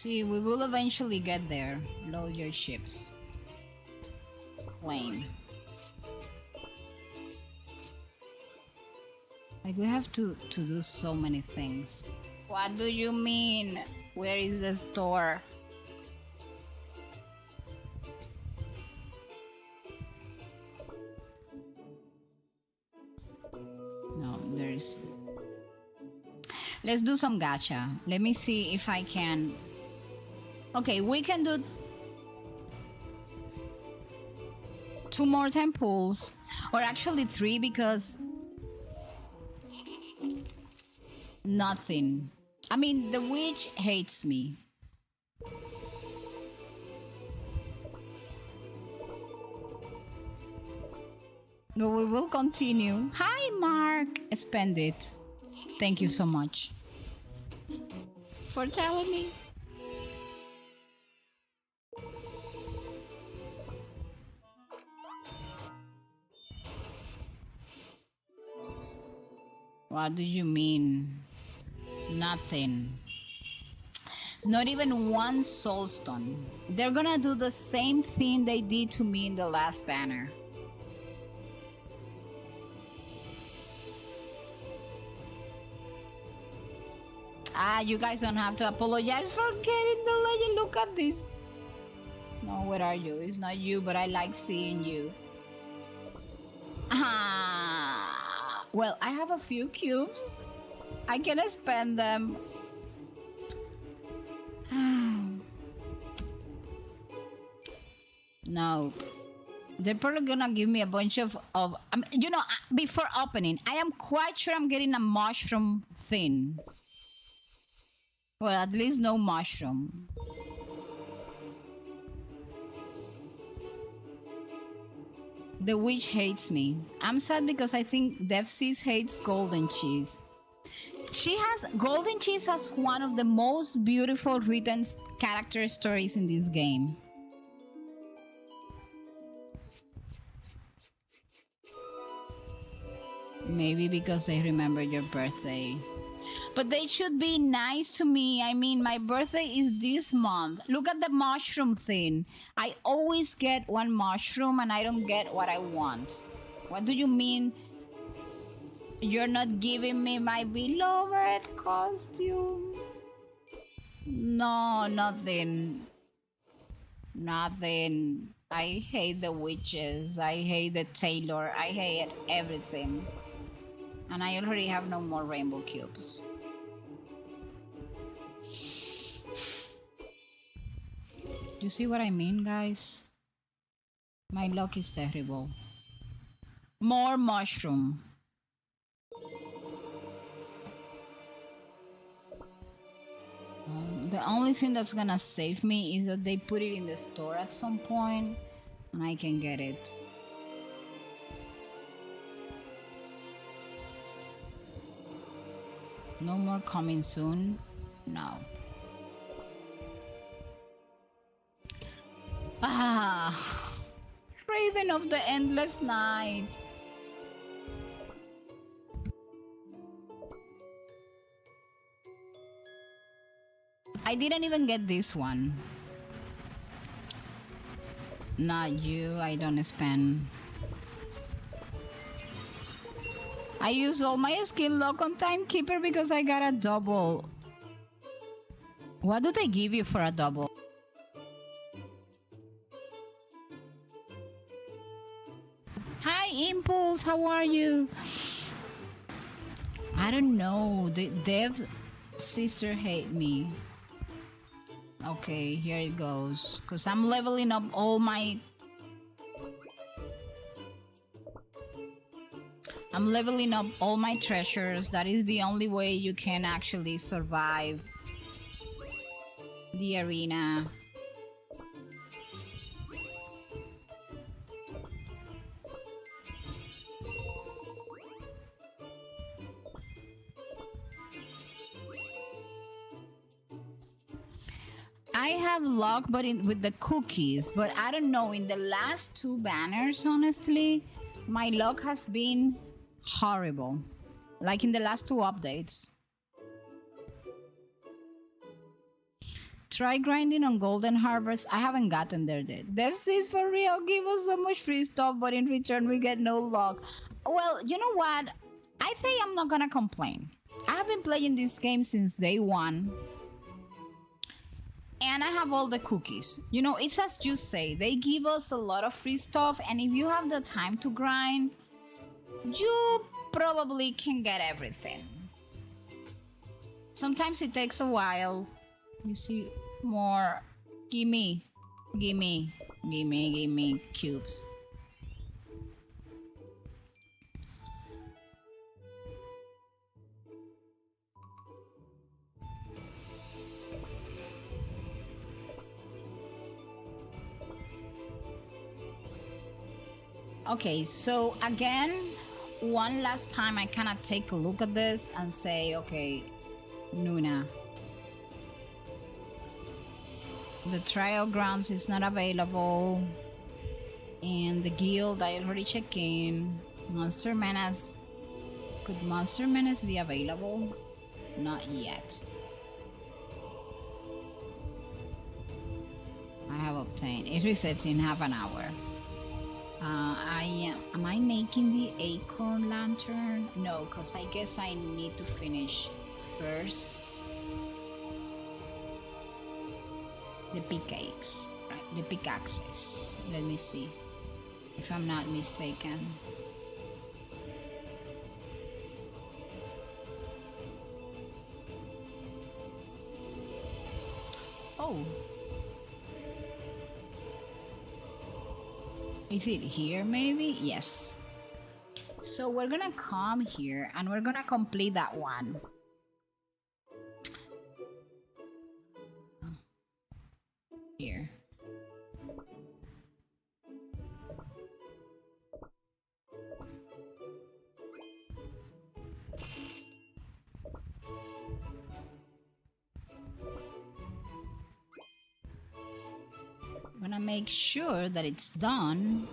see, we will eventually get there. Load your ships. Claim. Like, we have to do so many things. What do you mean? Where is the store? No, there's... Let's do some gacha. Let me see if I can... Okay, we can do 2 more temples. Or actually 3 because... Nothing. I mean, the witch hates me. But we will continue. Hi, Mark. Spend it. Thank you so much for telling me. What do you mean? Nothing. Not even one soulstone. They're gonna do the same thing they did to me in the last banner. Ah, you guys don't have to apologize for getting the legend. Look at this. No, where are you? It's not you, but I like seeing you. Ah, well, I have a few cubes. I can spend them. No. They're probably gonna give me a bunch of you know, before opening, I am quite sure I'm getting a mushroom thing. Well, at least no mushroom. The witch hates me. I'm sad because I think Devseas hates golden cheese. Golden cheese has one of the most beautiful written character stories in this game. Maybe because they remember your birthday. But they should be nice to me. I mean, my birthday is this month. Look at the mushroom thing. I always get one mushroom and I don't get what I want. What do you mean? You're not giving me my beloved costume? No, nothing. Nothing. I hate the witches. I hate the tailor. I hate everything. And I already have no more rainbow cubes. You see what I mean, guys? My luck is terrible. More mushroom. The only thing that's gonna save me is that they put it in the store at some point and I can get it. No more coming soon? No. Ah! Raven of the Endless Night! I didn't even get this one. Not you, I don't spend. I use all my skill lock on Timekeeper because I got a double. What do they give you for a double? Hi Impulse, how are you? I don't know, the Dev's sister hate me. Okay, here it goes. Cause I'm leveling up all my... I'm leveling up all my treasures. That is the only way you can actually survive the arena. I have luck, but with the cookies. But I don't know, in the last 2 banners, honestly, my luck has been horrible. Like in the last 2 updates. Try grinding on Golden Harvest. I haven't gotten there yet. Devseas for real, give us so much free stuff, but in return we get no luck. Well, you know what? I think I'm not gonna complain. I have been playing this game since day 1. And I have all the cookies. You know, it's as you say, they give us a lot of free stuff, and if you have the time to grind, you probably can get everything. Sometimes it takes a while. You see more. Gimme cubes. Okay, so again, one last time I kind of take a look at this and say, okay, Nuna, the trial grounds is not available, and the guild I already checked in. Monster Menace, could Monster Menace be available? Not yet. I have obtained, it resets in half an hour. Am I making the acorn lantern? No, because I guess I need to finish first the pickaxe, right? The pickaxes. Let me see if I'm not mistaken. Oh. Is it here maybe? Yes. So we're gonna come here and we're gonna complete that one. Here. I'm gonna make sure that it's done.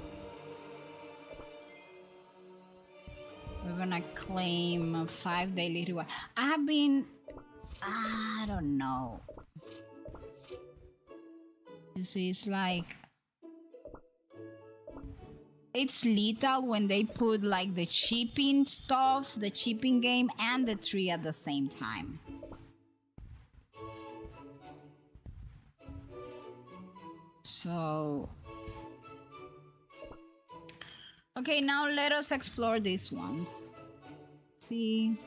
We're gonna claim a 5 daily reward. I have been, I don't know. You see, it's like, it's lethal when they put like the shipping stuff, the shipping game, and the tree at the same time. So, okay, now let us explore these ones. See,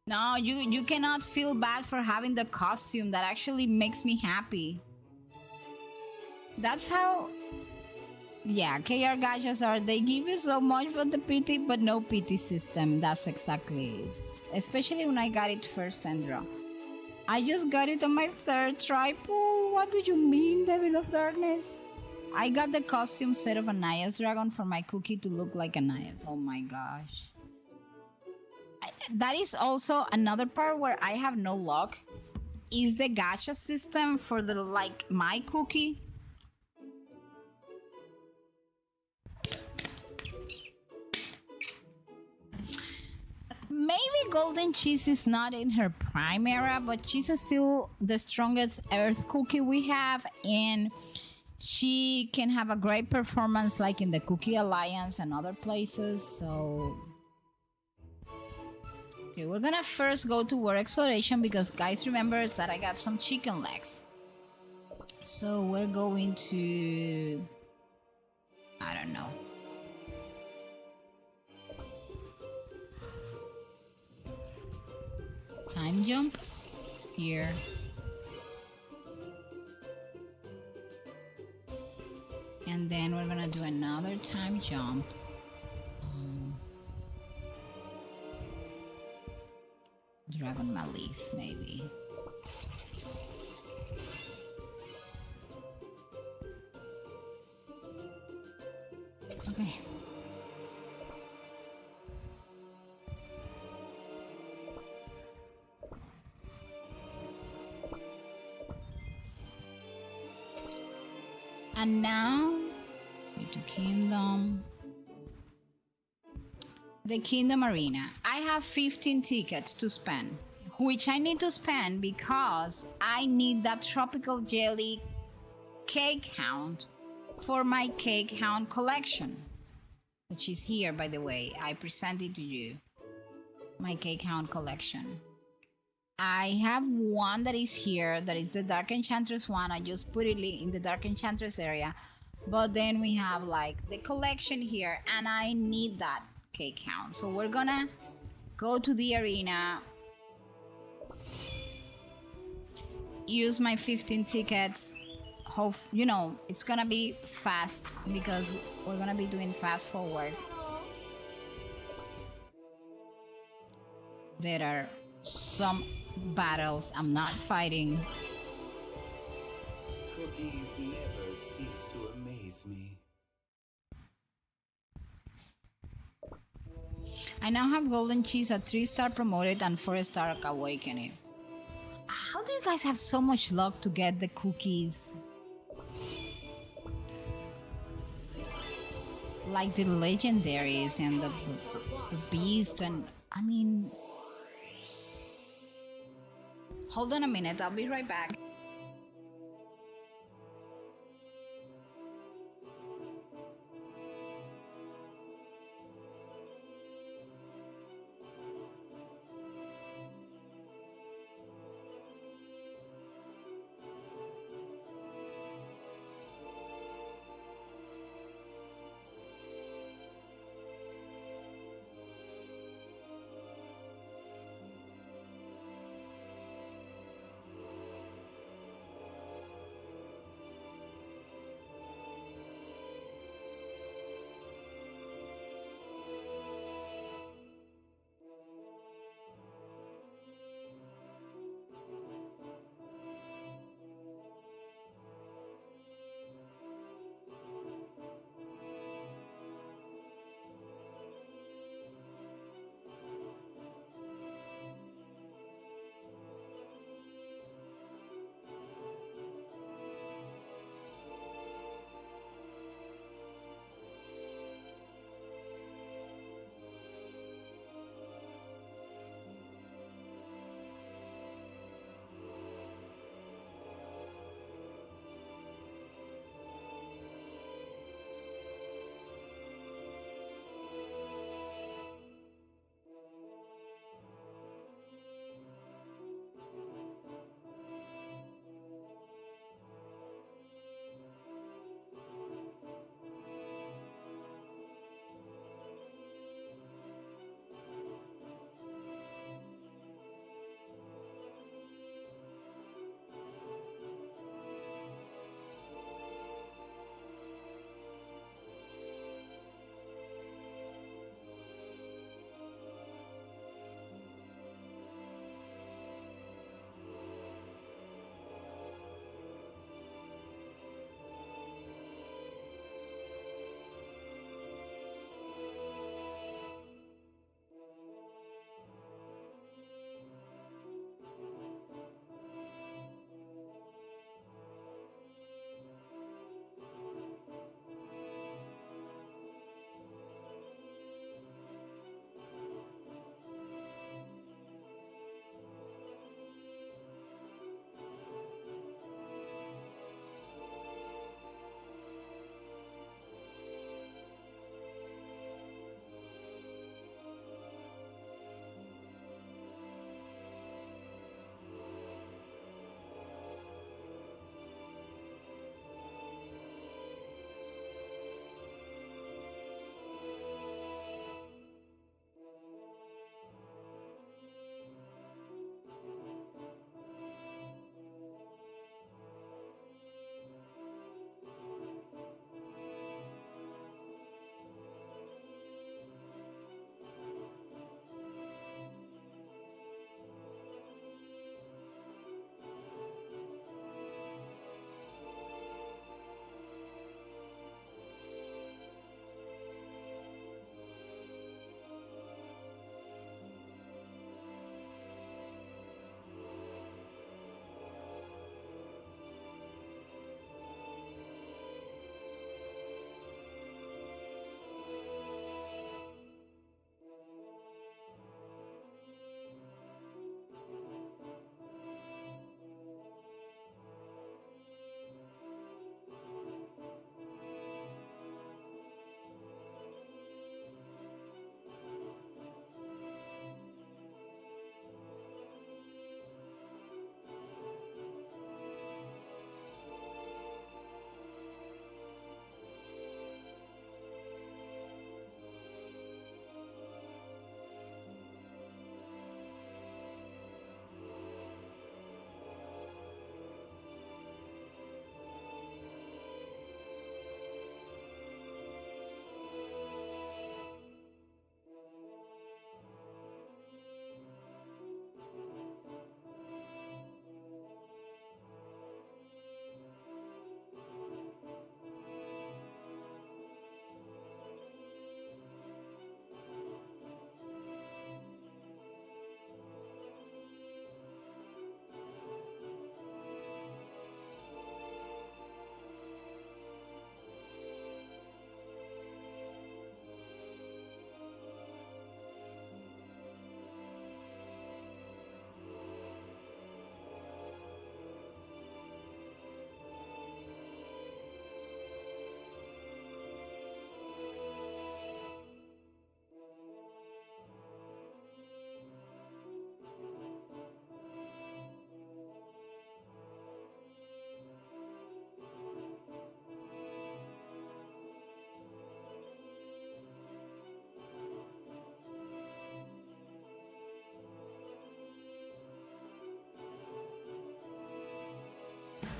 no, you cannot feel bad for having the costume. That actually makes me happy. That's how, yeah, KR gachas are. They give you so much for the pity, but no pity system. That's exactly it. Especially when I got it first, Andra. I just got it on my third try. Oh, what do you mean, Devil of Darkness? I got the costume set of a Naia's dragon for my cookie to look like a Naia's. Oh my gosh. That is also another part where I have no luck. Is the gacha system for the, like, my cookie. Maybe Golden Cheese is not in her prime era, but she's still the strongest Earth cookie we have, and she can have a great performance like in the Cookie Alliance and other places. So okay, we're gonna first go to world exploration because, guys, remember that I got some chicken legs. So we're going to, I don't know. Time jump here. And then we're gonna do another time jump. Dragon Malice, maybe. Okay. And now, to Kingdom. The Kingdom Arena. I have 15 tickets to spend, which I need to spend because I need that tropical jelly cake hound for my cake hound collection, which is here, by the way. I present it to you. My cake hound collection. I have one that is here, that is the Dark Enchantress one. I just put it in the Dark Enchantress area. But then we have like the collection here, and I need that cake hound. So we're gonna go to the arena, use my 15 tickets. Hope, you know, it's gonna be fast because we're gonna be doing fast forward. There are some battles I'm not fighting. Cookies never cease to amaze me. I now have golden cheese at 3-star promoted and 4-star awakening. How do you guys have so much luck to get the cookies? Like the legendaries and the beast, and I mean, hold on a minute, I'll be right back.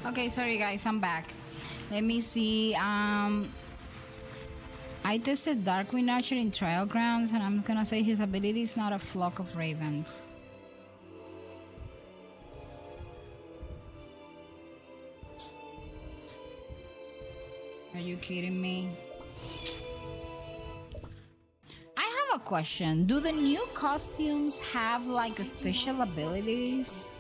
Okay, sorry guys, I'm back. Let me see. I tested Darkwing Archer in Trial Grounds, and I'm gonna say his ability is not a flock of ravens. Are you kidding me? I have a question. Do the new costumes have like special abilities?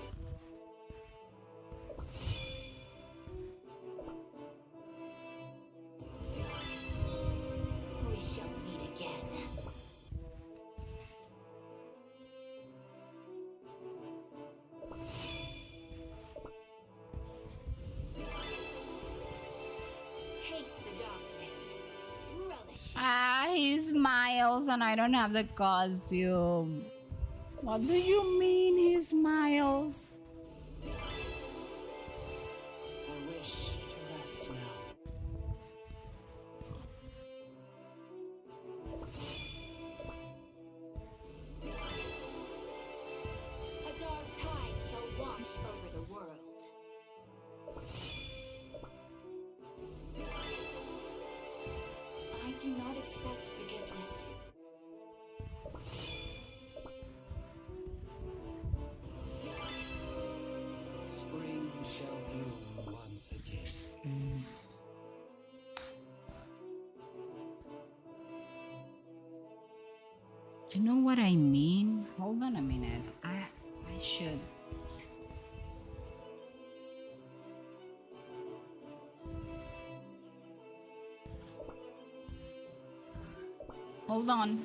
We shall meet again. Taste the darkness. Relish it. Ah, he smiles and I don't have the costume. What do you mean he smiles? I wish to rest now. A dark tide shall wash over the world. I do not expect forgiveness. Spring shall bloom once again. You know what I mean? Hold on a minute. I should. Hold on.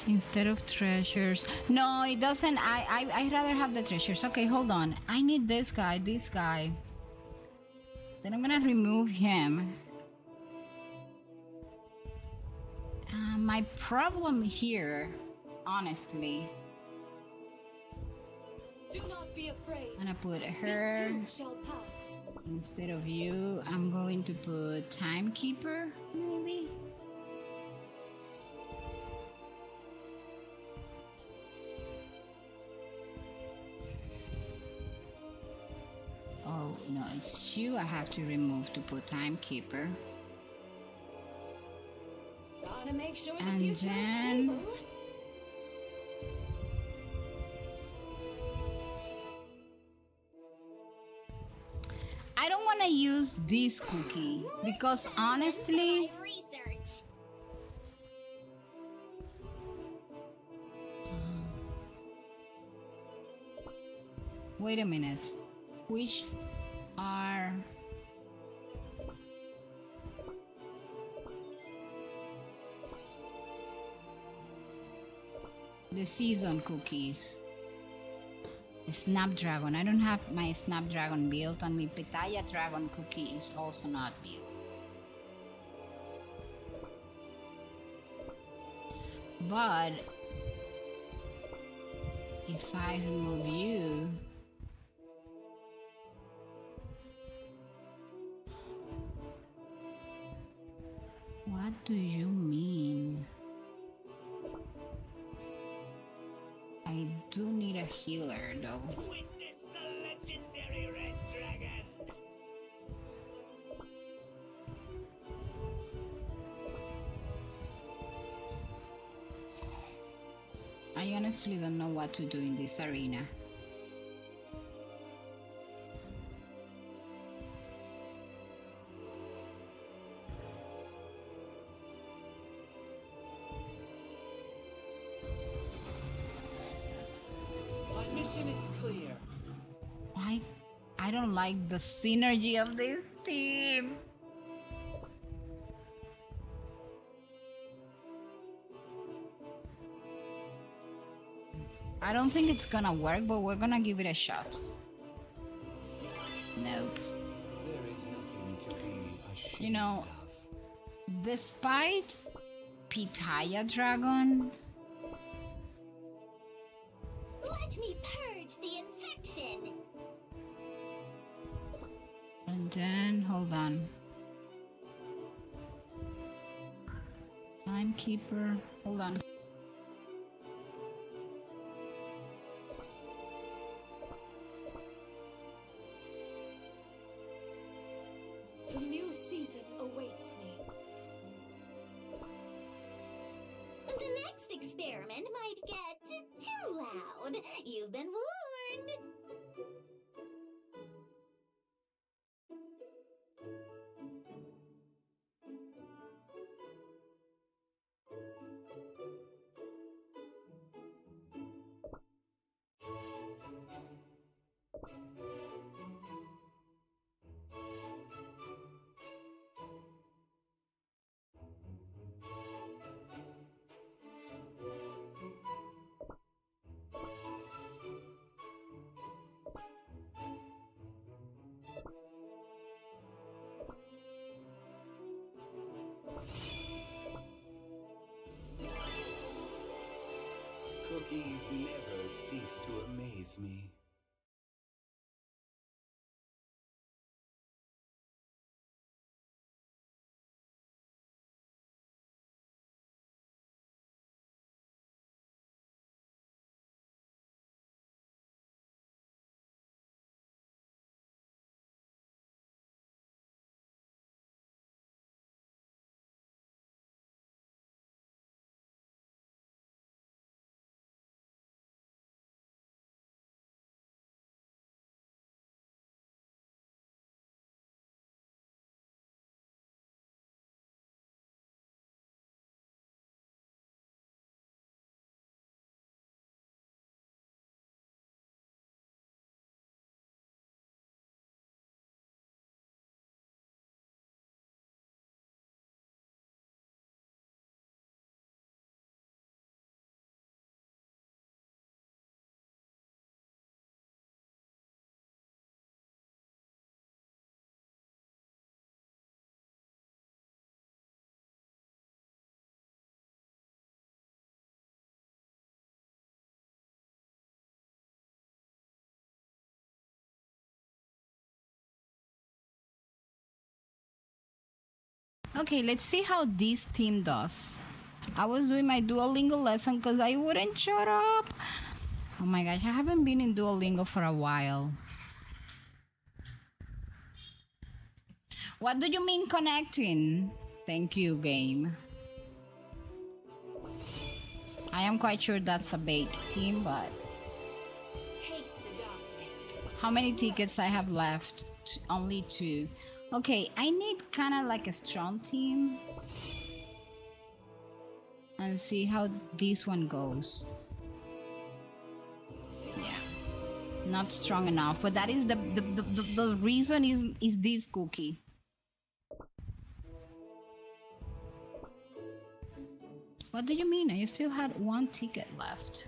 Instead of treasures. No, it doesn't. I'd rather have the treasures. Okay, hold on. I need this guy, this guy. Then I'm gonna remove him. My problem here, honestly, Do not be afraid. I'm gonna put her This too shall pass. instead of you. I'm going to put Timekeeper, maybe. No, it's you I have to remove to put timekeeper. Gotta make sure the And future then- is stable. I don't want to use this cookie because honestly, Research. wait a minute. Which are the season cookies? Snapdragon. I don't have my Snapdragon built, and my Pitaya Dragon cookie is also not built. But if I remove you, what do you mean? I do need a healer though. Witness the legendary red dragon. I honestly don't know what to do in this arena. My mission is clear. I don't like the synergy of this team. I don't think it's gonna work, but we're gonna give it a shot. Nope. There is nothing to be ashamed You know, of. despite Pitaya Dragon, Let me purge the infection. and then hold on. Timekeeper, hold on. A new season awaits me. The next experiment might get too loud. You've been warned. Cookies never cease to amaze me. Okay, let's see how this team does. I was doing my Duolingo lesson because I wouldn't shut up. Oh my gosh, I haven't been in Duolingo for a while. What do you mean connecting? Thank you, game. I am quite sure that's a bait team, but Taste the darkness. how many tickets I have left? Only 2. Okay, I need kind of like a strong team. And see how this one goes. Yeah. Not strong enough, but that is the reason is this cookie. What do you mean? I still had 1 ticket left.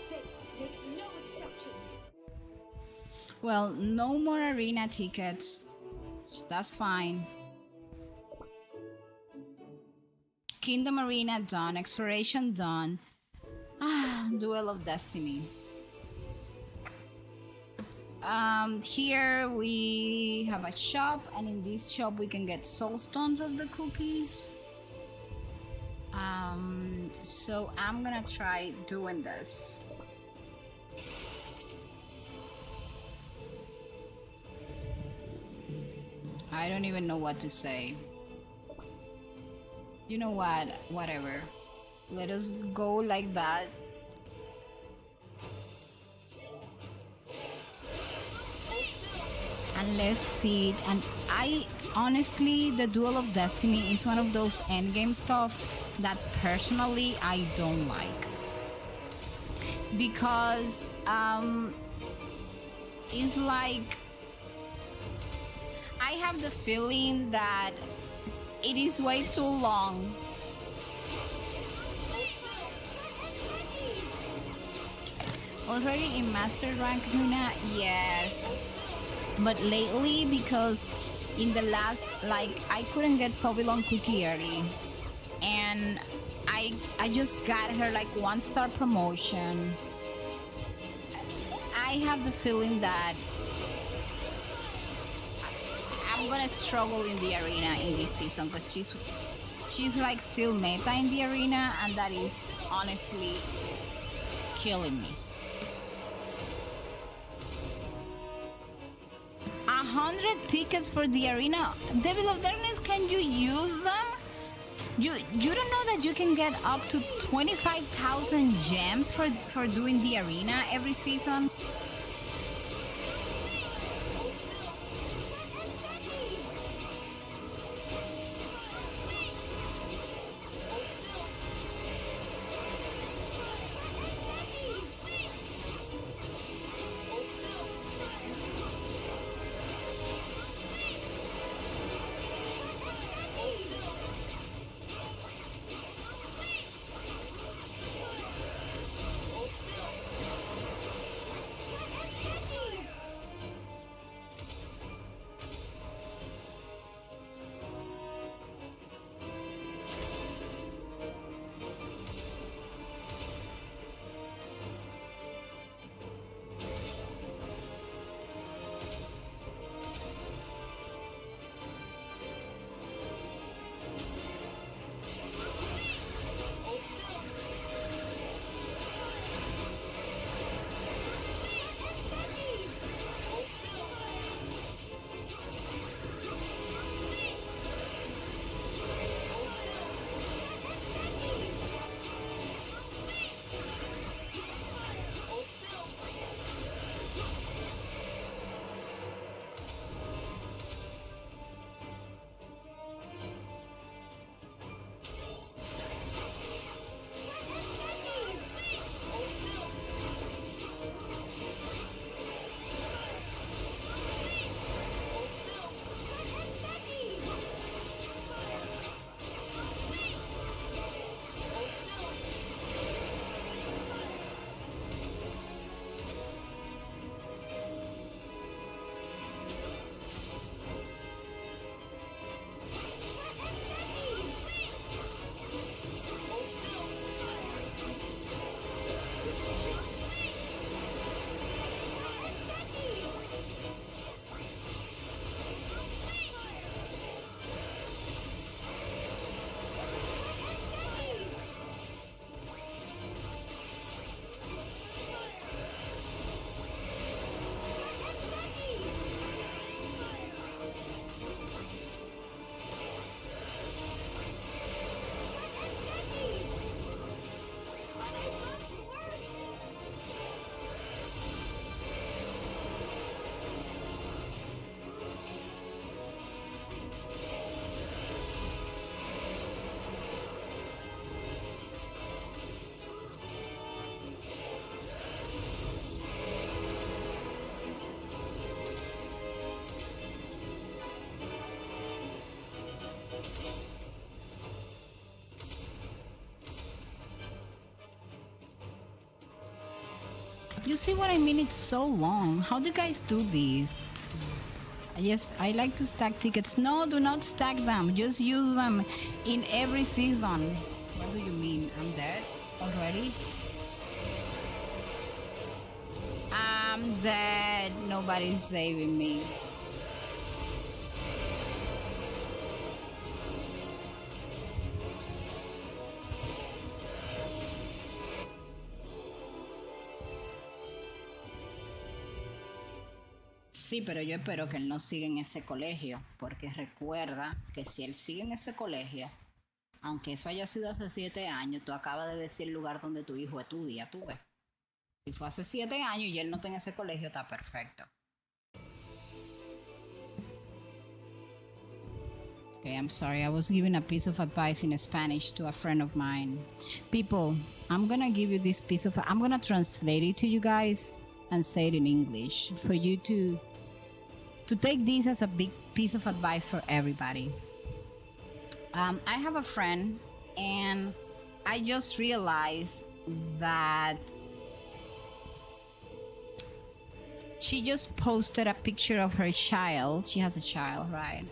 Fate makes no exceptions. Well, no more arena tickets. That's fine. Kingdom Arena done. Exploration done. Duel of Destiny. Here we have a shop, and in this shop we can get soul stones of the cookies. So I'm gonna try doing this. I don't even know what to say. You know what? Whatever. Let us go like that. And let's see it. And I honestly, the Duel of Destiny is one of those endgame stuff that personally I don't like. Because it's like I have the feeling that it is way too long. Already in Master Rank, Luna? Yes. But lately, because in the last, like, I couldn't get Pavilion Cookie early. And I just got her like 1-star promotion. I have the feeling that I'm gonna struggle in the arena in this season because she's like still meta in the arena, and that is honestly killing me. 100 tickets for the arena. Devil of Darkness, can you use them? You don't know that you can get up to 25,000 gems for doing the arena every season? You see what I mean? It's so long. How do you guys do this? Yes, I like to stack tickets. No, do not stack them. Just use them in every season. What do you mean? I'm dead already? I'm dead. Nobody's saving me. Sí, pero yo espero que él no siga en ese colegio, porque recuerda que si él sigue en ese colegio, aunque eso haya sido hace 7 años, tú acabas de decir el lugar donde tu hijo estudia, tú ves. Si fue hace 7 años y él no está en ese colegio, está perfecto. Okay, I'm sorry. I was giving a piece of advice in Spanish to a friend of mine. People, I'm gonna give you this piece of... I'm gonna translate it to you guys and say it in English for you to take this as a big piece of advice for everybody. I have a friend, and I just realized that she just posted a picture of her child. She has a child, right?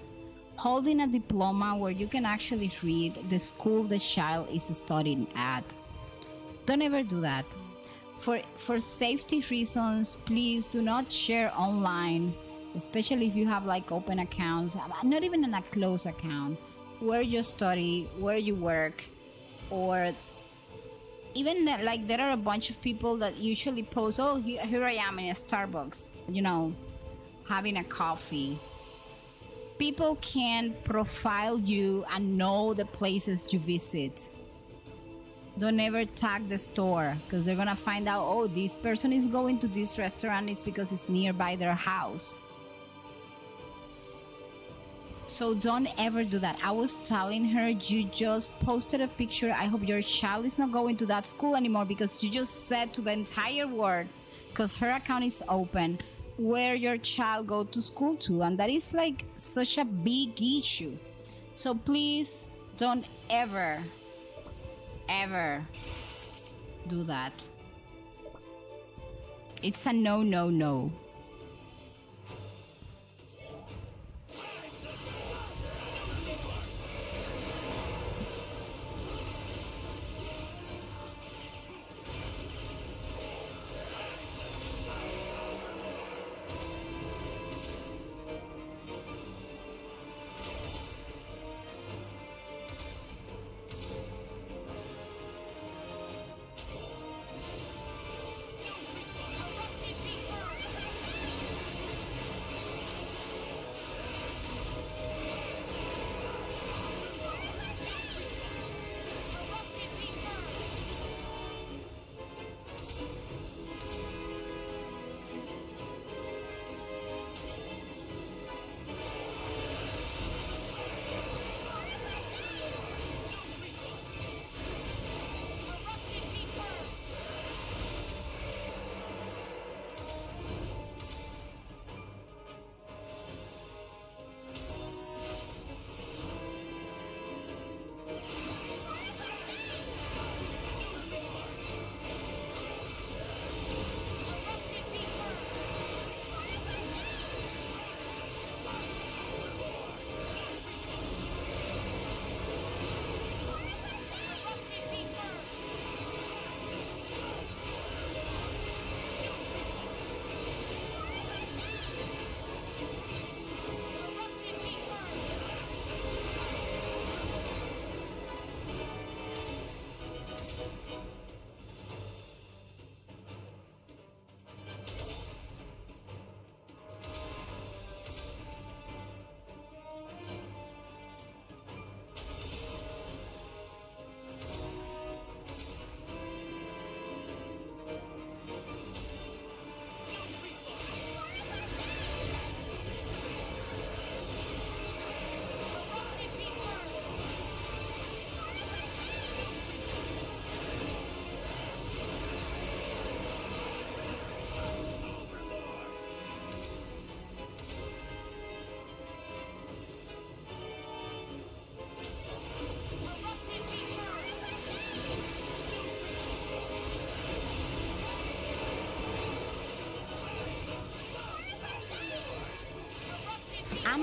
Holding a diploma where you can actually read the school the child is studying at. Don't ever do that. For safety reasons, please do not share online, especially if you have like open accounts, not even in a closed account, where you study, where you work, or even like there are a bunch of people that usually post, oh, here I am in a Starbucks, you know, having a coffee. People can profile you and know the places you visit. Don't ever tag the store, because they're gonna find out, oh, this person is going to this restaurant, it's because it's nearby their house. So don't ever do that. I was telling her, you just posted a picture. I hope your child is not going to that school anymore, because you just said to the entire world, because her account is open, where your child go to school to. And that is like such a big issue. So please don't ever do that. It's a no, no, no.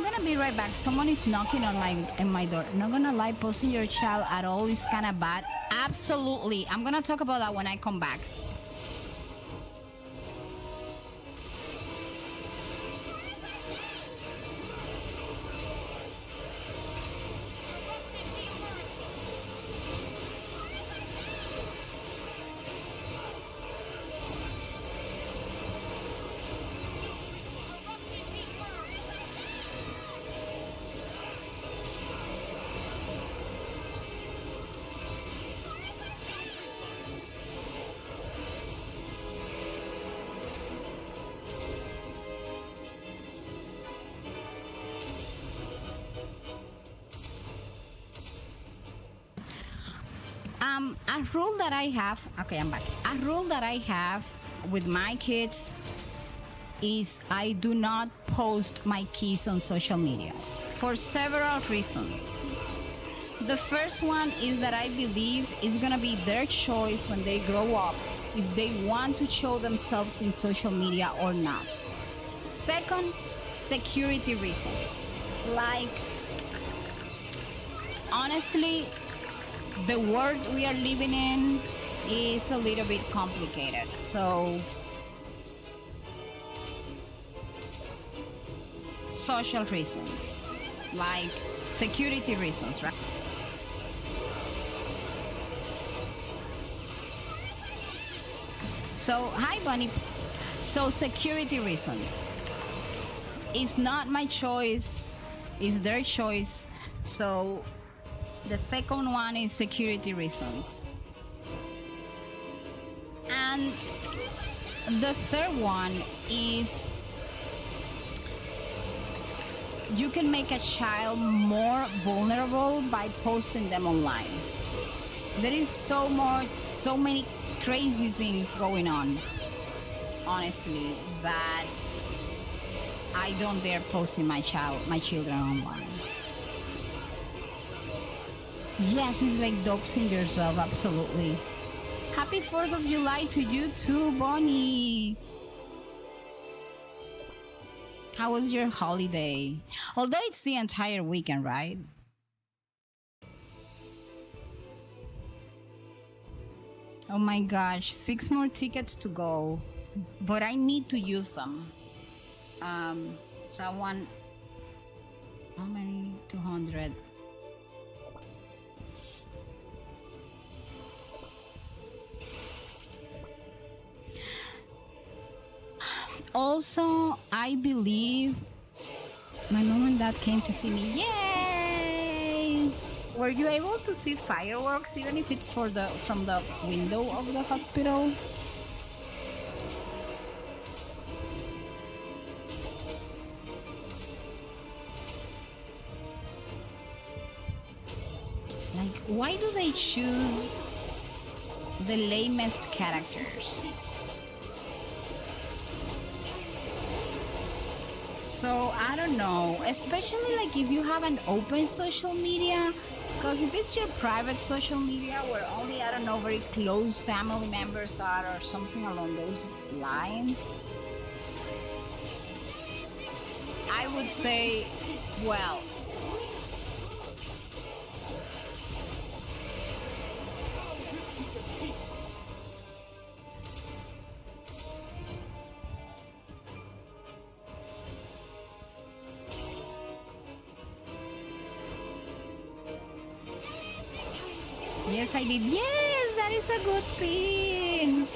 gonna be right back. Someone is knocking on my door. Not gonna lie, posting your child at all is kind of bad. Absolutely. I'm gonna talk about that when I come back. A rule that I have, okay, I'm back. A rule that I have with my kids is I do not post my kids on social media for several reasons. The first one is that I believe it's gonna be their choice when they grow up if they want to show themselves in social media or not. Second, security reasons. Like, honestly, the world we are living in is a little bit complicated. So, social reasons, like security reasons, right? So, hi, Bunny. So, security reasons. It's not my choice, it's their choice. So, the second one is security reasons. And the third one is you can make a child more vulnerable by posting them online. There is so many crazy things going on, honestly, that I don't dare posting my children online. Yes, it's like doxing yourself, absolutely. Happy 4th of July to you too, Bonnie. How was your holiday? Although it's the entire weekend, right? Oh my gosh, 6 more tickets to go, but I need to use them. So I want, how many? 200. Also, I believe my mom and dad came to see me. Yay! Were you able to see fireworks, even if it's from the window of the hospital? Like, why do they choose the lamest characters? So I don't know, especially like if you have an open social media, because if it's your private social media where only, I don't know, very close family members are or something along those lines, I would say, well, yes, I did. Yes, that is a good thing.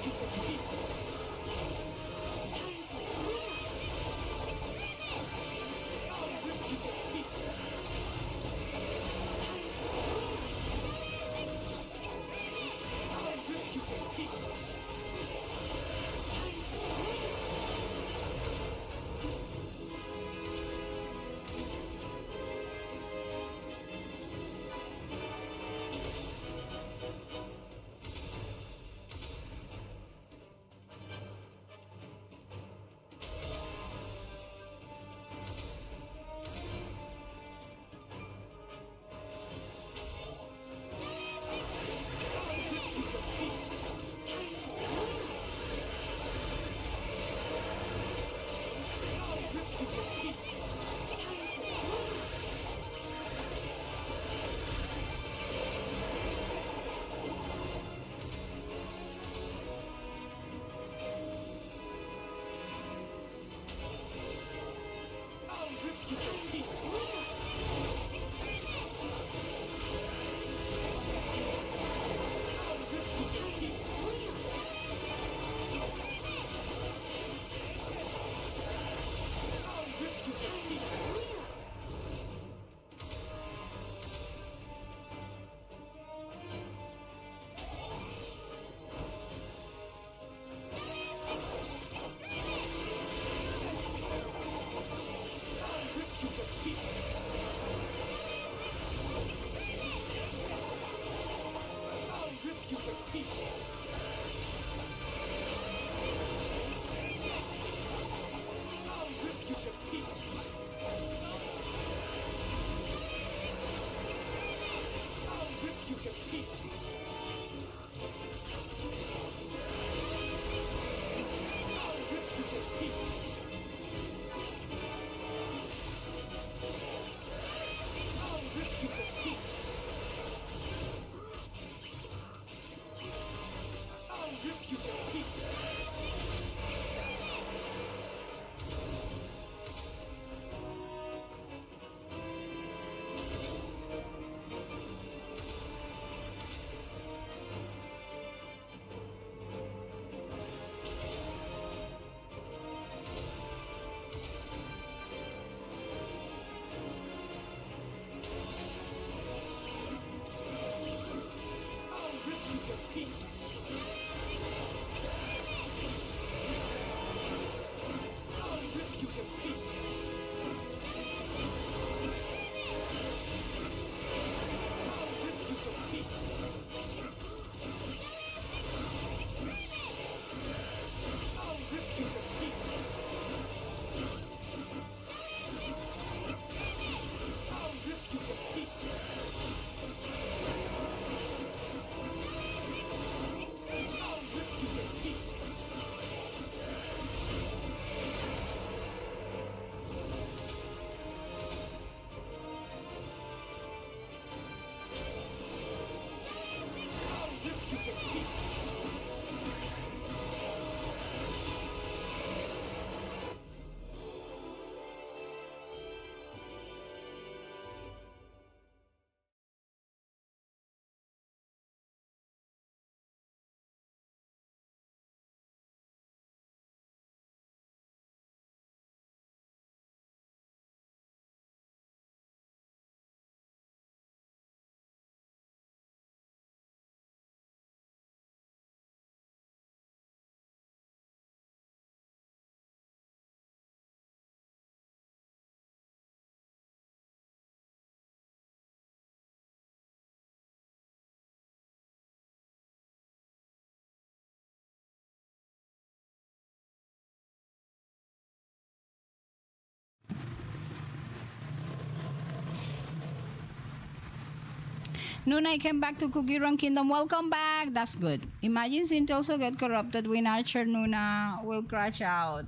Nuna, I came back to Cookie Run Kingdom. Welcome back. That's good. Imagine Cinti also get corrupted with Archer. Nuna will crash out.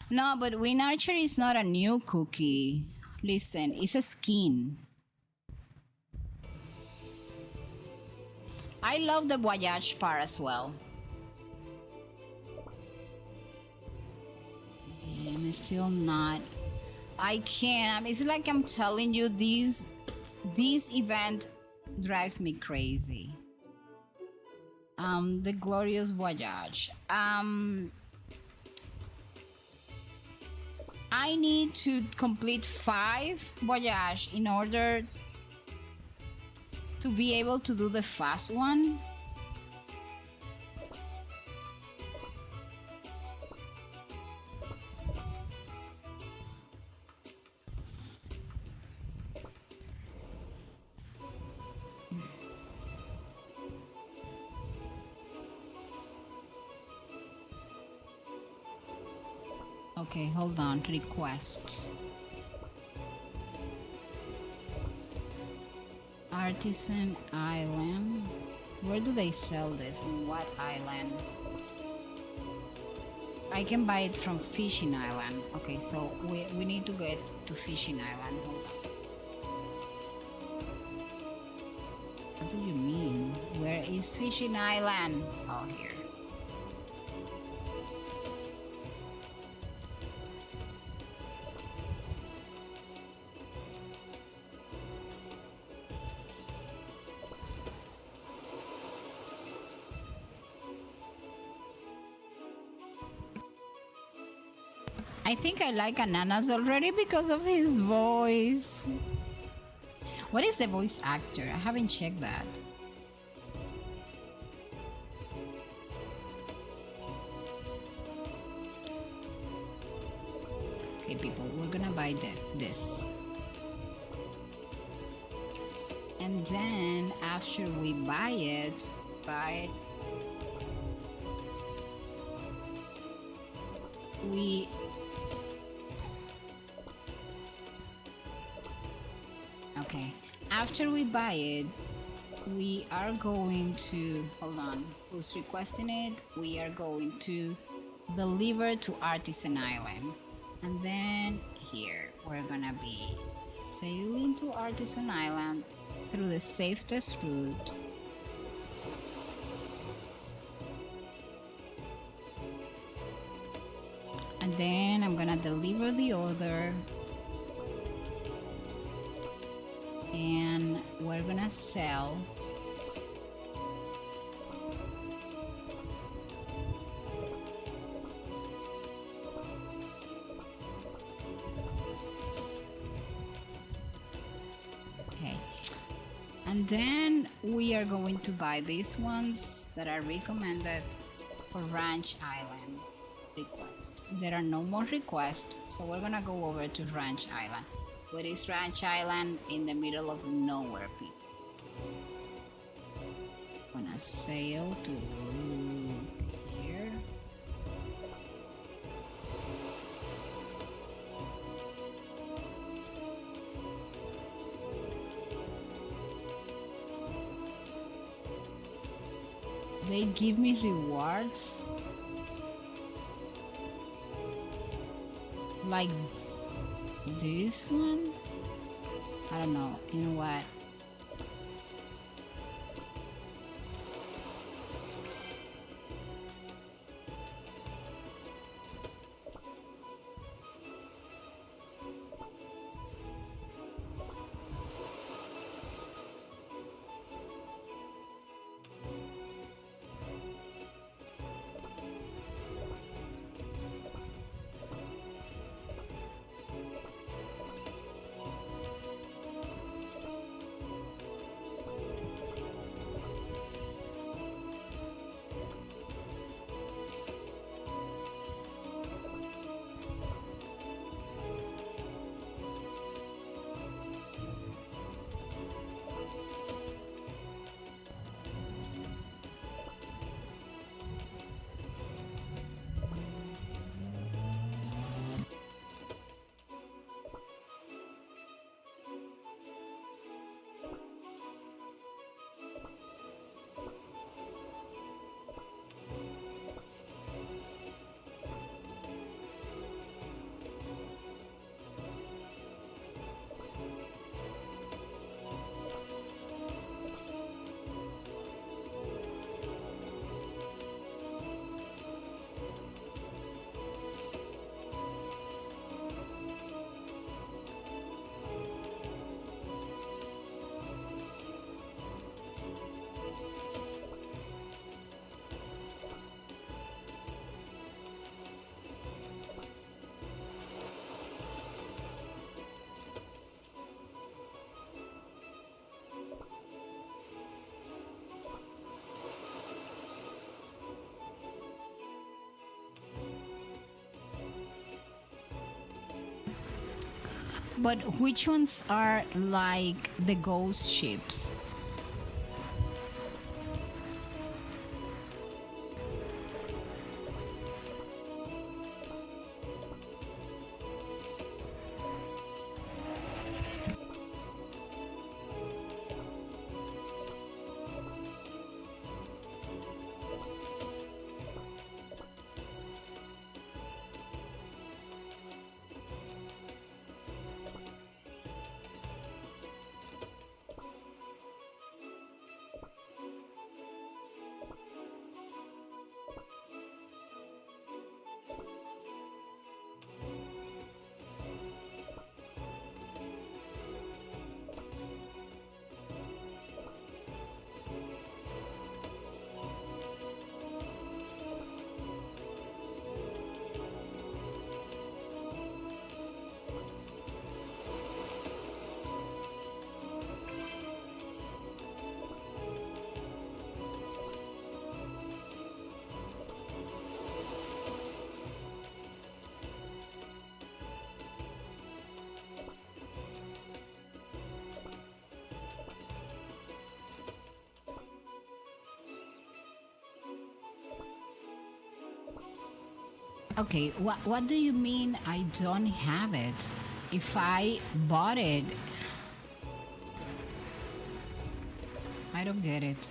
No, but Win Archer is not a new cookie. Listen, it's a skin. I love the Voyage part as well. I'm still not. I can't. It's like I'm telling you, this event drives me crazy. The Glorious Voyage. I need to complete 5 Voyage in order to be able to do the fast one. Okay, hold on. Requests. Artisan Island. Where do they sell this? In what island? I can buy it from Fishing Island. Okay, so we need to get to Fishing Island. Hold on. What do you mean? Where is Fishing Island? Oh, here. I think I like Ananas already because of his voice. What is the voice actor? I haven't checked that. Okay, people, we're gonna buy this. And then after we buy it, right? Okay, after we buy it, we are going to, hold on, who's requesting it? We are going to deliver to Artisan Island. And then here, we're gonna be sailing to Artisan Island through the safest route. And then I'm gonna deliver the order. And we're gonna sell okay, and then we are going to buy these ones that are recommended for Ranch Island request. There are no more requests, so we're gonna go over to Ranch Island. What is Ranch Island? In the middle of nowhere, people. Wanna sail to here. They give me rewards like this one. I don't know. You know what? But which ones are like the ghost ships? Okay, what do you mean I don't have it? If I bought it, I don't get it.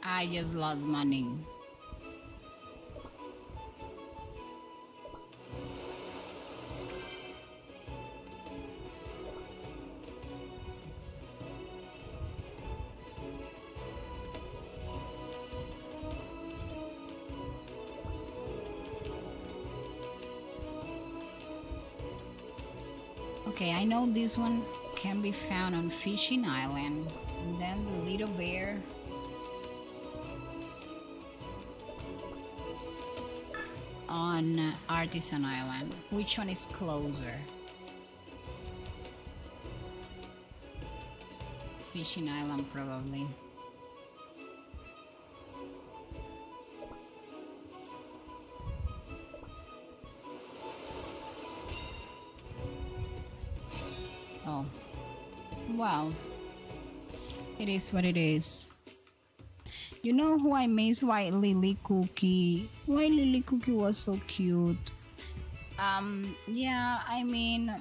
I just lost money. Okay, I know this one can be found on Fishing Island. And then the little bear. On Artisan Island. Which one is closer? Fishing Island, probably. Oh. Wow. It is what it is. You know who I miss? White Lily Cookie. White Lily Cookie was so cute. Yeah, I mean,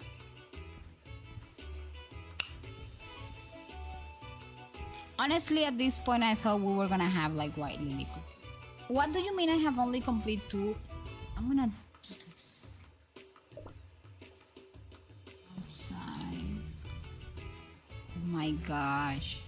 honestly, at this point, I thought we were gonna have like White Lily Cookie. What do you mean I have only complete 2? I'm gonna do this. Outside. Oh my gosh.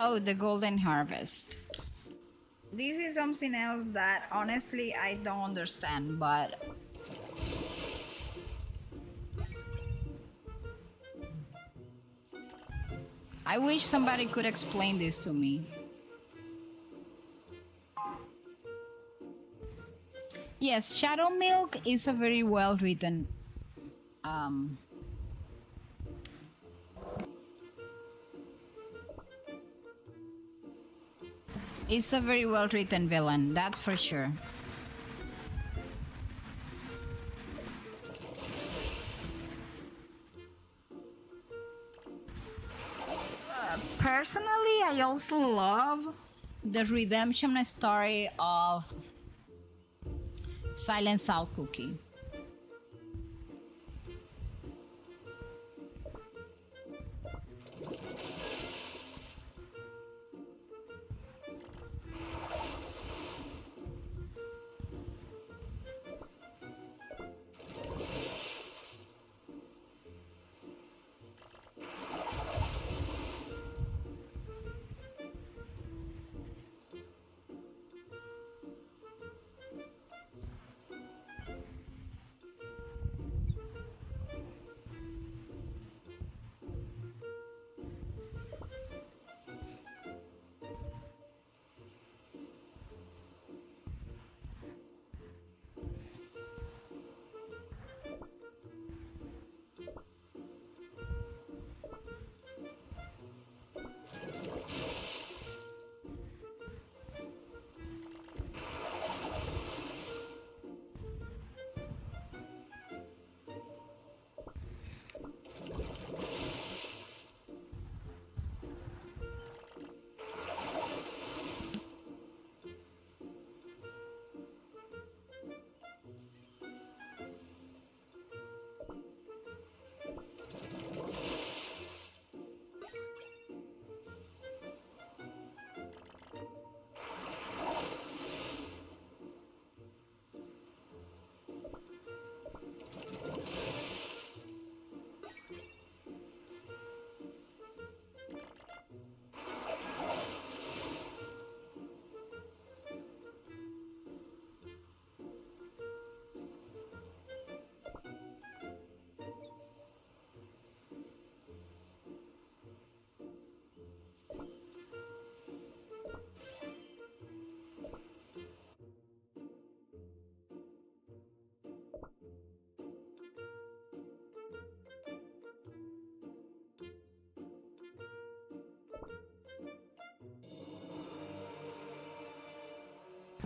Oh, the Golden Harvest. This is something else that honestly I don't understand, but I wish somebody could explain this to me. Yes, Shadow Milk is a very well written. Um, it's a very well written villain, that's for sure. Personally, I also love the redemption story of Silent Salt Cookie.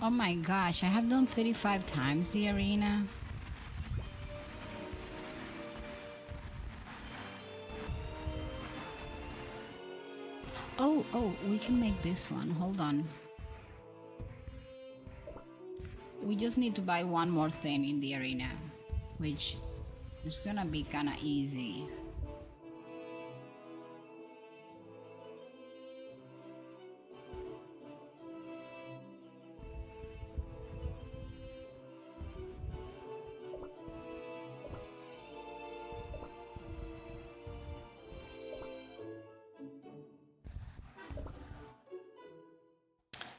Oh my gosh, I have done 35 times the arena. Oh, we can make this one. Hold on. We just need to buy one more thing in the arena, which is gonna be kinda easy.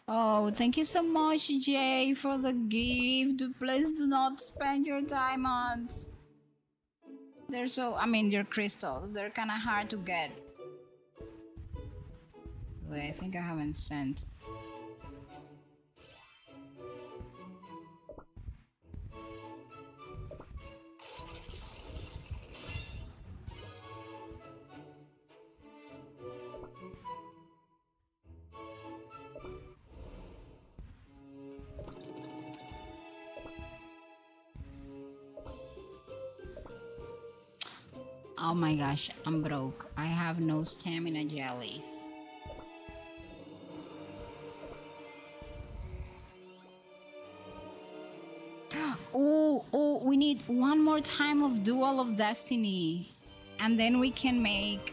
Oh, thank you so much, Jay, for the gift. Please do not spend your diamonds. They're so, I mean, your crystals. They're kind of hard to get. Wait, I think I haven't sent. Oh my gosh, I'm broke. I have no stamina jellies. Oh, we need one more time of Duel of Destiny. And then we can make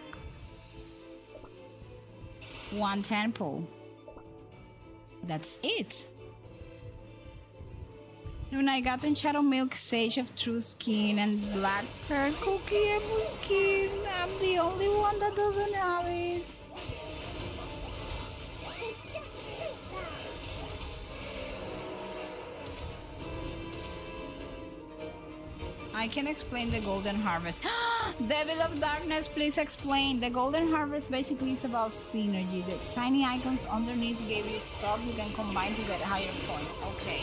one temple. That's it. Luna, I got in Shadow Milk, Sage of True Skin, and Black Pearl Cookie Emu Skin. I'm the only one that doesn't have it. I can explain the Golden Harvest. Devil of Darkness, please explain. The Golden Harvest basically is about synergy. The tiny icons underneath gave you stuff you can combine to get higher points. Okay.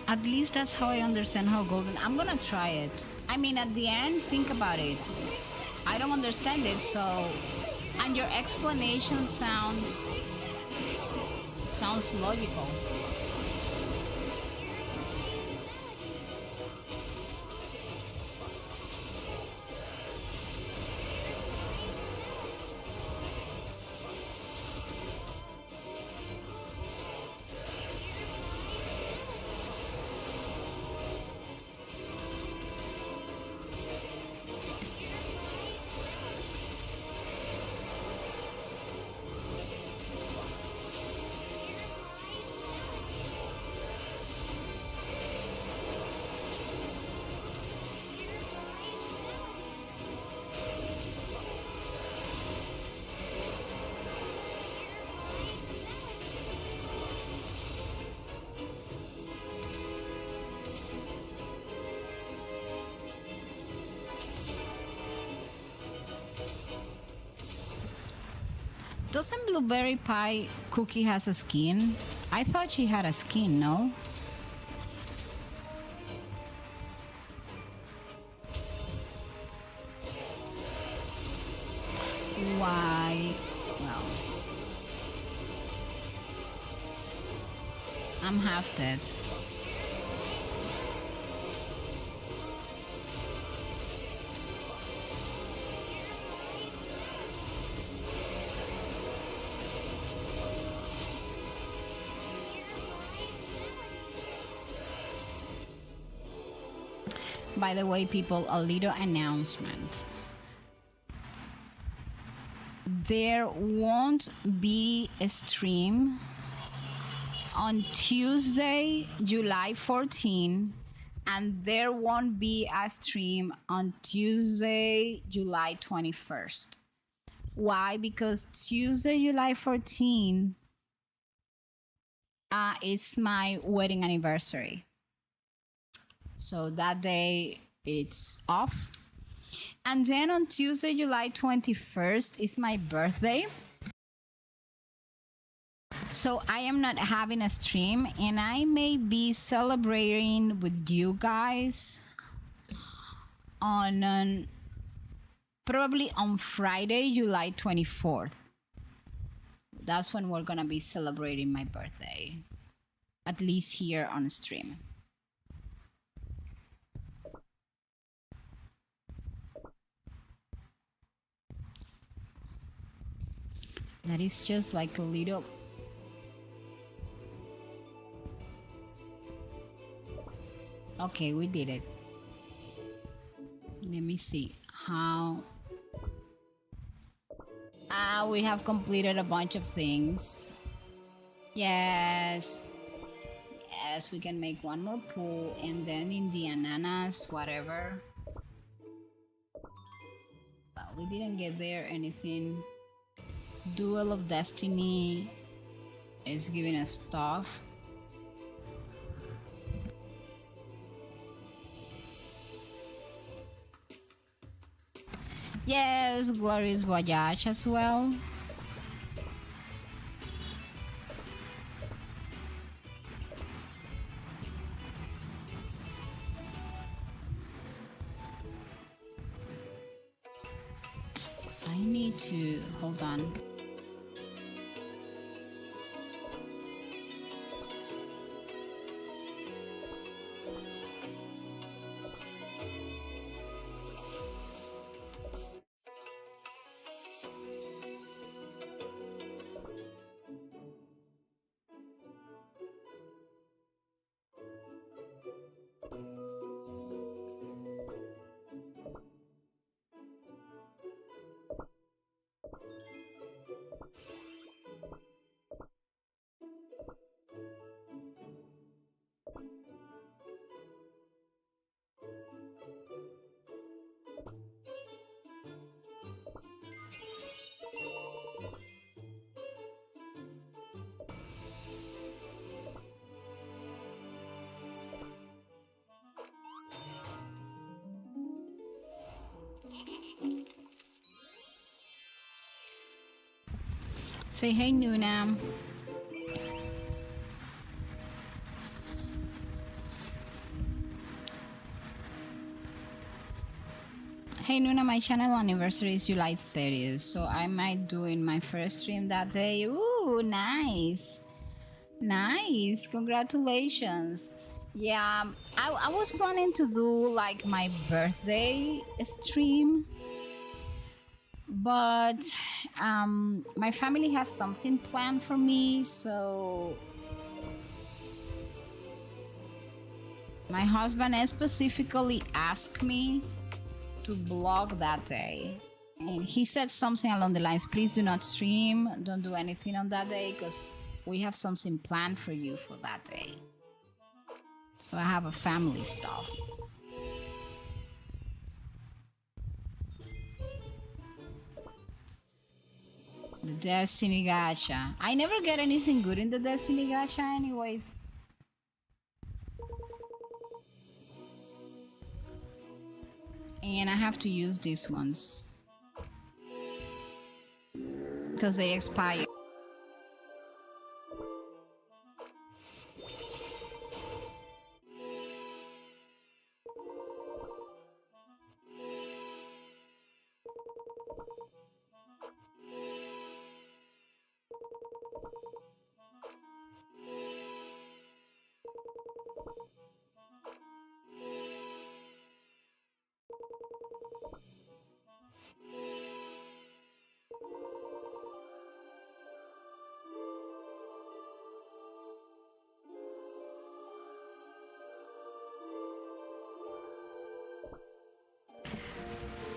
At least that's how I understand how golden. I'm gonna try it. I mean, at the end, think about it. I don't understand it, so. And your explanation sounds logical. Doesn't blueberry pie cookie has a skin? I thought she had a skin, no? Why? Well, I'm half dead. By the way, people, a little announcement. There won't be a stream on Tuesday, July 14, and there won't be a stream on Tuesday, July 21st. Why? Because Tuesday, July 14 is my wedding anniversary. So that day it's off. And then on Tuesday, July 21st is my birthday. So I am not having a stream, and I may be celebrating with you guys on probably on Friday, July 24th. That's when we're gonna be celebrating my birthday, at least here on stream. That is just like a little. Okay, we did it. Let me see how. We have completed a bunch of things. Yes. Yes, we can make one more pool, and then in the ananas, whatever. Well, we didn't get there anything. Duel of Destiny is giving us stuff. Yes, Glorious Voyage as well. I need to hold on. Say hey, Nuna. Hey Nuna, my channel anniversary is July 30th, so I might do in my first stream that day. Ooh, nice. Nice. Congratulations. Yeah, I was planning to do like my birthday stream, but my family has something planned for me, so my husband specifically asked me to blog that day. And he said something along the lines, please do not stream, don't do anything on that day because we have something planned for you for that day. So I have a family stuff. The Destiny Gacha. I never get anything good in the Destiny Gacha anyways. And I have to use these ones because they expire.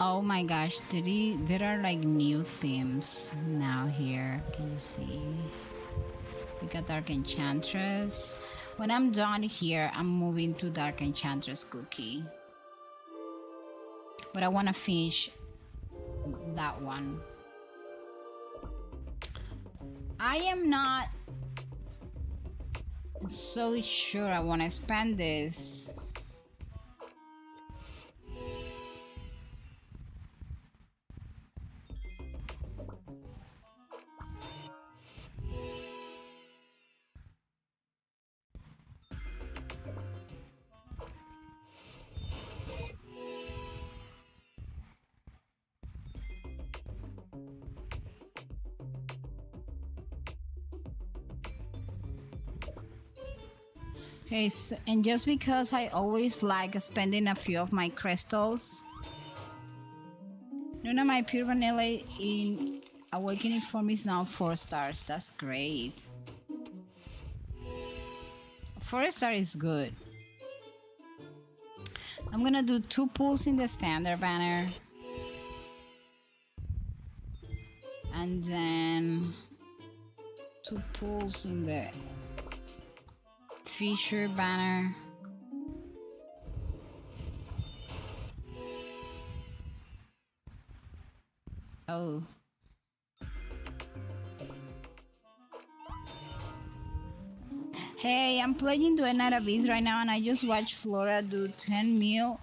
Oh my gosh, there are like new themes now here. Can you see? We got Dark Enchantress. When I'm done here, I'm moving to Dark Enchantress Cookie. But I want to finish that one. I am not so sure I want to spend this. Okay, so, and just because I always like spending a few of my crystals, Luna, my pure vanilla in Awakening form is now 4 stars. That's great. 4-star is good. I'm gonna do 2 pulls in the standard banner. And then 2 pulls in the feature banner. Oh. Hey, I'm playing Duenna Abyss right now and I just watched Flora do 10 mil.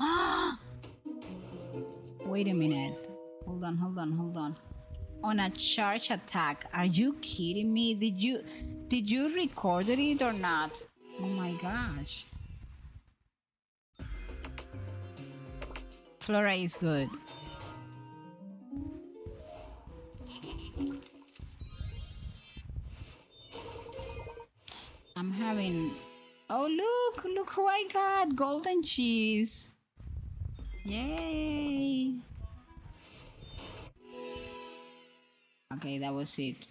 Wait a minute. Hold on. On a charge attack. Are you kidding me? Did you record it or not? Oh my gosh. Flora is good. I'm having... Oh, look who I got. Golden cheese. Yay. Okay, that was it.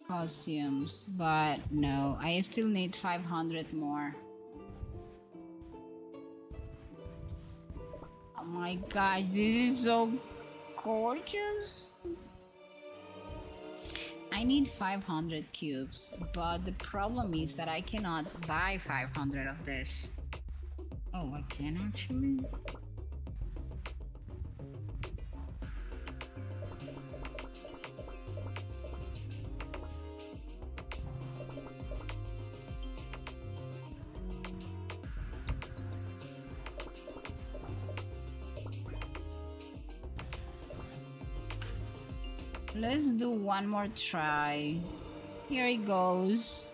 Costumes, but no, I still need 500 more. Oh my god, this is so gorgeous. I need 500 cubes, but the problem is that I cannot buy 500 of this. Oh, I can actually? Let's do one more try. Here it goes.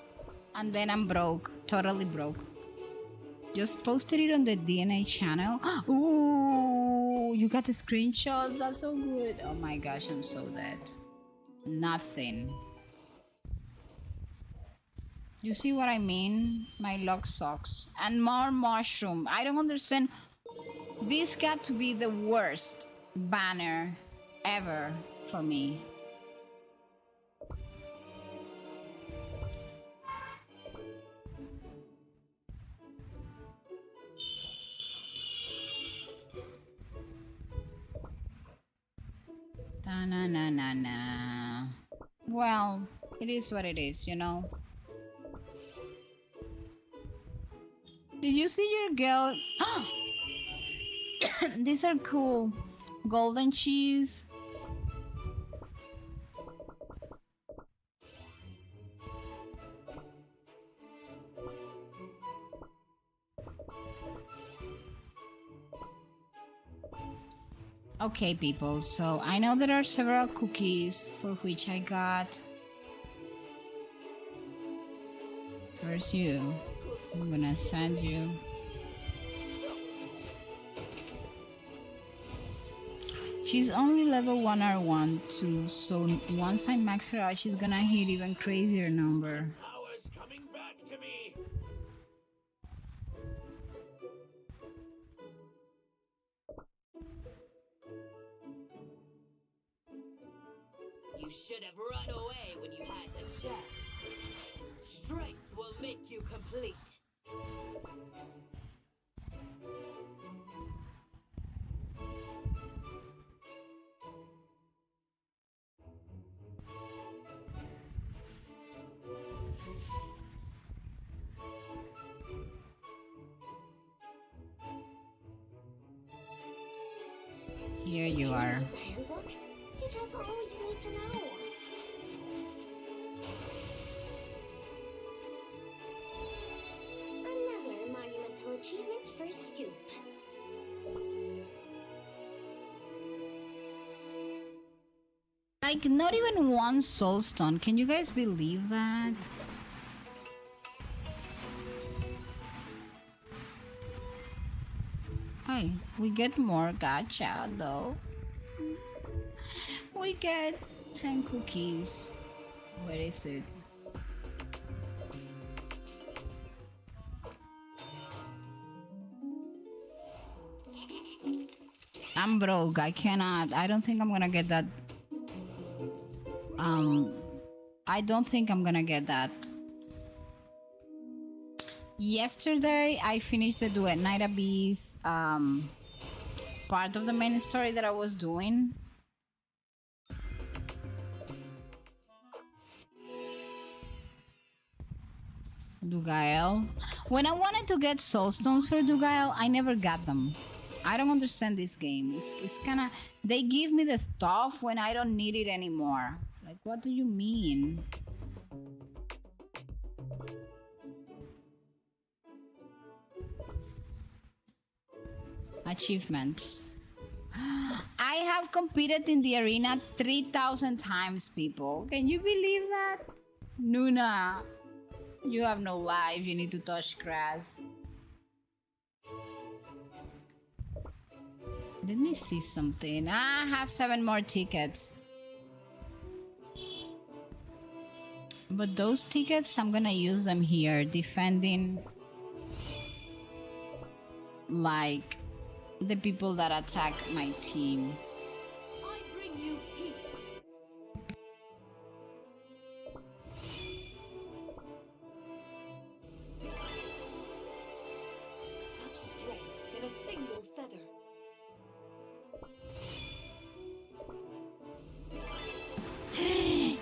And then I'm broke. Totally broke. Just posted it on the DNA channel. Ooh, you got the screenshots. That's so good. Oh my gosh, I'm so dead. Nothing. You see what I mean? My luck sucks. And more mushroom. I don't understand. This got to be the worst banner ever for me. Da-na-na-na-na. Well, it is what it is, you know? Did you see your girl? These are cool. Golden cheese. Okay, people, so I know there are several cookies for which I got. First you. I'm gonna send you. She's only level 1 or 1 too, so once I max her out, she's gonna hit even crazier number. Powers coming back to me. You should have run away when you had the chance. Strength will make you complete. Here you are. The handbook? It has all you need to know. Another monumental achievement for Scoop. Like, not even one soulstone. Can you guys believe that? Hey, we get more gacha though. We get 10 cookies. Where is it? I'm broke. I cannot. I don't think I'm gonna get that. I don't think I'm gonna get that. Yesterday, I finished the Duet Night Abyss part of the main story that I was doing. Dugael. When I wanted to get soulstones for Dugael, I never got them. I don't understand this game. It's kind of... They give me the stuff when I don't need it anymore. Like, what do you mean? Achievements. I have competed in the arena 3,000 times, people. Can you believe that? Nuna, you have no life. You need to touch grass. Let me see something. I have 7 more tickets. But those tickets, I'm gonna use them here, defending like the people that attack my team. I bring you peace. Such strength in a single feather.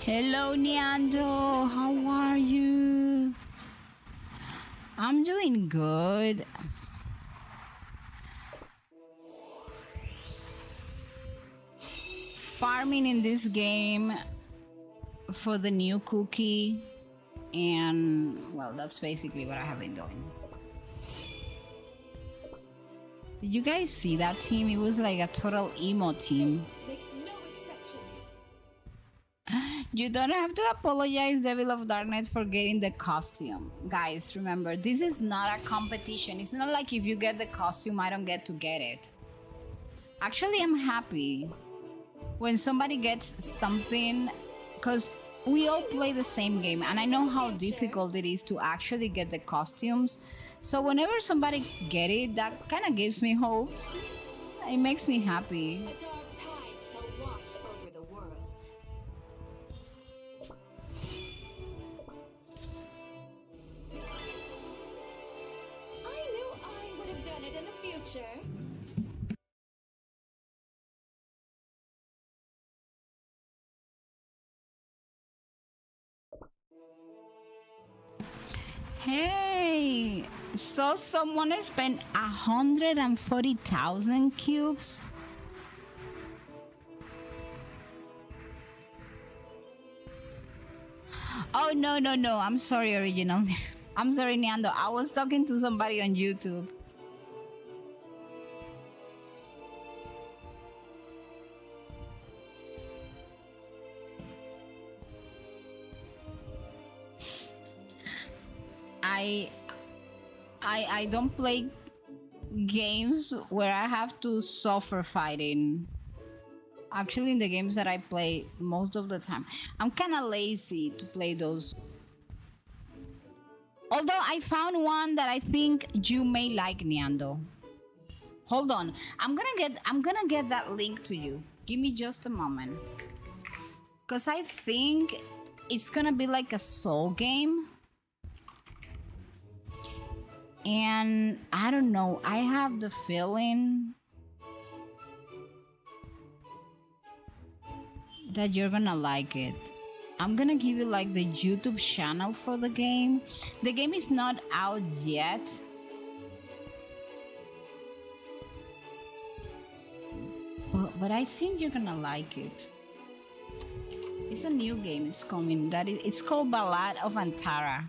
Hello, Nyando. How are you? I'm doing good. Farming in this game for the new cookie, and well, that's basically what I have been doing. Did you guys see that team? It was like a total emo team. Makes no exceptions. You don't have to apologize, Devil of Darkness, for getting the costume. Guys, remember, this is not a competition. It's not like if you get the costume, I don't get to get it. Actually, I'm happy when somebody gets something, because we all play the same game, and I know how difficult it is to actually get the costumes. So whenever somebody get it, that kind of gives me hopes. It makes me happy. A dark tide shall wash over the world. I knew I would have done it in the future. Hey, so someone spent 140,000 cubes. Oh no, I'm sorry, original. I'm sorry, Neando. I was talking to somebody on YouTube. I don't play games where I have to suffer fighting. Actually, in the games that I play most of the time, I'm kind of lazy to play those. Although I found one that I think you may like, Neando. Hold on, I'm gonna get that link to you. Give me just a moment, cause I think it's gonna be like a soul game. And I don't know, I have the feeling that you're gonna like it. I'm gonna give you like the YouTube channel for the game. The game is not out yet. But I think you're gonna like it. It's a new game, it's coming. It's called Ballad of Antara.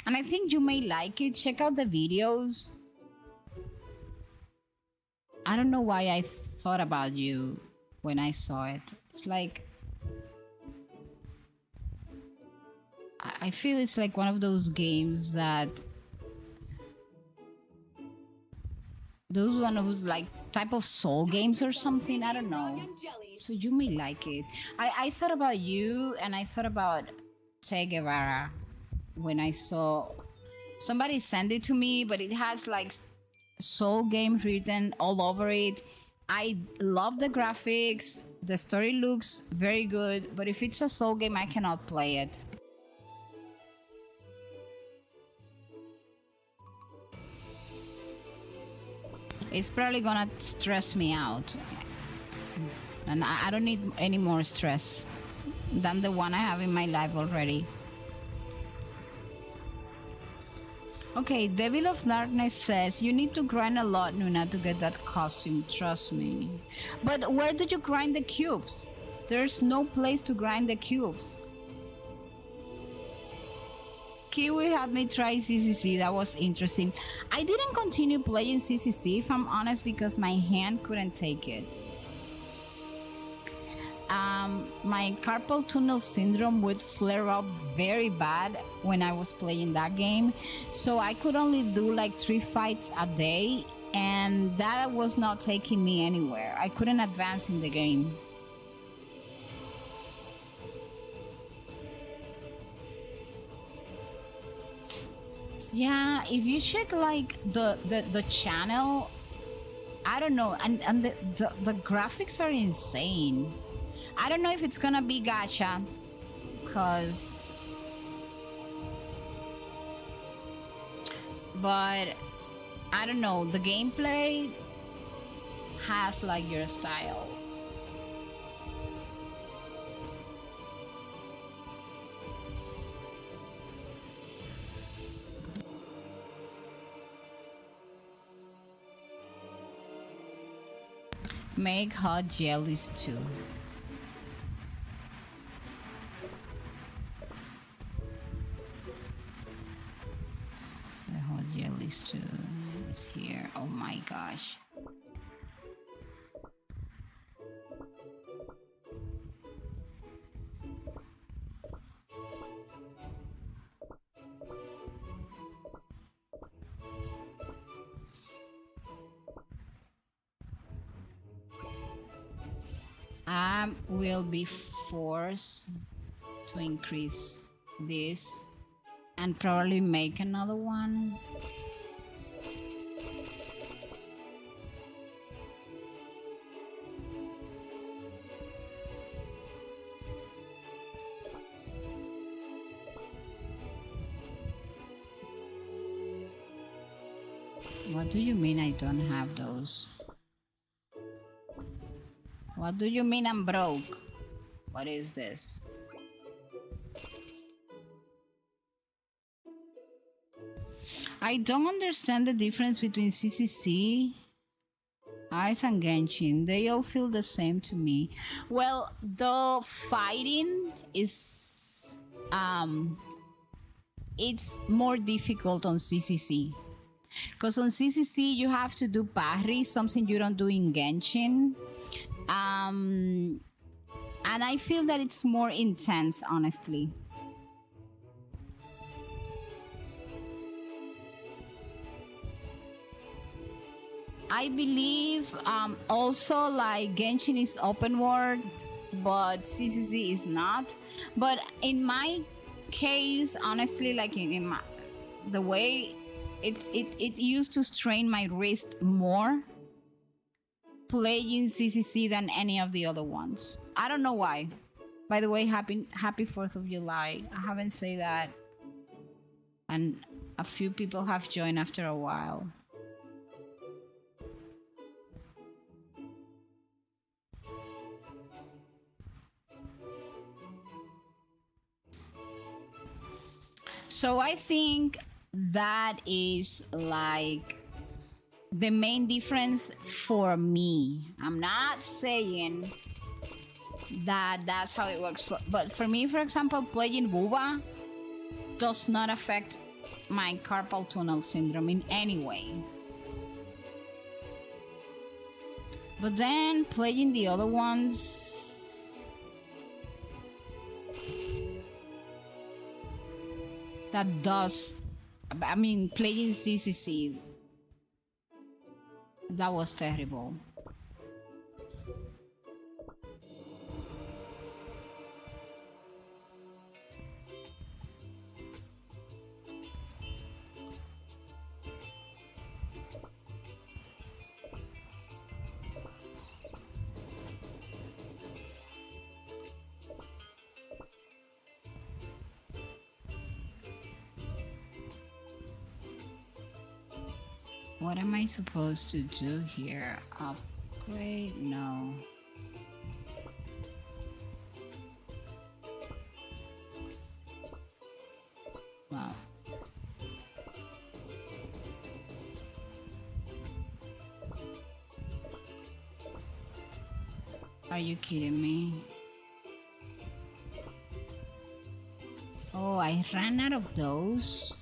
And I think you may like it. Check out the videos. I don't know why I thought about you when I saw it. It's like I feel it's like one of those games that those one of like type of soul games or something. I don't know. So you may like it. I thought about you and I thought about Che Guevara when I saw somebody send it to me, but it has like soul game written all over it. I love the graphics. The story looks very good, but if it's a soul game, I cannot play it. It's probably gonna stress me out. And I don't need any more stress than the one I have in my life already. Okay, Devil of Darkness says, you need to grind a lot, Nuna, to get that costume, trust me. But where do you grind the cubes? There's no place to grind the cubes. Kiwi had me try CCC, that was interesting. I didn't continue playing CCC, if I'm honest, because my hand couldn't take it. My carpal tunnel syndrome would flare up very bad when I was playing that game, so I could only do like 3 fights a day, and that was not taking me anywhere. I couldn't advance in the game. Yeah, if you check like the channel, I don't know, and the graphics are insane. I don't know if it's gonna be gacha, but I don't know, the gameplay has like your style. Make hot jellies too. The hot jellies too is here. Oh my gosh. I will be forced to increase this and probably make another one. What do you mean I don't have those? What do you mean I'm broke? What is this? I don't understand the difference between CCC, Ice, and Genshin. They all feel the same to me. Well, the fighting is it's more difficult on CCC. Because on CCC you have to do parry, something you don't do in Genshin. And I feel that it's more intense, honestly. I believe also like Genshin is open world, but CCC is not. But in my case, honestly, like in my, the way it used to strain my wrist more playing CCC than any of the other ones. I don't know why. By the way, happy 4th of July. I haven't said that, and a few people have joined after a while. So I think that is like the main difference for me. I'm not saying that that's how it works, but for me, for example, playing Booba does not affect my carpal tunnel syndrome in any way. But then playing the other ones, that does, I mean, playing CCC, that was terrible. What am I supposed to do here? Upgrade? No. Well. Are you kidding me? Oh, I ran out of those.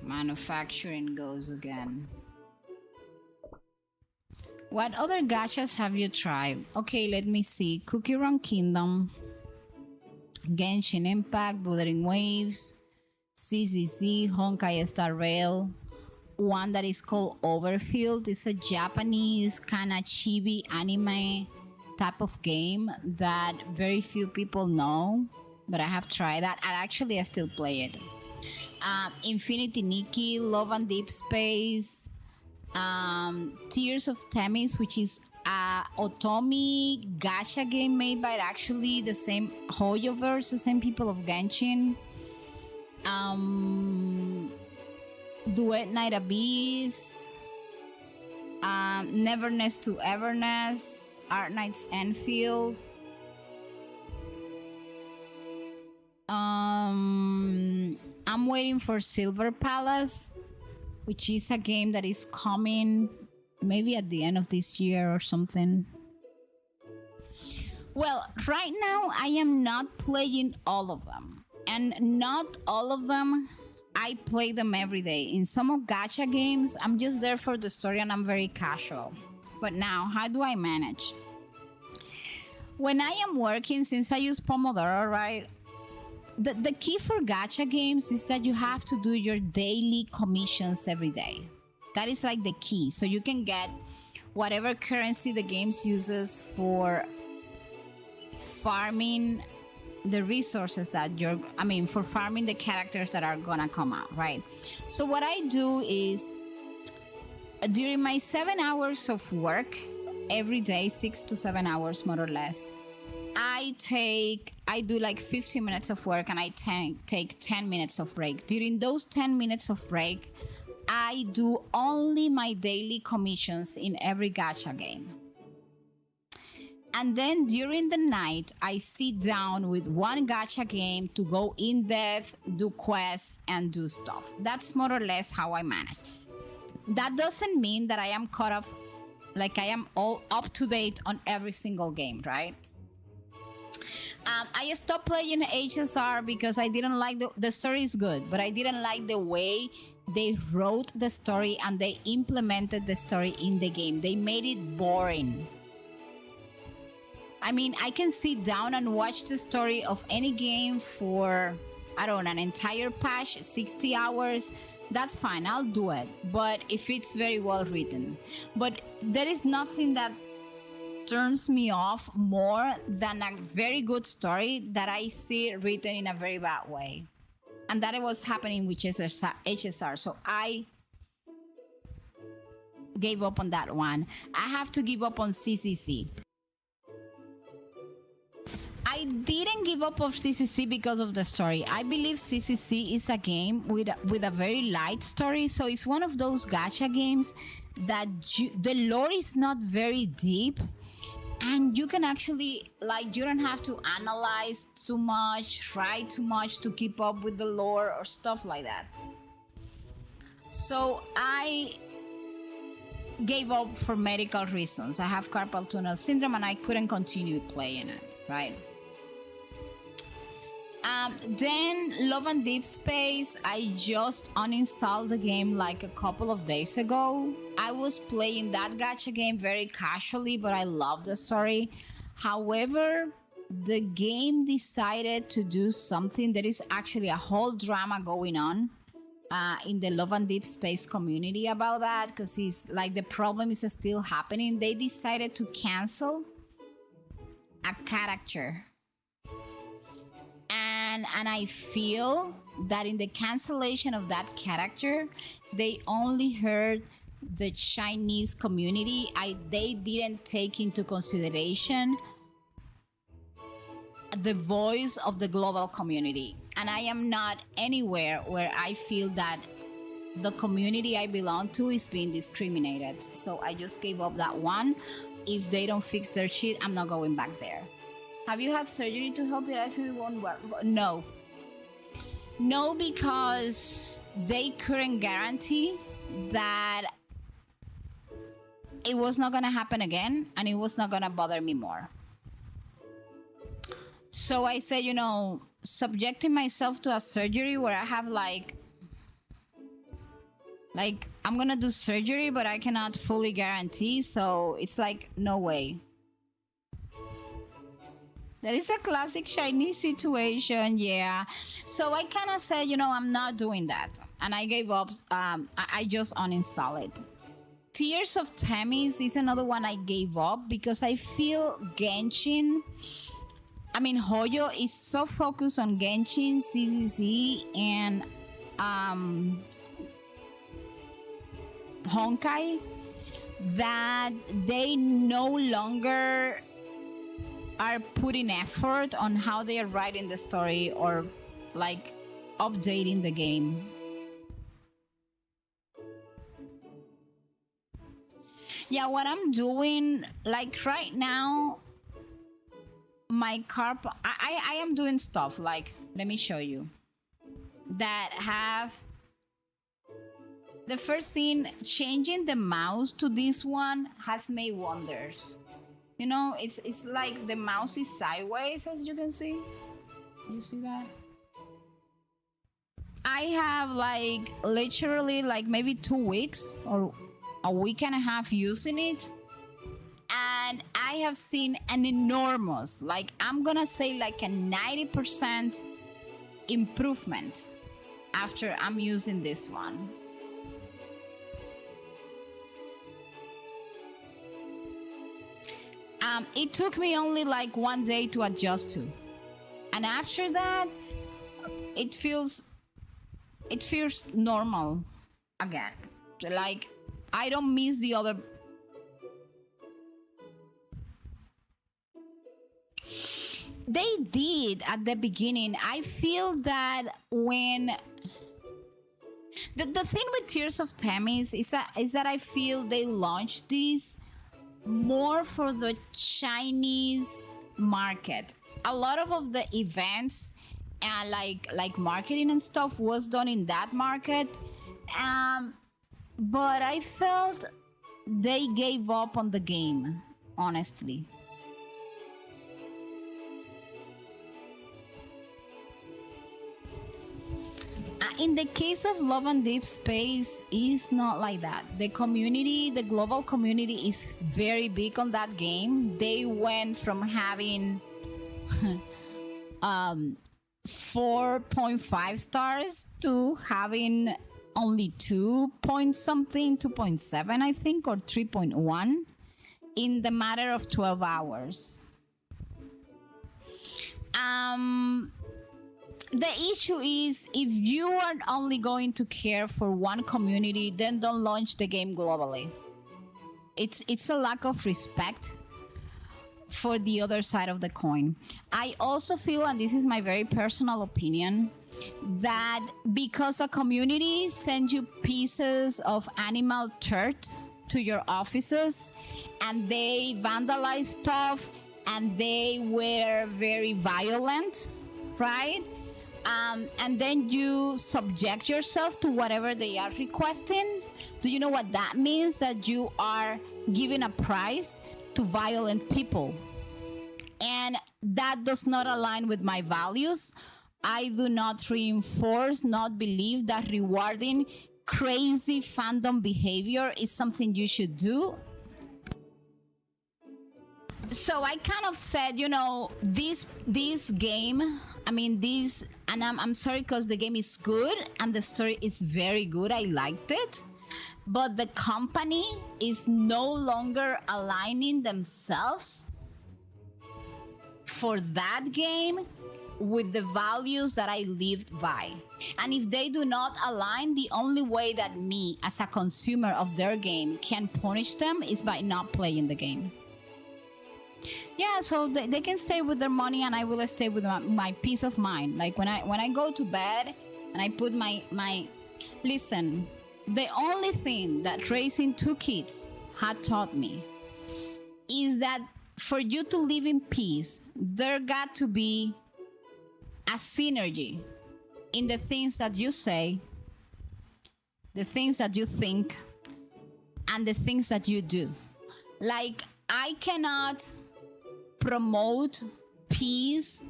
Manufacturing goes again. What other gachas have you tried? Okay, let me see. Cookie Run Kingdom, Genshin Impact, Wuthering Waves, CCC, Honkai Star Rail, one that is called Overfield. It's a Japanese kind of chibi anime type of game that very few people know, but I have tried that, and actually I still play it. Infinity Nikki, Love and Deep Space, Tears of Themis, which is a Otomi gacha game made by actually the same Hoyoverse, the same people of Genshin. Duet Night Abyss, Neverness to Everness, Art Knights Enfield. I'm waiting for Silver Palace, which is a game that is coming maybe at the end of this year or something. Well, right now I am not playing all of them, and not all of them I play them every day. In some of gacha games, I'm just there for the story and I'm very casual. But now, how do I manage? When I am working, since I use Pomodoro, right? The key for gacha games is that you have to do your daily commissions every day. That is like the key. So you can get whatever currency the game uses for farming the resources that for farming the characters that are gonna come out, right? So what I do is during my 7 hours of work every day, 6 to 7 hours more or less, I do like 15 minutes of work and I take 10 minutes of break. During those 10 minutes of break, I do only my daily commissions in every gacha game. And then during the night, I sit down with one gacha game to go in depth, do quests, and do stuff. That's more or less how I manage. That doesn't mean that I am caught up, like I am all up to date on every single game, right? I stopped playing HSR because I didn't like the story is good, but I didn't like the way they wrote the story and they implemented the story in the game. They made it boring. I mean, I can sit down and watch the story of any game for, I don't know, an entire patch, 60 hours. That's fine, I'll do it. But if it's very well written. But there is nothing that turns me off more than a very good story that I see written in a very bad way. And that was happening with HSR. So I gave up on that one. I have to give up on CCC. I didn't give up on CCC because of the story. I believe CCC is a game with a very light story. So it's one of those gacha games that the lore is not very deep. And you can actually, like, you don't have to analyze too much, try too much to keep up with the lore or stuff like that. So I gave up for medical reasons. I have carpal tunnel syndrome and I couldn't continue playing it, right? Then Love and Deep Space, I just uninstalled the game like a couple of days ago. I was playing that gacha game very casually, but I love the story. However, the game decided to do something. There is actually a whole drama going on in the Love and Deep Space community about that, because it's like the problem is still happening. They decided to cancel a character. And I feel that in the cancellation of that character, they only heard the Chinese community. They didn't take into consideration the voice of the global community. And I am not anywhere where I feel that the community I belong to is being discriminated. So I just gave up that one. If they don't fix their shit, I'm not going back there. Have you had surgery to help your eyes? No. No, because they couldn't guarantee that it was not going to happen again and it was not going to bother me more. So I said, subjecting myself to a surgery where I have like I'm going to do surgery, but I cannot fully guarantee. So it's like, no way. That is a classic Chinese situation, yeah. So I kind of said, I'm not doing that. And I gave up. I just uninstalled it. Tears of Themis is another one I gave up because I feel Genshin. Hoyo is so focused on Genshin, CCC, and Honkai that they no longer are putting effort on how they are writing the story or like updating the game. Yeah, what I'm doing like right now, my carpal, I am doing stuff like, let me show you, that have the first thing, changing the mouse to this one has made wonders. It's like the mouse is sideways, as you can see. You see that? I have like literally like maybe 2 weeks or a week and a half using it. And I have seen an enormous, like I'm gonna say like a 90% improvement after I'm using this one. It took me only like 1 day to adjust to, and after that, it feels normal again. Like I don't miss the other. They did at the beginning. I feel that when the thing with Tears of Themis is that I feel they launched this more for the Chinese market. A lot of the events and like marketing and stuff was done in that market, but I felt they gave up on the game, honestly. In the case of Love and Deep Space, it's not like that. The community, the global community, is very big on that game. They went from having 4.5 stars to having only 2 point something, 2.7, I think, or 3.1 in the matter of 12 hours. The issue is, if you are only going to care for one community, then don't launch the game globally. It's a lack of respect for the other side of the coin. I also feel, and this is my very personal opinion, that because a community sends you pieces of animal turd to your offices and they vandalize stuff and they were very violent, right? And then you subject yourself to whatever they are requesting. Do you know what that means? That you are giving a prize to violent people. And that does not align with my values. I do not reinforce, not believe that rewarding crazy fandom behavior is something you should do. So I kind of said, you know, this game, I mean, this, and I'm sorry because the game is good and the story is very good. I liked it. But the company is no longer aligning themselves for that game with the values that I lived by. And if they do not align, the only way that me, as a consumer of their game, can punish them is by not playing the game. Yeah, so they can stay with their money and I will stay with my peace of mind. Like when I go to bed and I put my listen, the only thing that raising 2 kids had taught me is that for you to live in peace, there got to be a synergy in the things that you say, the things that you think, and the things that you do. Like, I cannot promote peace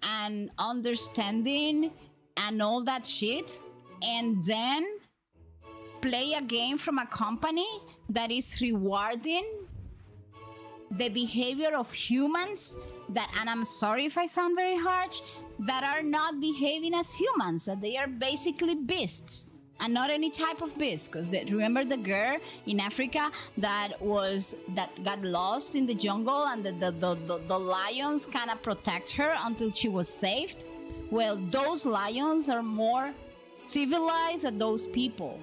and understanding and all that shit and then play a game from a company that is rewarding the behavior of humans that, and I'm sorry if I sound very harsh, that are not behaving as humans, that they are basically beasts. And not any type of beast, because remember the girl in Africa that got lost in the jungle and the lions kind of protect her until she was saved? Well, those lions are more civilized than those people.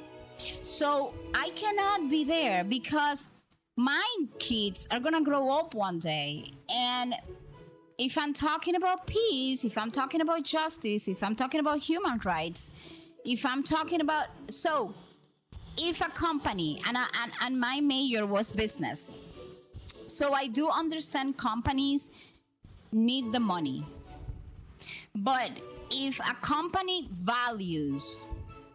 So I cannot be there because my kids are gonna grow up one day, and if I'm talking about peace, if I'm talking about justice, if I'm talking about human rights, if I'm talking about, so if a company, and my major was business, so I do understand companies need the money, but if a company values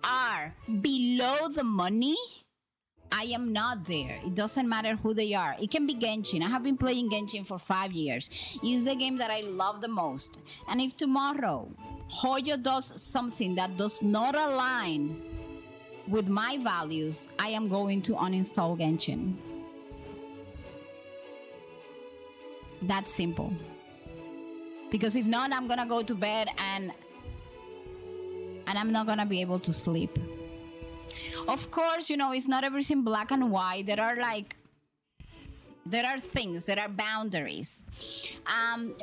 are below the money, I am not there. It doesn't matter who they are. It can be Genshin. I have been playing Genshin for 5 years. It's the game that I love the most. And if tomorrow Hoyo does something that does not align with my values, I am going to uninstall Genshin. That's simple. Because if not, I'm gonna go to bed and I'm not gonna be able to sleep. Of course, you know, it's not everything black and white. There are like There are things, there are boundaries.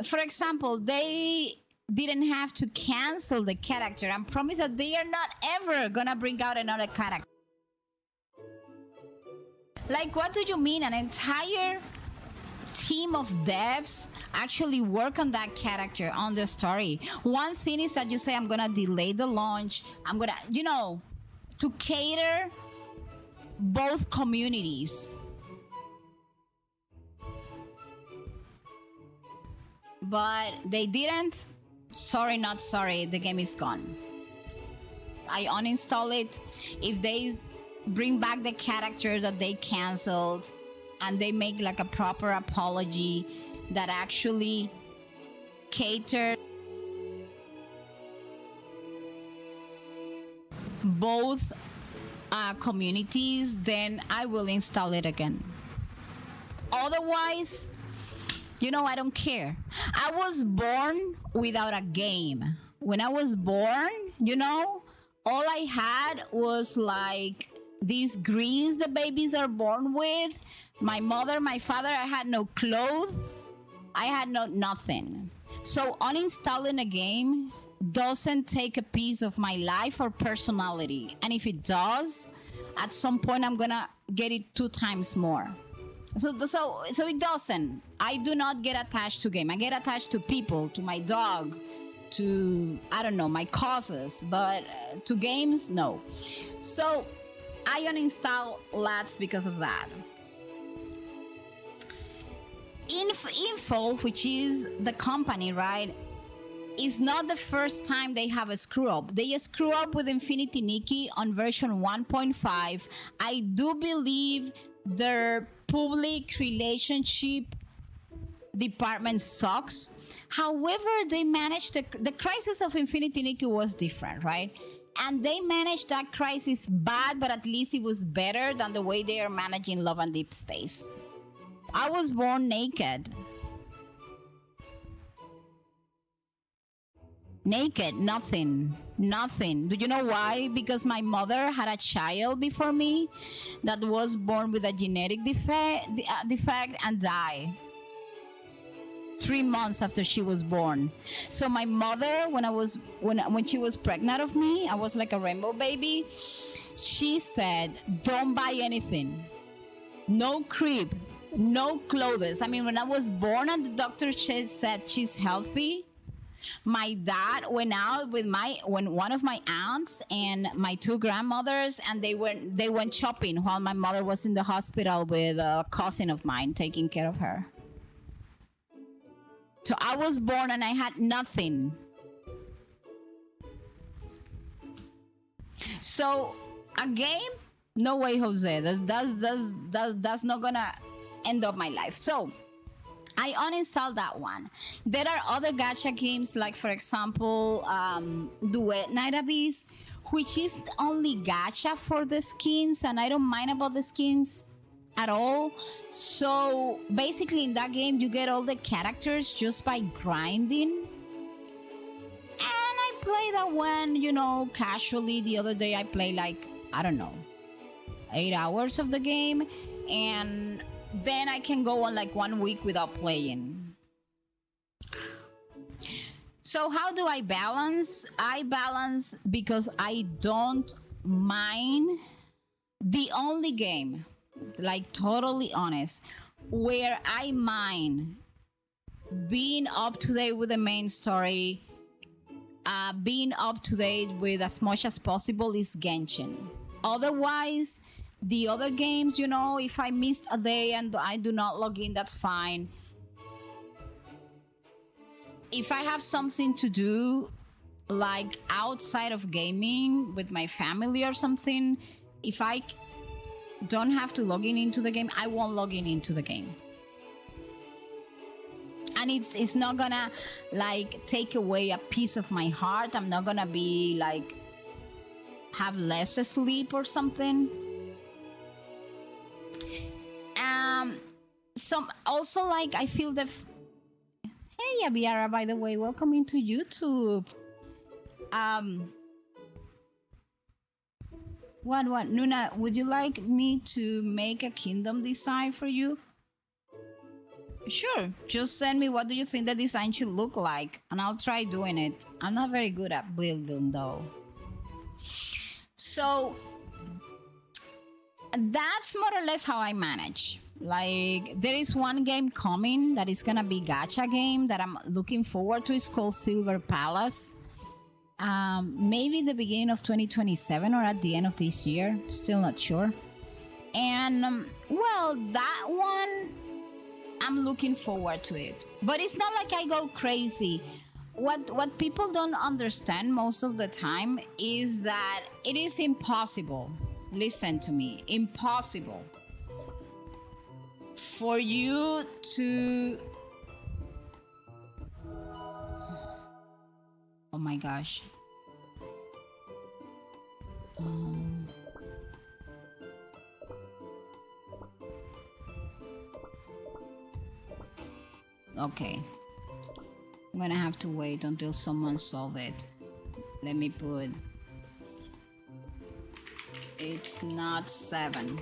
For example, they didn't have to cancel the character and promise that they are not ever gonna bring out another character. Like, what do you mean? An entire team of devs actually work on that character, on the story. One thing is that you say, I'm gonna delay the launch, I'm gonna, to cater both communities. But they didn't. Sorry, not sorry, the game is gone. I uninstall it. If they bring back the character that they canceled and they make like a proper apology that actually cater both communities, then I will install it again. Otherwise, I don't care. I was born without a game. When I was born, all I had was like these greens the babies are born with. My mother, my father, I had no clothes. I had nothing. So uninstalling a game doesn't take a piece of my life or personality. And if it does, at some point I'm gonna get it 2 times more. So it doesn't. I do not get attached to game. I get attached to people, to my dog, to, I don't know, my causes, but to games, no. So I uninstall LATs because of that. Info, which is the company, right, is not the first time they have a screw up. They screw up with Infinity Nikki on version 1.5. I do believe their public relationship department sucks. However, they managed the crisis of Infinity Nikki was different, right? And they managed that crisis bad, but at least it was better than the way they are managing Love and Deep Space. I was born naked. Naked, nothing. Do you know why? Because my mother had a child before me that was born with a genetic defect and died 3 months after she was born. So my mother, when she was pregnant of me, I was like a rainbow baby. She said, "Don't buy anything. No crib, no clothes." I mean, when I was born and the doctor said she's healthy, my dad went out with one of my aunts and my 2 grandmothers, and they went shopping while my mother was in the hospital with a cousin of mine taking care of her. So I was born and I had nothing. So a game? No way, Jose. That's not gonna end up my life. So I uninstalled that one. There are other gacha games, like for example, Duet Night Abyss, which is only gacha for the skins, and I don't mind about the skins at all. So basically in that game you get all the characters just by grinding. And I play that one, casually. The other day I played like, I don't know, 8 hours of the game, and then I can go on like 1 week without playing. So how do I balance? I balance because I don't mind. The only game, like totally honest, where I mind being up to date with the main story, being up to date with as much as possible is Genshin. Otherwise, the other games, if I missed a day and I do not log in, that's fine. If I have something to do, like outside of gaming with my family or something, if I don't have to log in into the game, I won't log in into the game. And it's not gonna like take away a piece of my heart. I'm not gonna be like have less sleep or something. Some also like I feel the hey Abiara, by the way, welcome into YouTube. What Nuna, would you like me to make a kingdom design for you? Sure, just send me what do you think the design should look like, and I'll try doing it. I'm not very good at building though. So that's more or less how I manage. Like, there is one game coming that is gonna be gacha game that I'm looking forward to. It's called Silver Palace. Maybe the beginning of 2027 or at the end of this year. Still not sure. And well, that one, I'm looking forward to it. But it's not like I go crazy. What people don't understand most of the time is that it is impossible. Listen to me, impossible for you to... Oh my gosh. Okay. I'm gonna have to wait until someone solve it. Let me put... It's not 7.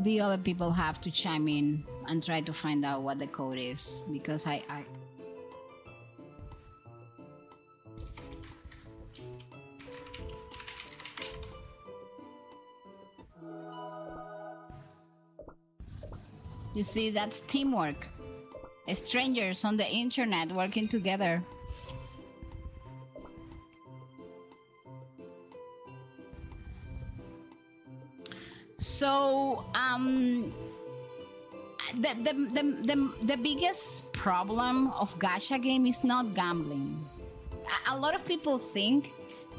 The other people have to chime in and try to find out what the code is, because I You see, that's teamwork. Strangers on the internet working together. So, the biggest problem of gacha game is not gambling. A lot of people think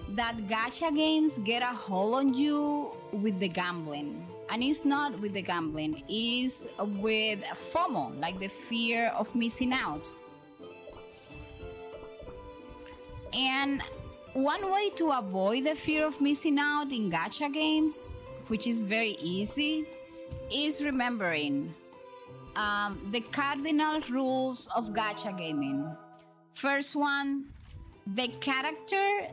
that gacha games get a hold on you with the gambling. And it's not with the gambling, it's with FOMO, like the fear of missing out. And one way to avoid the fear of missing out in gacha games, which is very easy, is remembering the cardinal rules of gacha gaming. First one, the character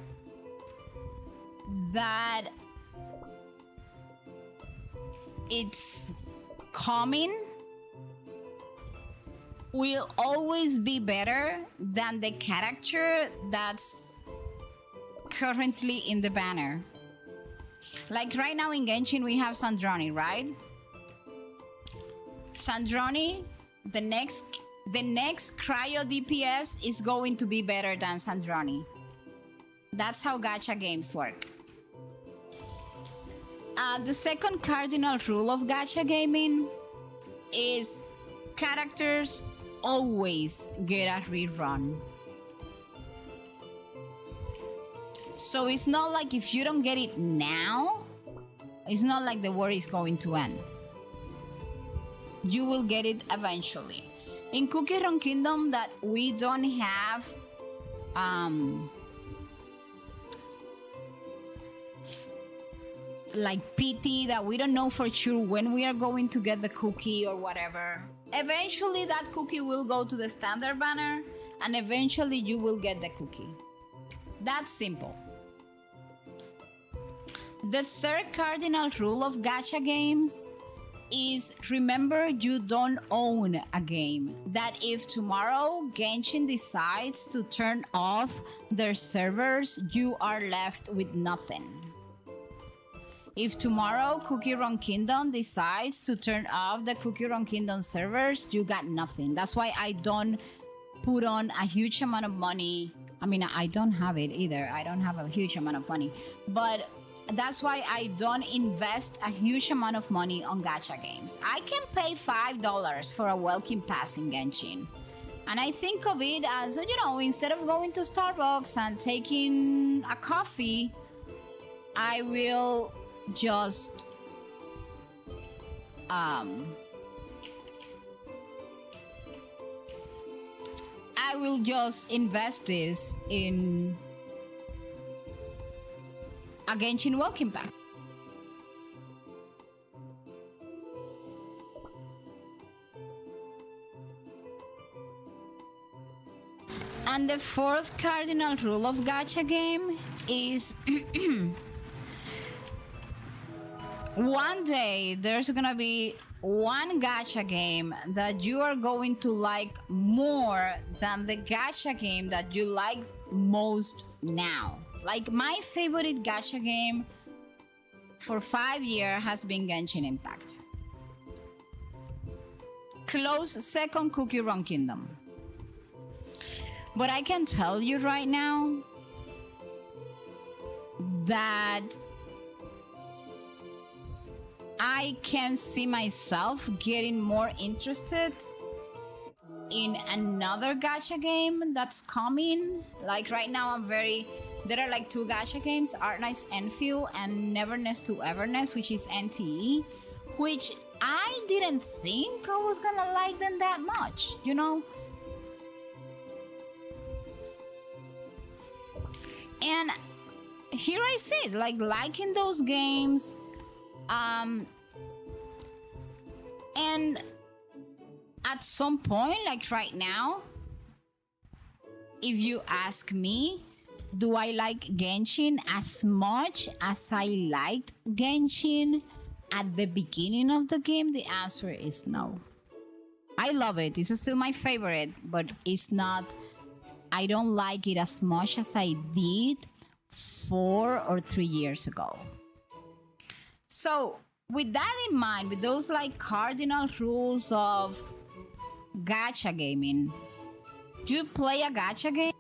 that it's coming will always be better than the character that's currently in the banner. Like right now in Genshin we have Sandroni, right? Sandroni, the next cryo DPS is going to be better than Sandroni. That's how gacha games work. The second cardinal rule of gacha gaming is characters always get a rerun. So it's not like if you don't get it now, it's not like the war is going to end. You will get it eventually. In Cookie Run Kingdom that we don't have like PT, that we don't know for sure when we are going to get the cookie or whatever. Eventually that cookie will go to the standard banner and eventually you will get the cookie. That's simple. The third cardinal rule of gacha games is remember you don't own a game. That if tomorrow Genshin decides to turn off their servers, you are left with nothing. If tomorrow Cookie Run Kingdom decides to turn off the Cookie Run Kingdom servers, you got nothing. That's why I don't put on a huge amount of money. I mean, I don't have it either. I don't have a huge amount of money. But that's why I don't invest a huge amount of money on gacha games. I can pay $5 for a welcome pass in Genshin. And I think of it as, you know, instead of going to Starbucks and taking a coffee, I will just I will just invest this in a Genshin Welcome Pack. And the fourth cardinal rule of gacha game is one day there's gonna be one gacha game that you are going to like more than the gacha game that you like most now. Like my favorite gacha game for 5 years has been Genshin Impact. Close second, Cookie Run Kingdom. But I can tell you right now that I can see myself getting more interested in another gacha game that's coming. Like right now there are like two gacha games, Arknight's Enfield and Neverness to Everness, which is NTE, which I didn't think I was gonna like them that much, you know? And here I sit, like liking those games, and at some point, like right now, if you ask me, do I like Genshin as much as I liked Genshin at the beginning of the game? The answer is no. I love it. It's still my favorite, but it's not... I don't like it as much as I did 4 or 3 years ago. So with that in mind, with those like cardinal rules of gacha gaming, do you play a gacha game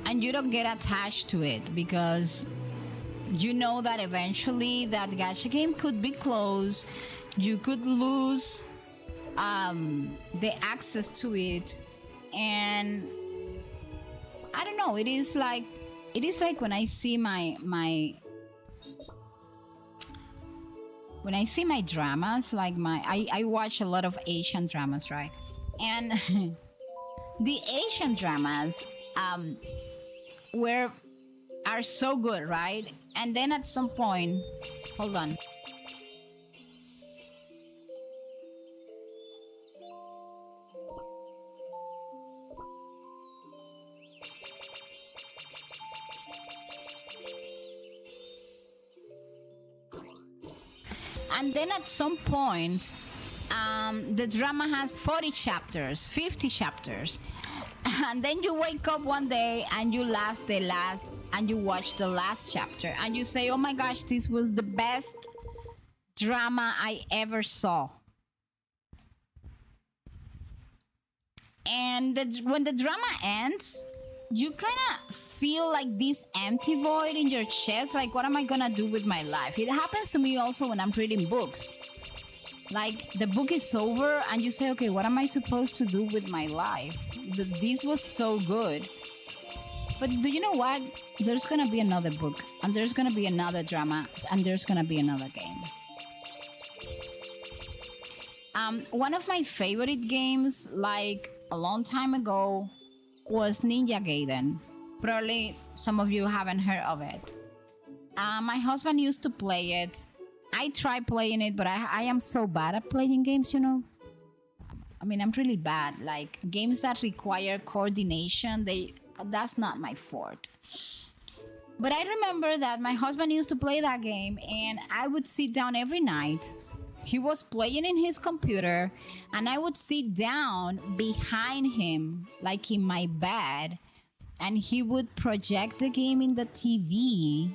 and you don't get attached to it because you know that eventually that gacha game could be closed, you could lose the access to it, and I don't know, it is like when I see my dramas, like I watch a lot of Asian dramas, right? And the Asian dramas are so good, right? And then at some point, hold on. And then at some point, the drama has 40 chapters, 50 chapters. And then you wake up one day and you watch the last chapter. And you say, oh my gosh, this was the best drama I ever saw. And when the drama ends, you kind of feel like this empty void in your chest, like what am I gonna do with my life? It happens to me also when I'm reading books. Like the book is over and you say, okay, what am I supposed to do with my life? This was so good. But do you know what? There's gonna be another book, and there's gonna be another drama, and there's gonna be another game. One of my favorite games, like a long time ago, was Ninja Gaiden. Probably some of you haven't heard of it. My husband used to play it. I tried playing it, but I am so bad at playing games, you know. I mean, I'm really bad. Like games that require coordination, that's not my forte. But I remember that my husband used to play that game, and I would sit down every night. He was playing in his computer, and I would sit down behind him, like in my bed, and he would project the game in the TV.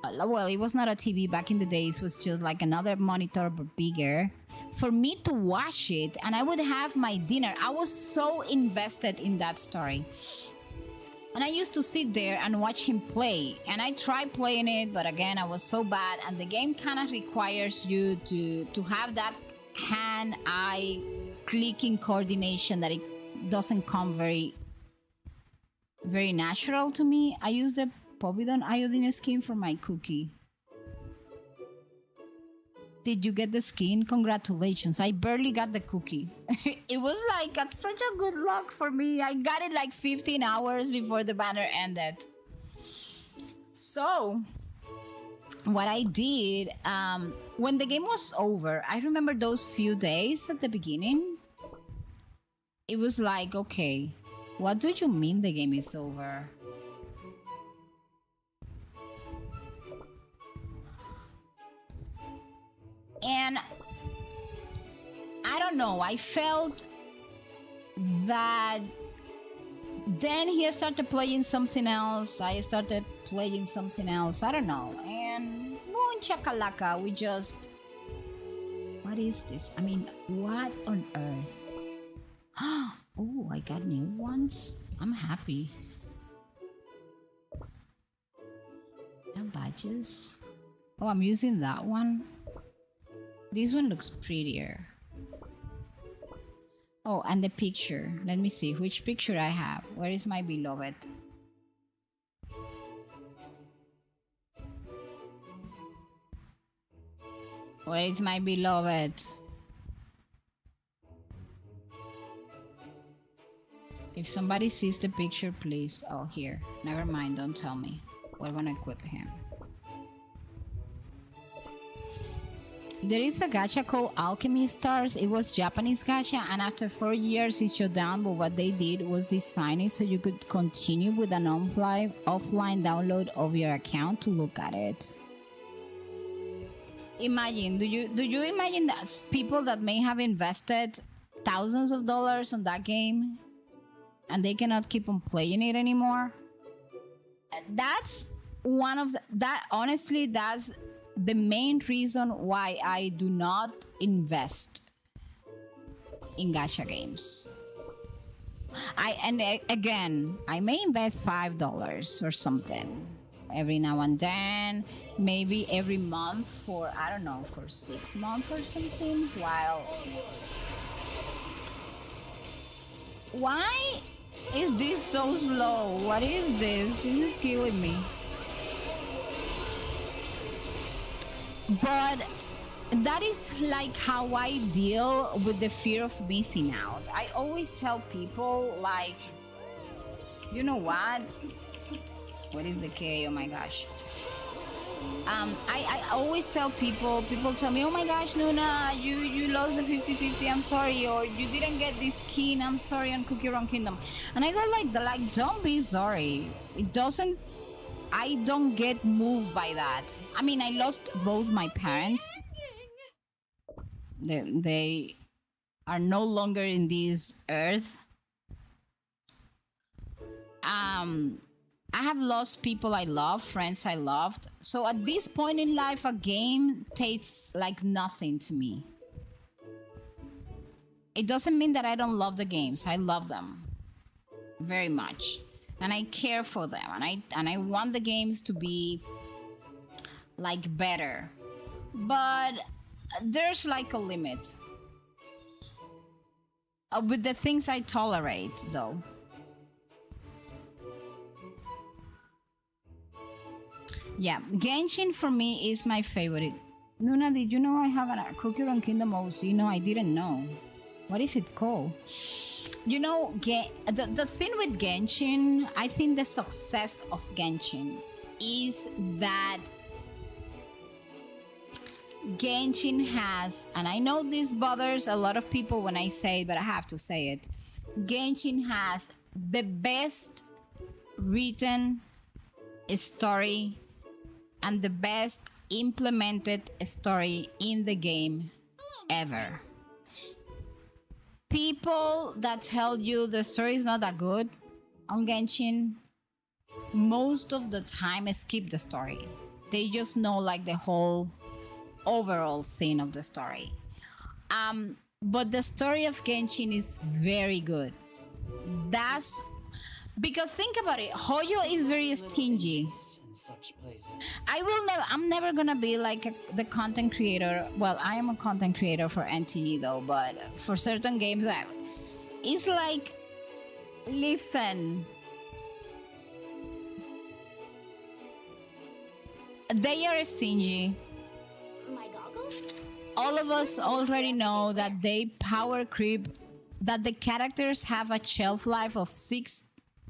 Well, it was not a TV back in the days, it was just like another monitor but bigger, for me to watch it, and I would have my dinner. I was so invested in that story. And I used to sit there and watch him play. And I tried playing it, but again, I was so bad. And the game kind of requires you to have that hand-eye clicking coordination that it doesn't come very natural to me. I use the povidone iodine skin for my cookie. Did you get the skin? Congratulations. I barely got the cookie. It was like such a good luck for me. I got it like 15 hours before the banner ended. So what I did, when the game was over, I remember those few days at the beginning. It was like, okay, what do you mean the game is over? And I don't know, I felt that then he started playing something else. I started playing something else. I don't know. And boom, chakalaka, we just... What is this? I mean, what on earth? Oh, I got new ones. I'm happy. And badges. Oh, I'm using that one. This one looks prettier. Oh, and the picture. Let me see which picture I have. Where is my beloved? Where is my beloved? If somebody sees the picture, please. Oh, here. Never mind, don't tell me. We're gonna equip him. There is a gacha called Alchemy Stars. It was Japanese gacha, and after 4 years it shut down, but what they did was design it so you could continue with an offline download of your account to look at it. Imagine, do you imagine that people that may have invested thousands of dollars on that game and they cannot keep on playing it anymore? That's one of honestly, that's the main reason why I do not invest in gacha games. Again, I may invest $5 or something every now and then, maybe every month for, I don't know, for 6 months or something. Why is this so slow? What is this? This is killing me. But that is like how I deal with the fear of missing out. I always tell people, like, you know what? What is the K? Oh my gosh. I always tell people tell me, oh my gosh, Nuna, you lost the 50-50, I'm sorry, or you didn't get this skin, I'm sorry, on Cookie Run Kingdom. And I go like, don't be sorry. I don't get moved by that. I mean, I lost both my parents. They are no longer in this earth. I have lost people I love, friends I loved. So at this point in life, a game tastes like nothing to me. It doesn't mean that I don't love the games. I love them very much. And I care for them, and I want the games to be like better, but there's like a limit with the things I tolerate, though. Yeah, Genshin for me is my favorite. Nuna, did you know I have a Cookie Run Kingdom OC? No, I didn't know. What is it called? You know, the thing with Genshin, I think the success of Genshin is that Genshin has, and I know this bothers a lot of people when I say it, but I have to say it. Genshin has the best written story and the best implemented story in the game ever. People that tell you the story is not that good on Genshin, most of the time skip the story. They just know like the whole overall thing of the story. But the story of Genshin is very good. That's because think about it. Hoyo is very stingy. such places. I'm never gonna be like the content creator. Well, I am a content creator for NTE though, but for certain games, it's like, listen, they are stingy. My goggles? All of us already know that they power creep, that the characters have a shelf life of 6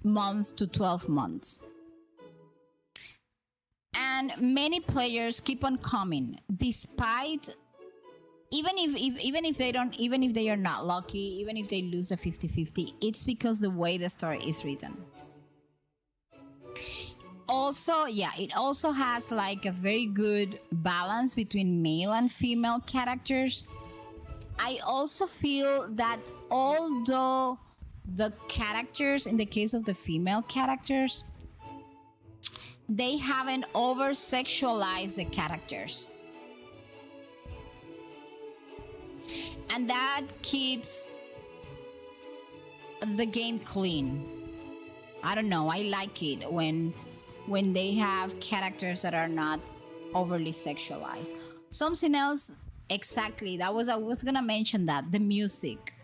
months to 12 months. And many players keep on coming despite, even if they are not lucky, even if they lose the 50-50, it's because the way the story is written. Also, yeah, it also has like a very good balance between male and female characters. I also feel that although the characters, in the case of the female characters, they haven't over-sexualized the characters. And that keeps the game clean. I don't know, I like it when they have characters that are not overly sexualized. Something else, exactly, I was gonna mention that, the music.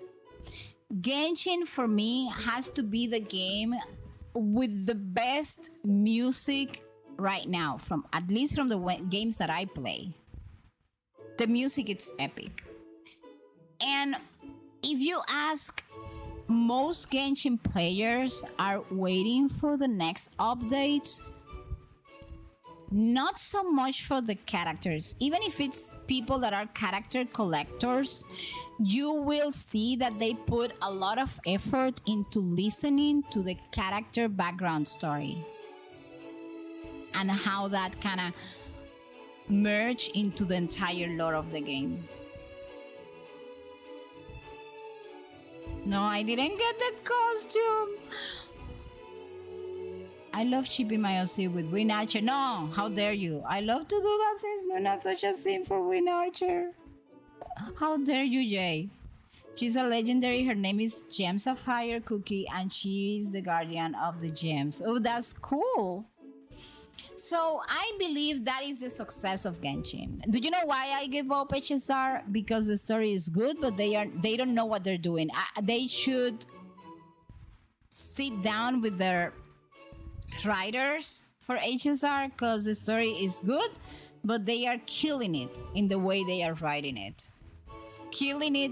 Genshin for me has to be the game with the best music right now, from at least from the games that I play. The music, it's epic. And if you ask, most Genshin players are waiting for the next update. Not so much for the characters. Even if it's people that are character collectors, you will see that they put a lot of effort into listening to the character background story and how that kind of merge into the entire lore of the game. No, I didn't get the costume. I love shipping my OC with Win Archer. No, how dare you? I love to do that since we're not such a sim for Win Archer. How dare you, Jay? She's a legendary. Her name is Gem Sapphire Cookie, and she is the guardian of the gems. Oh, that's cool. So I believe that is the success of Genshin. Do you know why I give up HSR? Because the story is good, but they don't know what they're doing. They should sit down with their writers for HSR, because the story is good, but they are killing it in the way they are writing it. Killing it.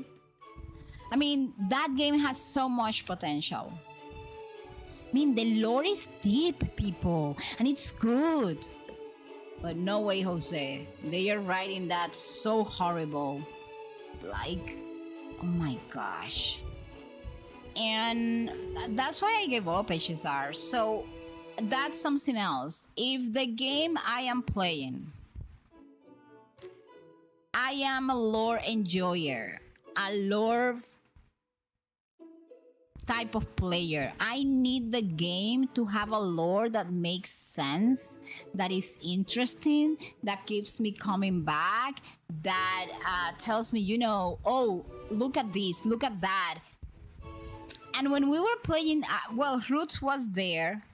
I mean, that game has so much potential. I mean, the lore is deep, people, and it's good. But no way, Jose. They are writing that so horrible. Like, oh my gosh. And that's why I gave up HSR. So that's something else. If the game I am playing, I am a lore enjoyer, a lore type of player. I need the game to have a lore that makes sense, that is interesting, that keeps me coming back, that tells me, you know, oh, look at this, look at that. And when we were playing, well, Roots was there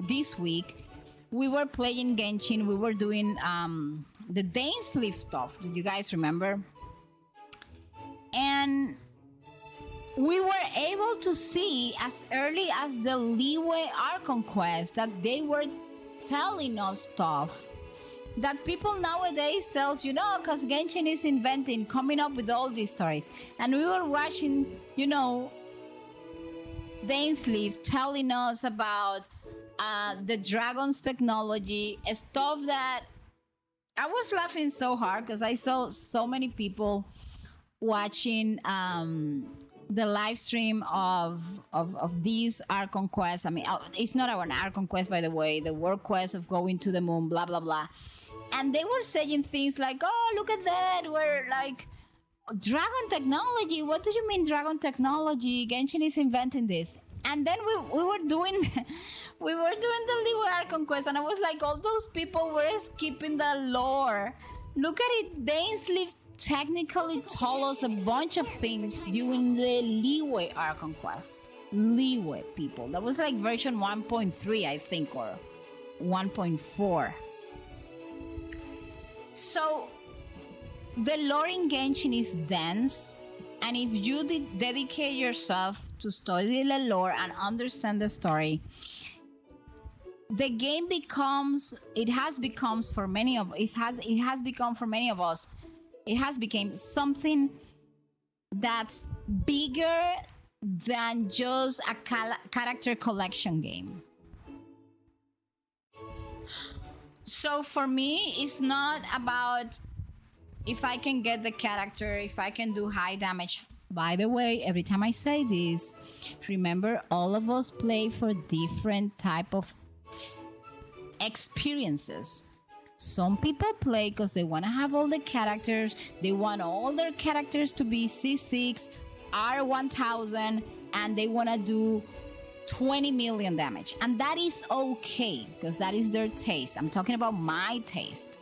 this week. We were playing Genshin. We were doing the Dainsleif stuff. Do you guys remember? And we were able to see as early as the Leeway Archon quest that they were telling us stuff that people nowadays tells, you know, because Genshin is inventing, coming up with all these stories. And we were watching, you know, Dainsleif telling us about the dragon's technology, stuff that I was laughing so hard because I saw so many people watching the live stream of these Archon quests. I mean, it's not our Archon quest, by the way, the world quest of going to the moon, blah, blah, blah. And they were saying things like, oh, look at that. We're like, dragon technology. What do you mean dragon technology? Genshin is inventing this. And then we were doing the Leeway Archon quest, and I was like, all those people were skipping the lore. Look at it. Dainsleif technically told us a bunch of things during the Leeway Archon quest. Leeway, people. That was like version 1.3, I think, or 1.4. So the lore in Genshin is dense, and if you dedicate yourself to study the lore and understand the story, the game has become for many of us, it has become something that's bigger than just a character collection game. So for me, it's not about if I can get the character, if I can do high damage. By the way, every time I say this, remember, all of us play for different type of experiences. Some people play because they want to have all the characters. They want all their characters to be C6, R1000, and they want to do 20 million damage. And that is okay, because that is their taste. I'm talking about my taste.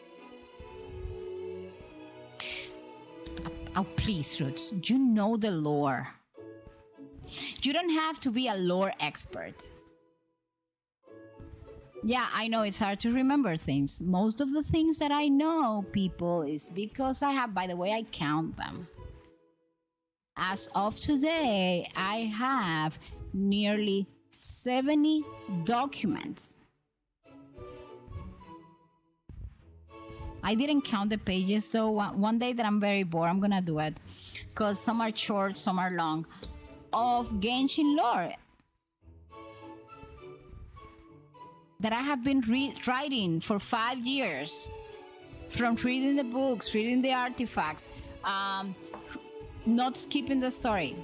Oh, please, Roots, you know the lore. You don't have to be a lore expert. Yeah, I know it's hard to remember things. Most of the things that I know, people, is because I have, by the way, I count them. As of today, I have nearly 70 documents. I didn't count the pages, so one day that I'm very bored, I'm gonna do it. Because some are short, some are long. Of Genshin lore that I have been writing for 5 years. From reading the books, reading the artifacts, not skipping the story.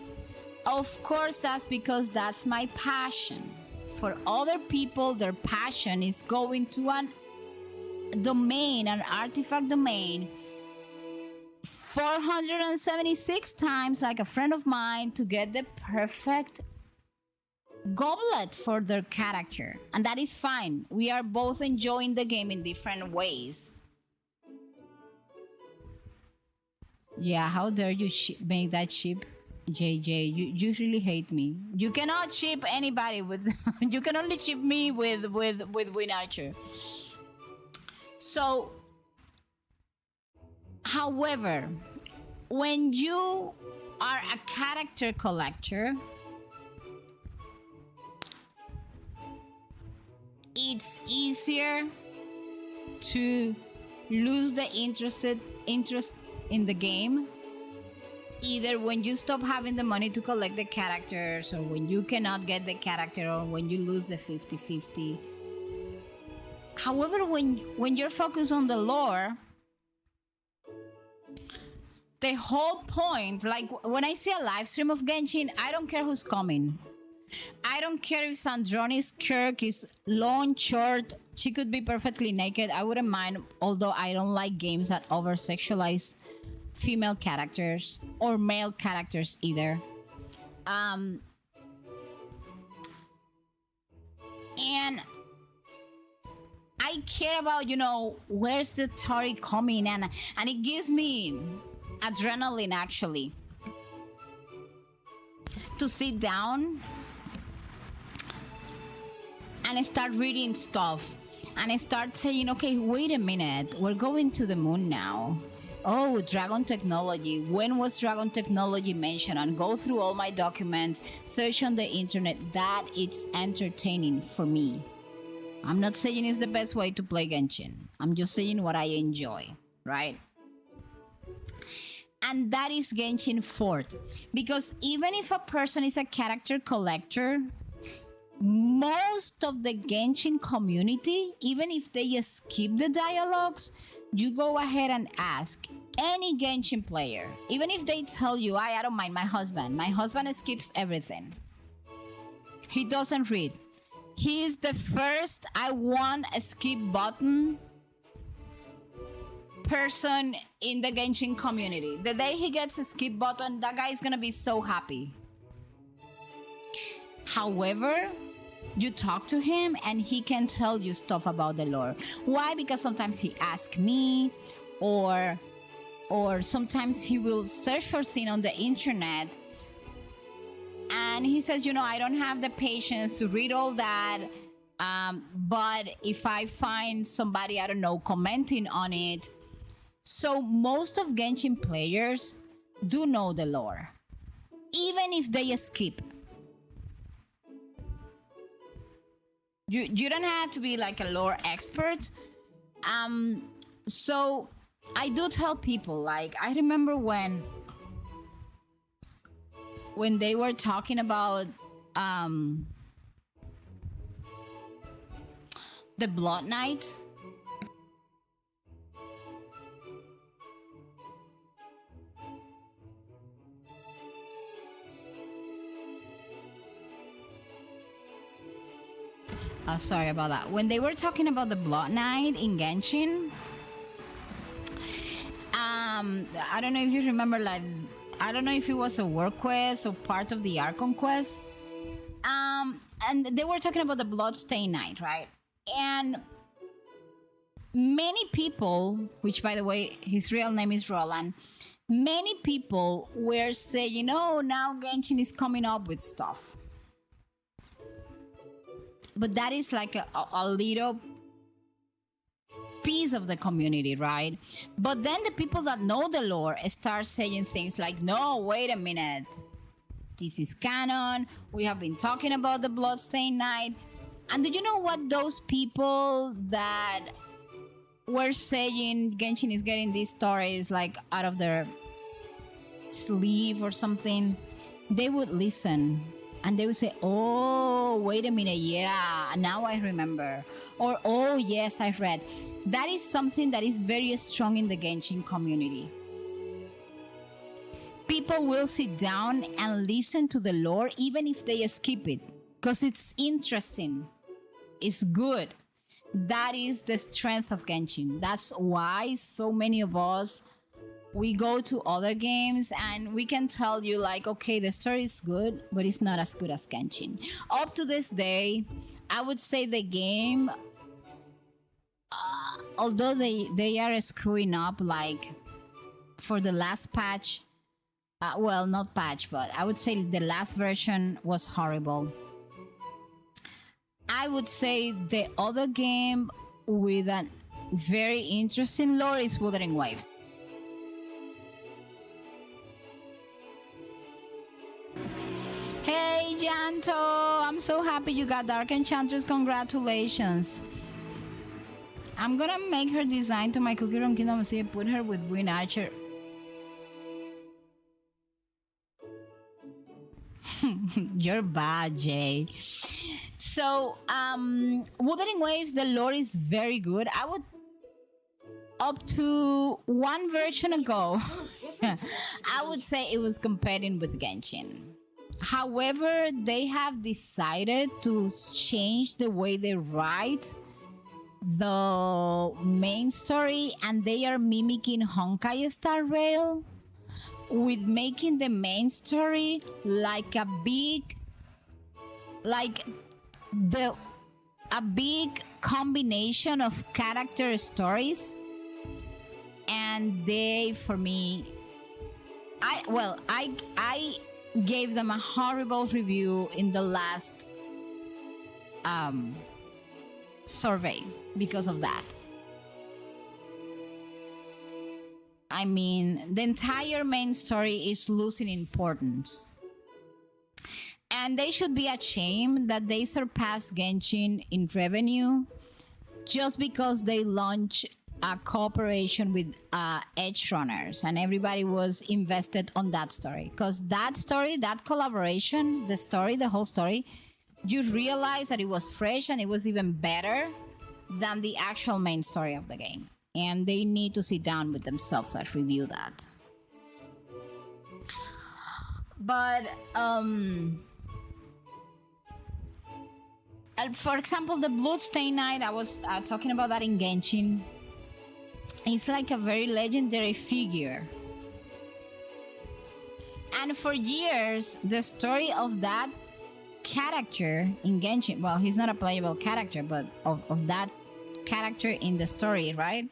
Of course, that's because that's my passion. For other people, their passion is going to an artifact domain 476 times, like a friend of mine, to get the perfect goblet for their character. And that is fine. We are both enjoying the game in different ways. Yeah, how dare you make that ship, JJ? You really hate me. You cannot ship anybody with you can only ship me with Win Archer. So, however, when you are a character collector, it's easier to lose the interest in the game, either when you stop having the money to collect the characters, or when you cannot get the character, or when you lose the 50-50. However, when you're focused on the lore, the whole point, like when I see a live stream of Genshin, I don't care who's coming. I don't care if Sandroni's Kirk is long, short. She could be perfectly naked. I wouldn't mind, although I don't like games that over-sexualize female characters or male characters either. And I care about, where's the Tori coming, and it gives me adrenaline, actually, to sit down and start reading stuff and start saying, okay, wait a minute, we're going to the moon now. Oh, dragon technology. When was dragon technology mentioned? And go through all my documents, search on the internet. That it's entertaining for me. I'm not saying it's the best way to play Genshin. I'm just saying what I enjoy, right? And that is Genshin Fort. Because even if a person is a character collector, most of the Genshin community, even if they skip the dialogues, you go ahead and ask any Genshin player. Even if they tell you, I don't mind, my husband skips everything. He doesn't read. He is the first I want a skip button person in the Genshin community. The day he gets a skip button, that guy is gonna be so happy. However, you talk to him and he can tell you stuff about the lore. Why? Because sometimes he asks me, or sometimes he will search for things on the internet and he says, I don't have the patience to read all that. But if I find somebody, I don't know, commenting on it, so most of Genshin players do know the lore, even if they skip. You don't have to be like a lore expert. So I do tell people, like, I remember when they were talking about the Blood Knight. Sorry about that. When they were talking about the Blood Knight in Genshin, I don't know if you remember, like, I don't know if it was a work quest or part of the Archon quest. And they were talking about the Bloodstained Knight, right? And many people, which by the way, his real name is Roland, many people were saying, oh, now Genshin is coming up with stuff. But that is like a little piece of the community, right? But then the people that know the lore start saying things like, no, wait a minute. This is canon. We have been talking about the Bloodstained Knight. And do you know what those people that were saying Genshin is getting these stories like out of their sleeve or something, they would listen and they would say, oh, wait a minute, yeah, now I remember. Or, oh, yes, I read. That is something that is very strong in the Genshin community. People will sit down and listen to the lore even if they skip it, because it's interesting. It's good. That is the strength of Genshin. That's why so many of us, we go to other games and we can tell you like, okay, the story is good, but it's not as good as Genshin. Up to this day, I would say the game, although they are screwing up, like for the last patch, well, not patch, but I would say the last version was horrible. I would say the other game with a very interesting lore is Wuthering Waves. Hey, Janto! I'm so happy you got Dark Enchantress. Congratulations. I'm gonna make her design to my Cookie Run Kingdom Sea, put her with Wind Archer. You're bad, Jay. So, Wuthering Waves, the lore is very good. I would, up to one version ago, I would say it was competing with Genshin. However, they have decided to change the way they write the main story, and they are mimicking Honkai Star Rail with making the main story like a big combination of character stories. And they, for me, I gave them a horrible review in the last survey because of that. I mean, the entire main story is losing importance. And they should be ashamed that they surpassed Genshin in revenue just because they launched a cooperation with Edge Runners and everybody was invested on that story. Because that story, that collaboration, the whole story, you realize that it was fresh and it was even better than the actual main story of the game. And they need to sit down with themselves and review that. But for example, the Bloodstained Knight, I was talking about that in Genshin. It's like a very legendary figure. And for years, the story of that character in Genshin, well, he's not a playable character, but of that character in the story, right,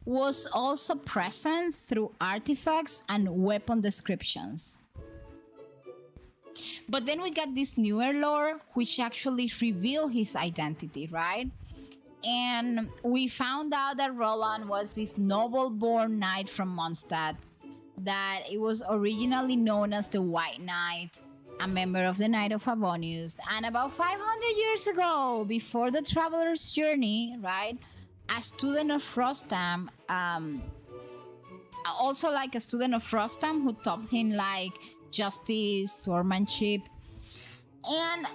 was also present through artifacts and weapon descriptions. But then we got this newer lore, which actually revealed his identity, right? And we found out that Roland was this noble-born knight from Mondstadt, that it was originally known as the White Knight, a member of the Knight of Favonius. And about 500 years ago, before the traveler's journey, right, a student of Frostam, also like a student of Frostam who taught him like justice, swordmanship, and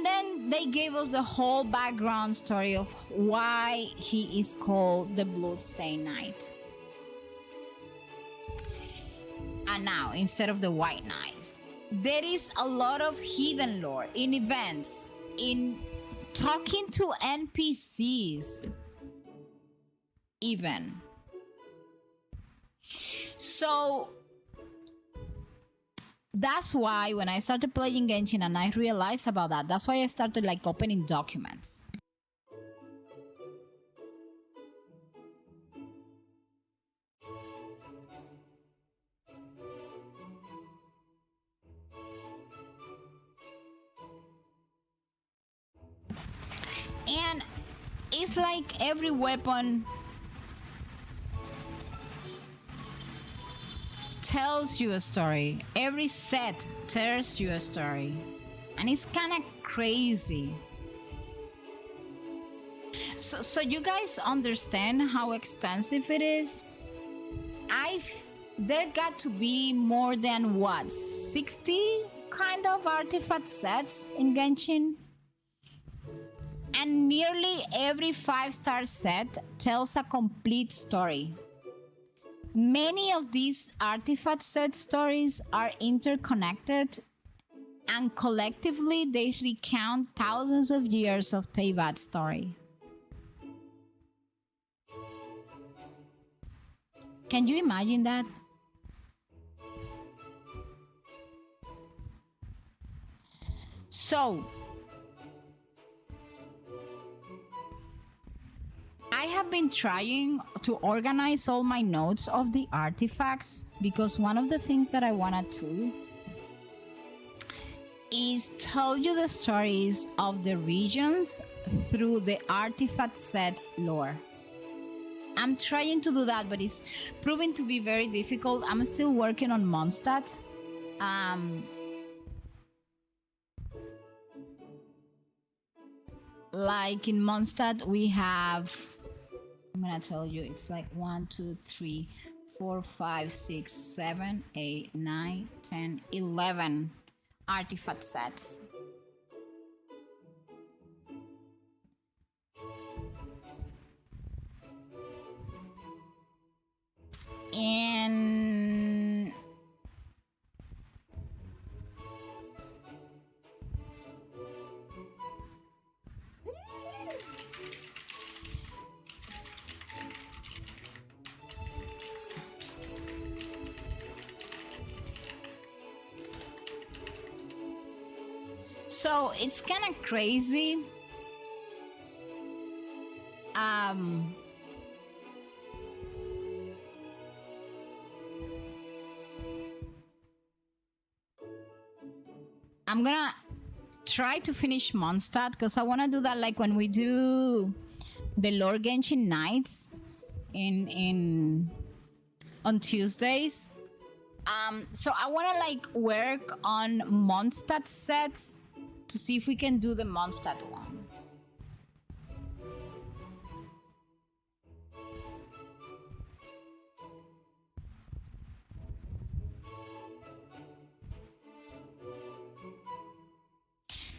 then they gave us the whole background story of why he is called the Bloodstained Knight. And now, instead of the White Knight, there is a lot of hidden lore in events, in talking to NPCs, even. So that's why when I started playing Genshin and I realized about that, that's why I started like opening documents. And it's like every weapon tells you a story. Every set tells you a story. And it's kind of crazy. So you guys understand how extensive it is? There got to be more than what, 60 kind of artifact sets in Genshin? And nearly every 5-star set tells a complete story. Many of these artifact set stories are interconnected, and collectively they recount thousands of years of Teyvat's story. Can you imagine that? So, I have been trying to organize all my notes of the artifacts, because one of the things that I wanted to is tell you the stories of the regions through the artifact sets lore. I'm trying to do that, but it's proving to be very difficult. I'm still working on Mondstadt. Like in Mondstadt, we have, I'm gonna tell you, it's like 1, 2, 3, 4, 5, 6, 7, 8, 9, 10, 11 artifact sets. And so it's kind of crazy. I'm gonna try to finish Mondstadt, because I want to do that like when we do the Lord Genshin nights on Tuesdays. So I want to like work on Mondstadt sets to see if we can do the Mondstadt one.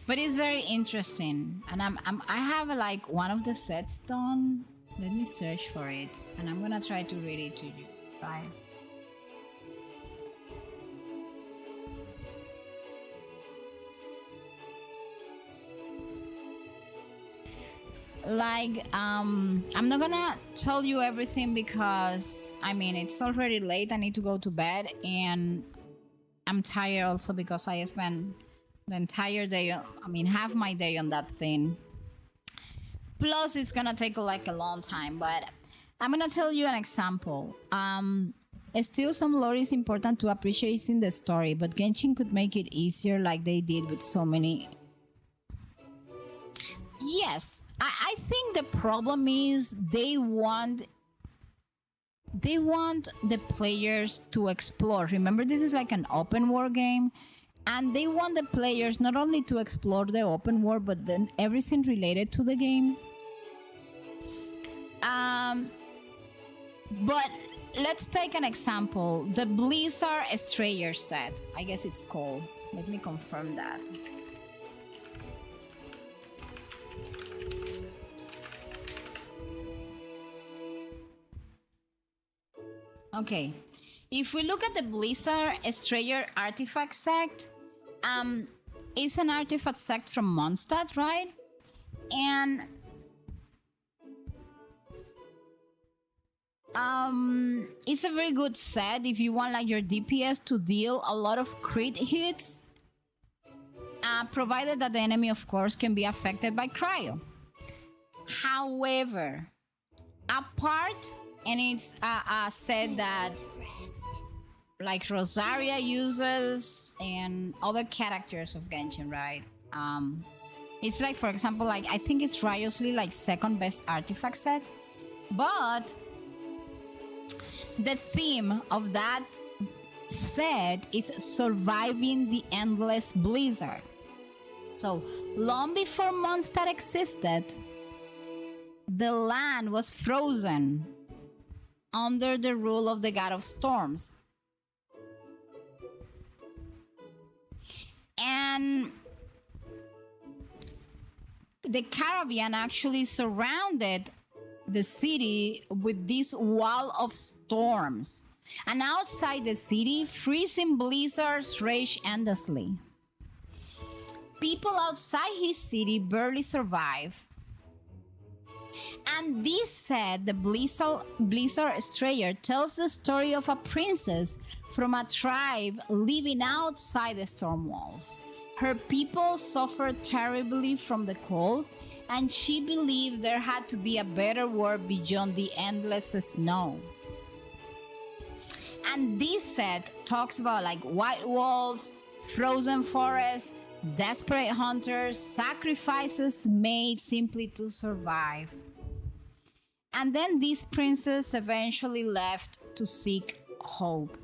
But it's very interesting, and I have like one of the sets done. Let me search for it, and I'm gonna try to read it to you. Bye. Like, I'm not gonna tell you everything because I mean it's already late. I need to go to bed, and I'm tired also because I spent the entire day, I mean half my day on that thing. Plus it's gonna take like a long time, but I'm gonna tell you an example. Still, some lore is important to appreciate in the story, but Genshin could make it easier like they did with so many. Yes, I think the problem is they want the players to explore. Remember, this is like an open world game, and they want the players not only to explore the open world, but then everything related to the game. But let's take an example. The Blizzard Strayer set, I guess it's called. Let me confirm that. Okay, if we look at the Blizzard Strayer artifact sect, it's an artifact sect from Mondstadt, right? And it's a very good set if you want like your DPS to deal a lot of crit hits, provided that the enemy, of course, can be affected by cryo. However, apart, and it's said that like Rosaria uses and other characters of Genshin, right? It's like, for example, like I think it's Riously like second best artifact set, but the theme of that set is surviving the endless blizzard. So long before Mondstadt existed, the land was frozen under the rule of the god of storms. And the Caribbean actually surrounded the city with this wall of storms. And outside the city, freezing blizzards rage endlessly. People outside his city barely survive. And this said, the Blizzard Strayer tells the story of a princess from a tribe living outside the storm walls. Her people suffered terribly from the cold, and she believed there had to be a better world beyond the endless snow. And this set talks about like white wolves, frozen forests, desperate hunters, sacrifices made simply to survive. And then this princess eventually left to seek hope.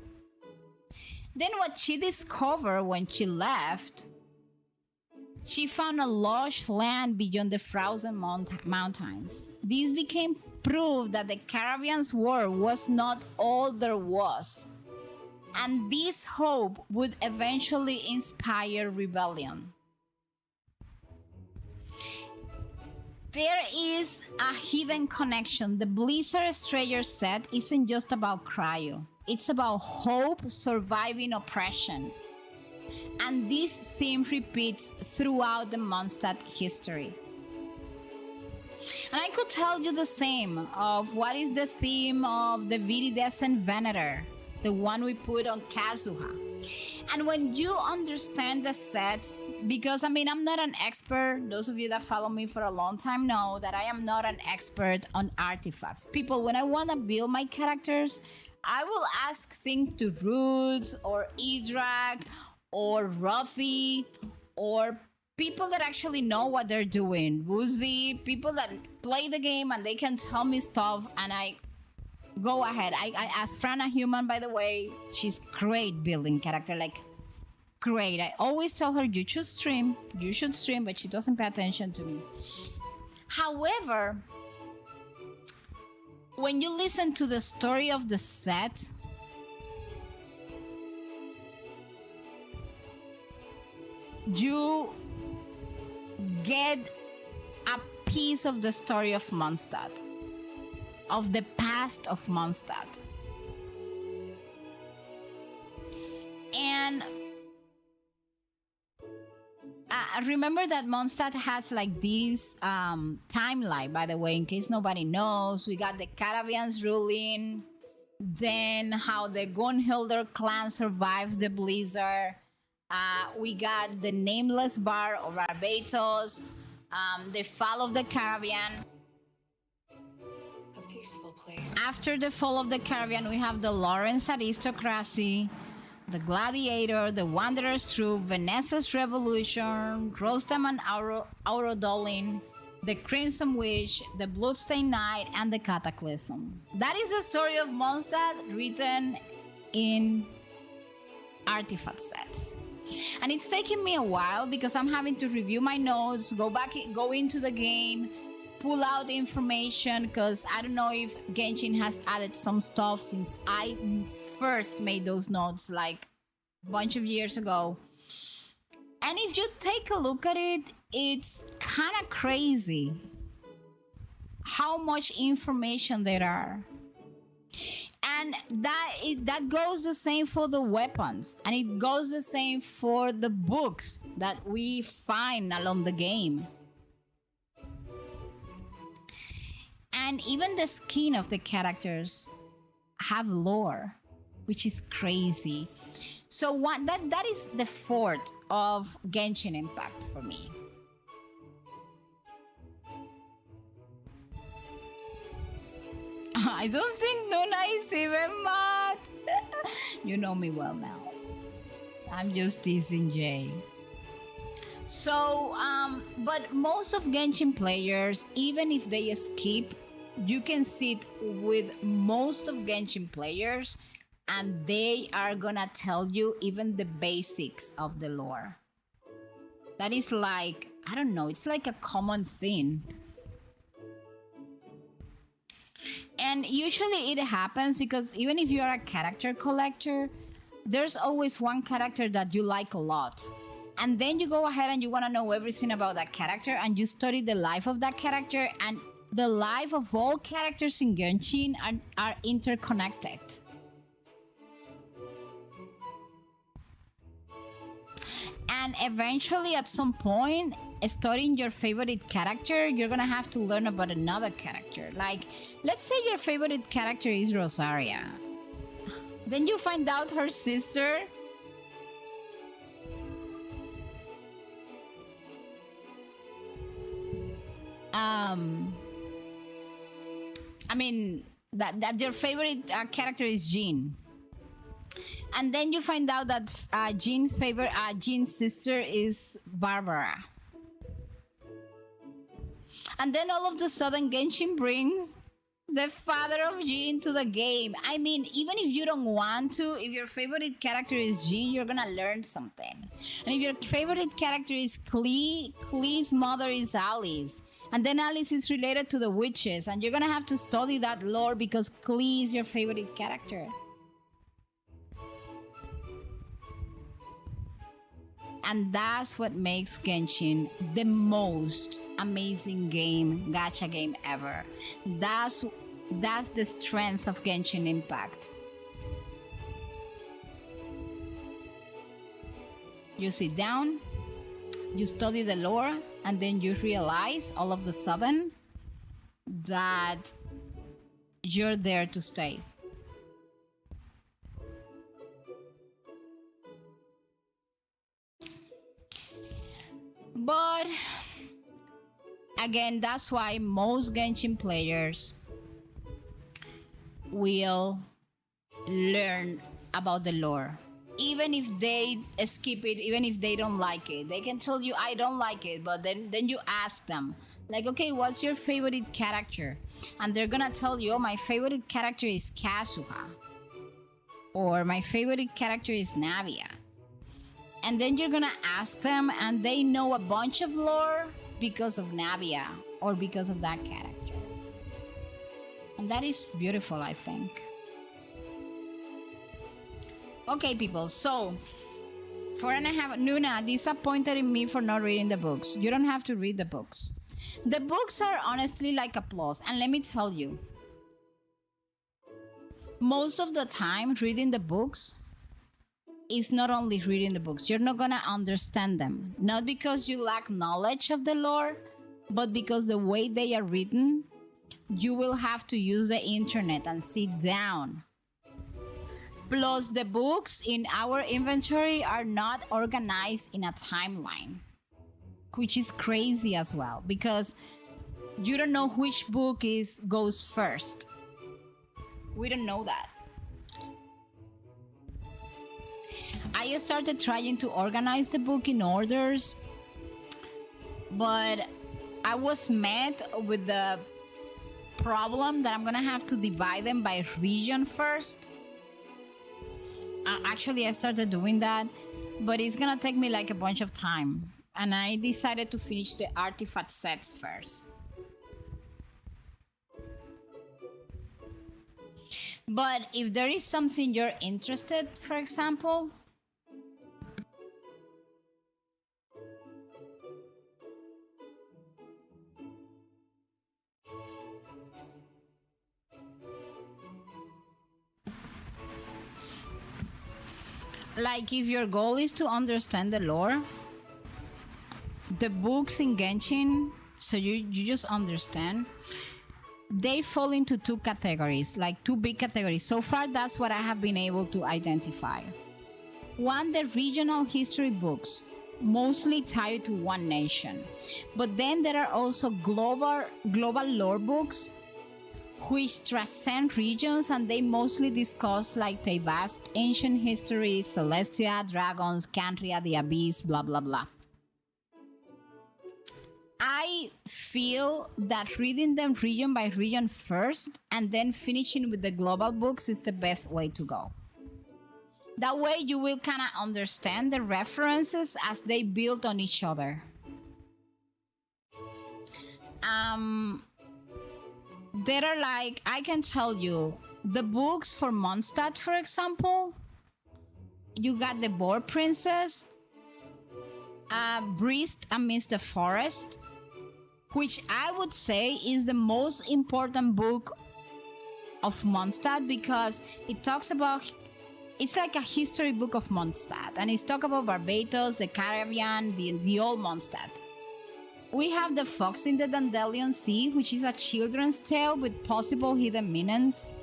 Then what she discovered when she left, she found a lush land beyond the frozen mountains. This became proof that the Caribbean's world was not all there was. And this hope would eventually inspire rebellion. There is a hidden connection. The Blizzard Strayer set isn't just about cryo. It's about hope surviving oppression. And this theme repeats throughout the Mondstadt history. And I could tell you the same of what is the theme of the Viridescent Venator, the one we put on Kazuha. And when you understand the sets, because I mean, I'm not an expert. Those of you that follow me for a long time know that I am not an expert on artifacts. People, when I want to build my characters, I will ask things to Roots or Idrak or Rothy or people that actually know what they're doing. Woozy, people that play the game and they can tell me stuff and I go ahead. I asked Frana Human, by the way. She's great building character, like great. I always tell her, you should stream, but she doesn't pay attention to me. However, when you listen to the story of the set, you get a piece of the story of Mondstadt, of the past of Mondstadt. And remember that Mondstadt has like this timeline, by the way, in case nobody knows. We got the Caribbeans ruling, then how the Gunhilder clan survives the blizzard. We got the Nameless Bar of Barbados, the fall of the Caribbean. peaceful place. After the fall of the Caribbean, we have the Lawrence aristocracy, the Gladiator, the Wanderer's Troop, Vanessa's Revolution, Rostam and Aurodolin, the Crimson Witch, the Bloodstained Knight, and the Cataclysm. That is the story of Mondstadt written in artifact sets. And it's taking me a while because I'm having to review my notes, go into the game, pull out the information, because I don't know if Genshin has added some stuff since I first made those notes like a bunch of years ago. And if you take a look at it, it's kind of crazy how much information there are. And that goes the same for the weapons, and it goes the same for the books that we find along the game. And even the skin of the characters have lore, which is crazy. So that is the fort of Genshin Impact for me. I don't think Nuna is even mad. You know me well, Mel. I'm just teasing Jay. So, but most of Genshin players, even if they skip, you can sit with most of Genshin players and they are gonna tell you even the basics of the lore. That is like, I don't know, it's like a common thing. And usually it happens because even if you are a character collector, there's always one character that you like a lot. And then you go ahead and you want to know everything about that character and you study the life of that character, and the life of all characters in Genshin are interconnected. And eventually at some point, studying your favorite character, you're gonna have to learn about another character. Like, let's say your favorite character is Rosaria. Then you find out her sister I mean that your favorite character is Jean. And then you find out that Jean's sister is Barbara. And then all of a sudden Genshin brings the father of Jean to the game. I mean, even if you don't want to, if your favorite character is Jean, you're gonna learn something. And if your favorite character is Klee, Klee's mother is Alice. And then Alice is related to the witches. And you're gonna have to study that lore because Klee is your favorite character. And that's what makes Genshin the most amazing game, gacha game ever. That's the strength of Genshin Impact. You sit down, you study the lore, and then you realize all of a sudden that you're there to stay. But again, that's why most Genshin players will learn about the lore. Even if they skip it, even if they don't like it. They can tell you, I don't like it, but then you ask them, like, okay, what's your favorite character? And they're gonna tell you, oh, my favorite character is Kazuha. Or my favorite character is Navia. And then you're gonna ask them, and they know a bunch of lore because of Navia or because of that character. And that is beautiful, I think. Okay, people, so 4.5 Nuna disappointed in me for not reading the books. You don't have to read the books. The books are honestly like a plus, and let me tell you, most of the time reading the books is not only reading the books. You're not gonna understand them. Not because you lack knowledge of the lore, but because the way they are written, you will have to use the internet and sit down. Plus, the books in our inventory are not organized in a timeline, which is crazy as well, because you don't know which book goes first. We don't know that. I started trying to organize the book in orders, but I was met with the problem that I'm gonna have to divide them by region first. Actually, I started doing that, but it's gonna take me like a bunch of time. And I decided to finish the artifact sets first. But if there is something you're interested, for example, like if your goal is to understand the lore, the books in Genshin, so you just understand, they fall into two categories, like two big categories. So far, that's what I have been able to identify. One, the regional history books, mostly tied to one nation. But then there are also global lore books, which transcend regions, and they mostly discuss like the vast ancient history, Celestia, dragons, Cantria, the Abyss, blah, blah, blah. I feel that reading them region by region first and then finishing with the global books is the best way to go. That way you will kind of understand the references as they build on each other. There are like, I can tell you, the books for Mondstadt, for example, you got the Boar Princess, Breast Amidst the Forest, which I would say is the most important book of Mondstadt because it talks about, it's like a history book of Mondstadt, and it's talk about Barbados, the Caribbean, the old Mondstadt. We have The Fox in the Dandelion Sea, which is a children's tale with possible hidden meanings.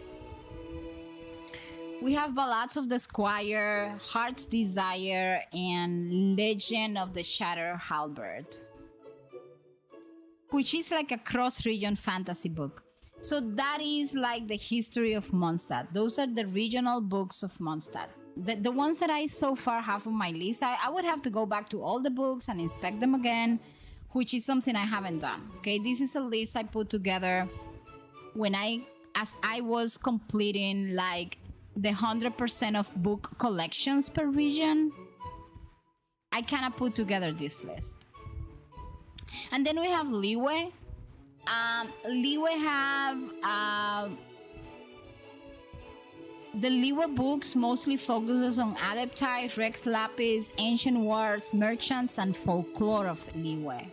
We have Ballads of the Squire, Heart's Desire, and Legend of the Shattered Halberd, which is like a cross-region fantasy book. So that is like the history of Mondstadt. Those are the regional books of Mondstadt. The ones that I so far have on my list, I would have to go back to all the books and inspect them again, which is something I haven't done. Okay, this is a list I put together as I was completing like the 100% of book collections per region. I kind of put together this list. And then we have Liyue. Liyue have the Liyue books mostly focuses on Adepti, Rex Lapis, Ancient Wars, Merchants, and Folklore of Liyue.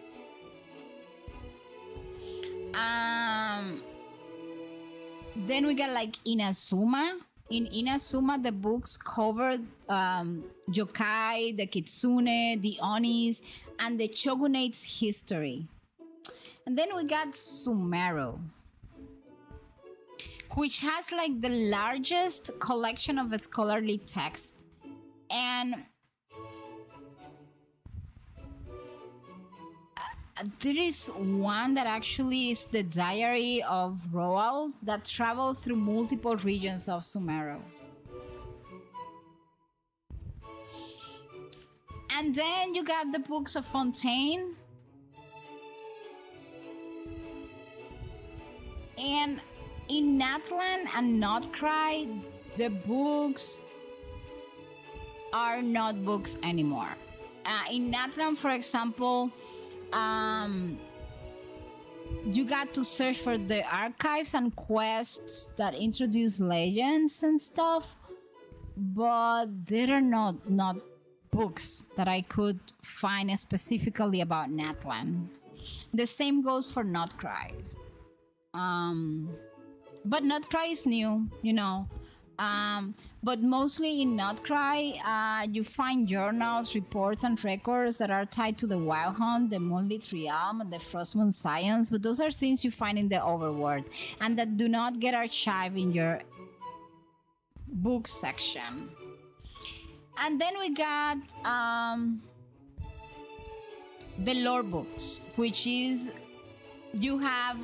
Then we got like Inazuma. In Inazuma, the books cover yokai, the kitsune, the onis, and the shogunate's history. And then we got Sumeru, which has like the largest collection of scholarly text. And there is one that actually is the diary of Roald that traveled through multiple regions of Sumeru. And then you got the books of Fontaine. And in Natlan and Notcry, the books are not books anymore. In Natlan, for example, you got to search for the archives and quests that introduce legends and stuff, but there are not books that I could find specifically about Natlan. The same goes for Notcry. But Notcry is new, you know. But mostly in Notcry, you find journals, reports, and records that are tied to the Wild Hunt, the Moonlit Realm, and the Frostmoon Science. But those are things you find in the overworld and that do not get archived in your book section. And then we got the lore books, which is You have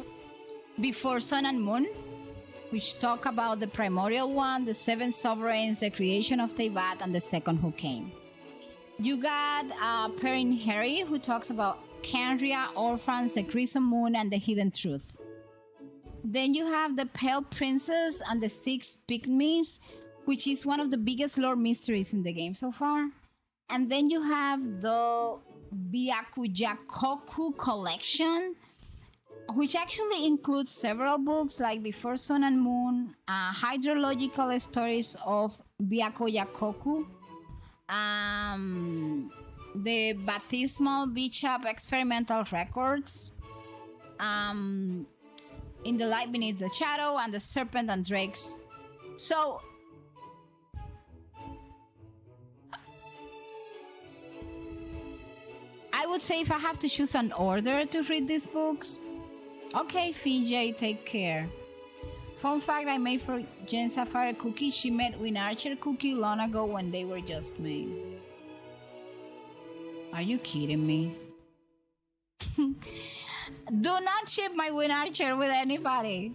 Before Sun and Moon, which talk about the primordial one, the seven sovereigns, the creation of Teyvat, and the second who came. You got Perrin Harry, who talks about Canria, orphans, the Crimson Moon, and the hidden truth. Then you have the Pale Princess and the Six Pygmies, which is one of the biggest lore mysteries in the game so far. And then you have the Byakuyakoku collection, which actually includes several books like Before Sun and Moon, hydrological stories of Byakuyakoku, the baptismal bishop experimental records, In the Light Beneath the Shadow, and the Serpent and Drakes. So I would say if I have to choose an order to read these books, okay, Fiji, take care. Fun fact I made for Jen Sapphire Cookie, she met Win Archer Cookie long ago when they were just made. Are you kidding me? Do not ship my Win Archer with anybody.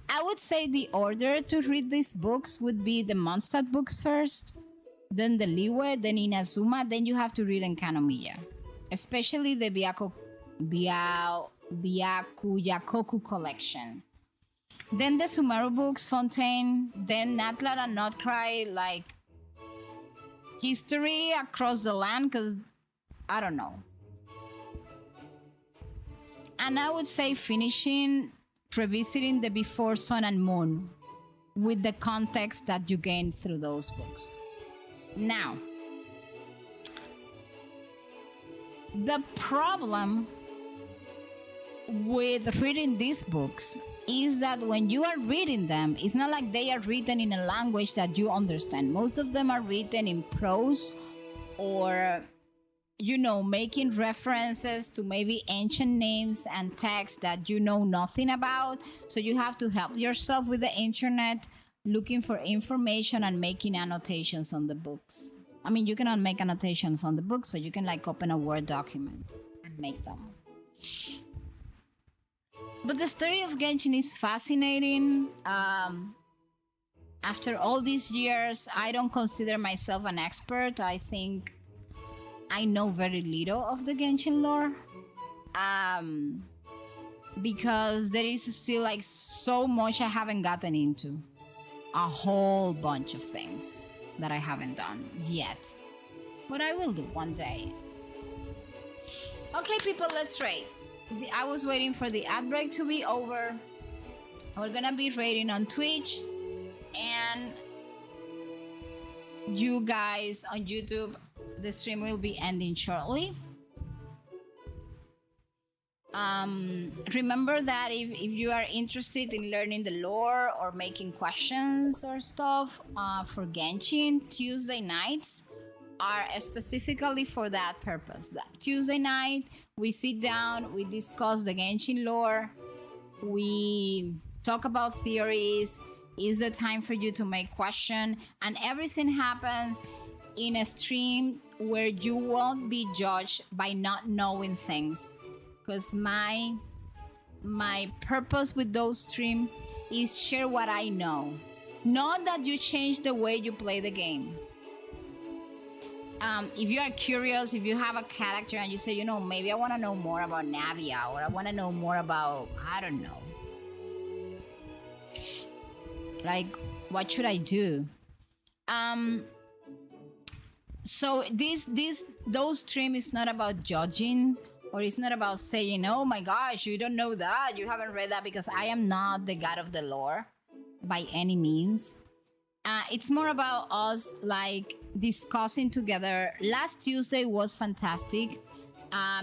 I would say the order to read these books would be the Mondstadt books first, then the Liyue, then Inazuma, then you have to read Enkanomiya. Especially the Byakuyakoku collection. Then the Sumeru books, Fontaine, then Natlan and Notcry, like history across the land, because I don't know. And I would say revisiting the Before Sun and Moon with the context that you gain through those books. Now, the problem with reading these books is that when you are reading them, it's not like they are written in a language that you understand. Most of them are written in prose or, making references to maybe ancient names and texts that you know nothing about. So you have to help yourself with the internet, looking for information and making annotations on the books. I mean, you cannot make annotations on the books, but you can open a Word document and make them. But the story of Genshin is fascinating. After all these years, I don't consider myself an expert. I think I know very little of the Genshin lore. Because there is still so much I haven't gotten into. A whole bunch of things that I haven't done yet. But I will do one day. Okay, people, let's rate. I was waiting for the ad break to be over. We're gonna be rating on Twitch. And you guys on YouTube, the stream will be ending shortly. Remember that if you are interested in learning the lore or making questions or stuff for Genshin, Tuesday nights are specifically for that purpose. That Tuesday night, we sit down, we discuss the Genshin lore, we talk about theories, is the time for you to make questions, and everything happens in a stream where you won't be judged by not knowing things. Because my purpose with those streams is share what I know. Not that you change the way you play the game. If you are curious, if you have a character and you say, maybe I want to know more about Navia, or I want to know more about, I don't know. What should I do? So those streams is not about judging, or it's not about saying, oh my gosh, you don't know that, you haven't read that, because I am not the god of the lore by any means. It's more about us discussing together. Last Tuesday was fantastic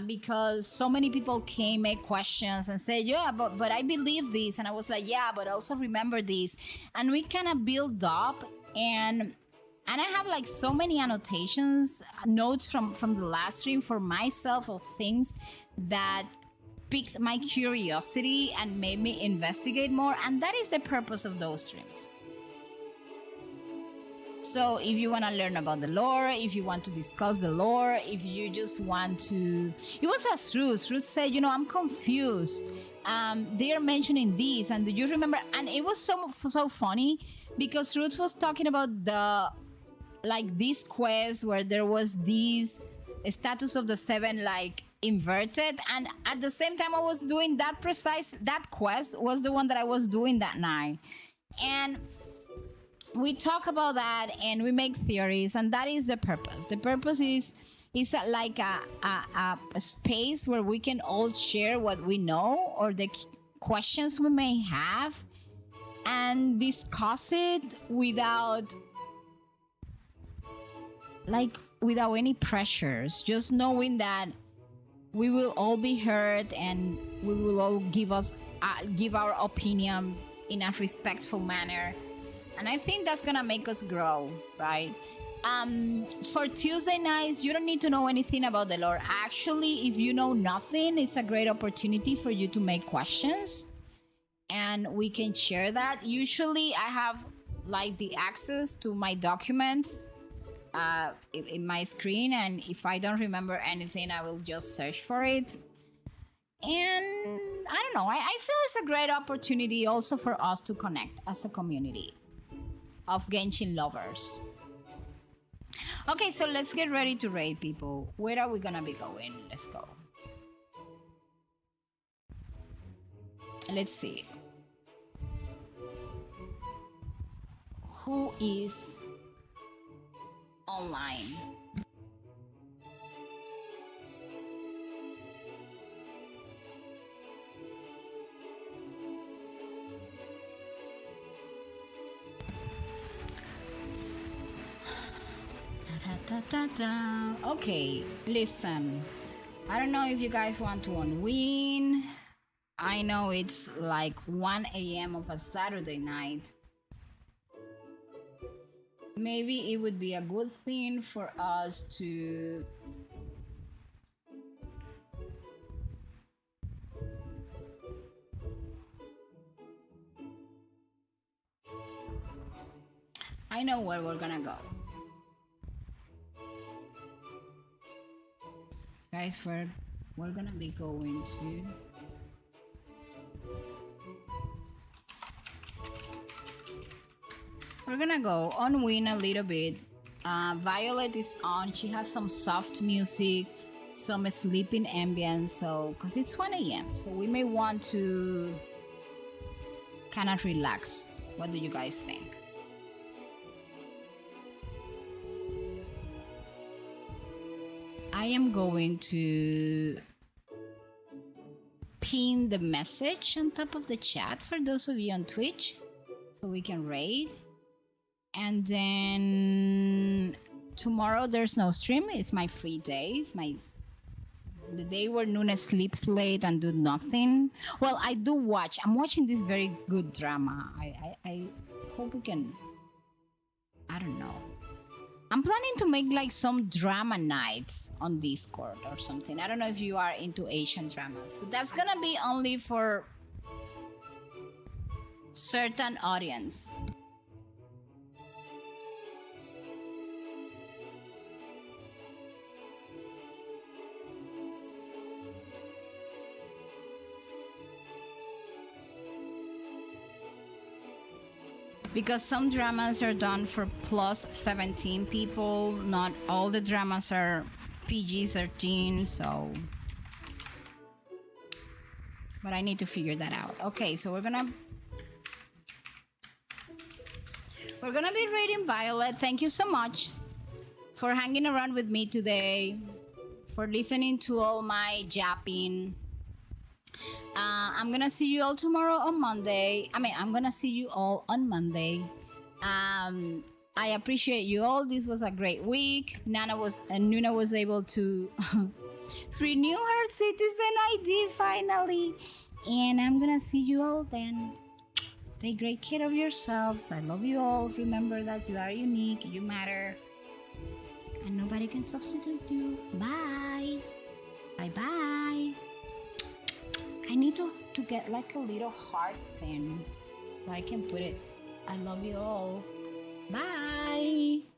because so many people came, make questions and say, yeah, but I believe this. And I was like, yeah, but also remember this. And we kind of build up, and I have so many annotations, notes from the last stream for myself of things that piqued my curiosity and made me investigate more. And that is the purpose of those streams. So if you want to learn about the lore, if you want to discuss the lore, if you just want to, it was as Ruth said, I'm confused. They are mentioning this, and do you remember? And it was so funny because Ruth was talking about this quest where there was this status of the seven inverted, and at the same time I was doing that quest was the one that I was doing that night, and we talk about that and we make theories, and that is the purpose. The purpose is like a space where we can all share what we know or the questions we may have and discuss it without any pressures, just knowing that we will all be heard and we will all give our opinion in a respectful manner. And I think that's gonna make us grow, right? For Tuesday nights, you don't need to know anything about the lore. Actually, if you know nothing, it's a great opportunity for you to make questions and we can share that. Usually I have the access to my documents in my screen, and if I don't remember anything, I will just search for it. And I don't know, I feel it's a great opportunity also for us to connect as a community of Genshin lovers. Okay, so let's get ready to raid, people. Where are we gonna be going? Let's go. Let's see. Who is online? Okay, listen. I don't know if you guys want to unwind. I know it's 1 a.m. of a Saturday night. Maybe it would be a good thing for us to I know where we're gonna go. Guys, we're gonna be going to we're gonna go unwind a little bit. Violet is on. She has some soft music, some sleeping ambience, so because it's 1 a.m. so we may want to kind of relax. What do you guys think? I am going to pin the message on top of the chat for those of you on Twitch so we can raid. And then tomorrow there's no stream. It's my free day. It's the day where Nuna sleeps late and do nothing. Well, I do watch. I'm watching this very good drama. I hope we can, I don't know. I'm planning to make some drama nights on Discord or something. I don't know if you are into Asian dramas, but that's gonna be only for certain audience. Because some dramas are done for plus 17 people. Not all the dramas are PG-13, so... But I need to figure that out. Okay, so we're gonna be raiding Violet. Thank you so much for hanging around with me today, for listening to all my japping. I'm gonna see you all tomorrow on Monday. I'm gonna see you all on Monday. I appreciate you all. This was a great week. Nuna was able to renew her citizen ID finally. And I'm gonna see you all then. Take great care of yourselves. I love you all. Remember that you are unique, you matter, and nobody can substitute you. Bye. Bye-bye. I need to get a little heart thing so I can put it. I love you all. Bye!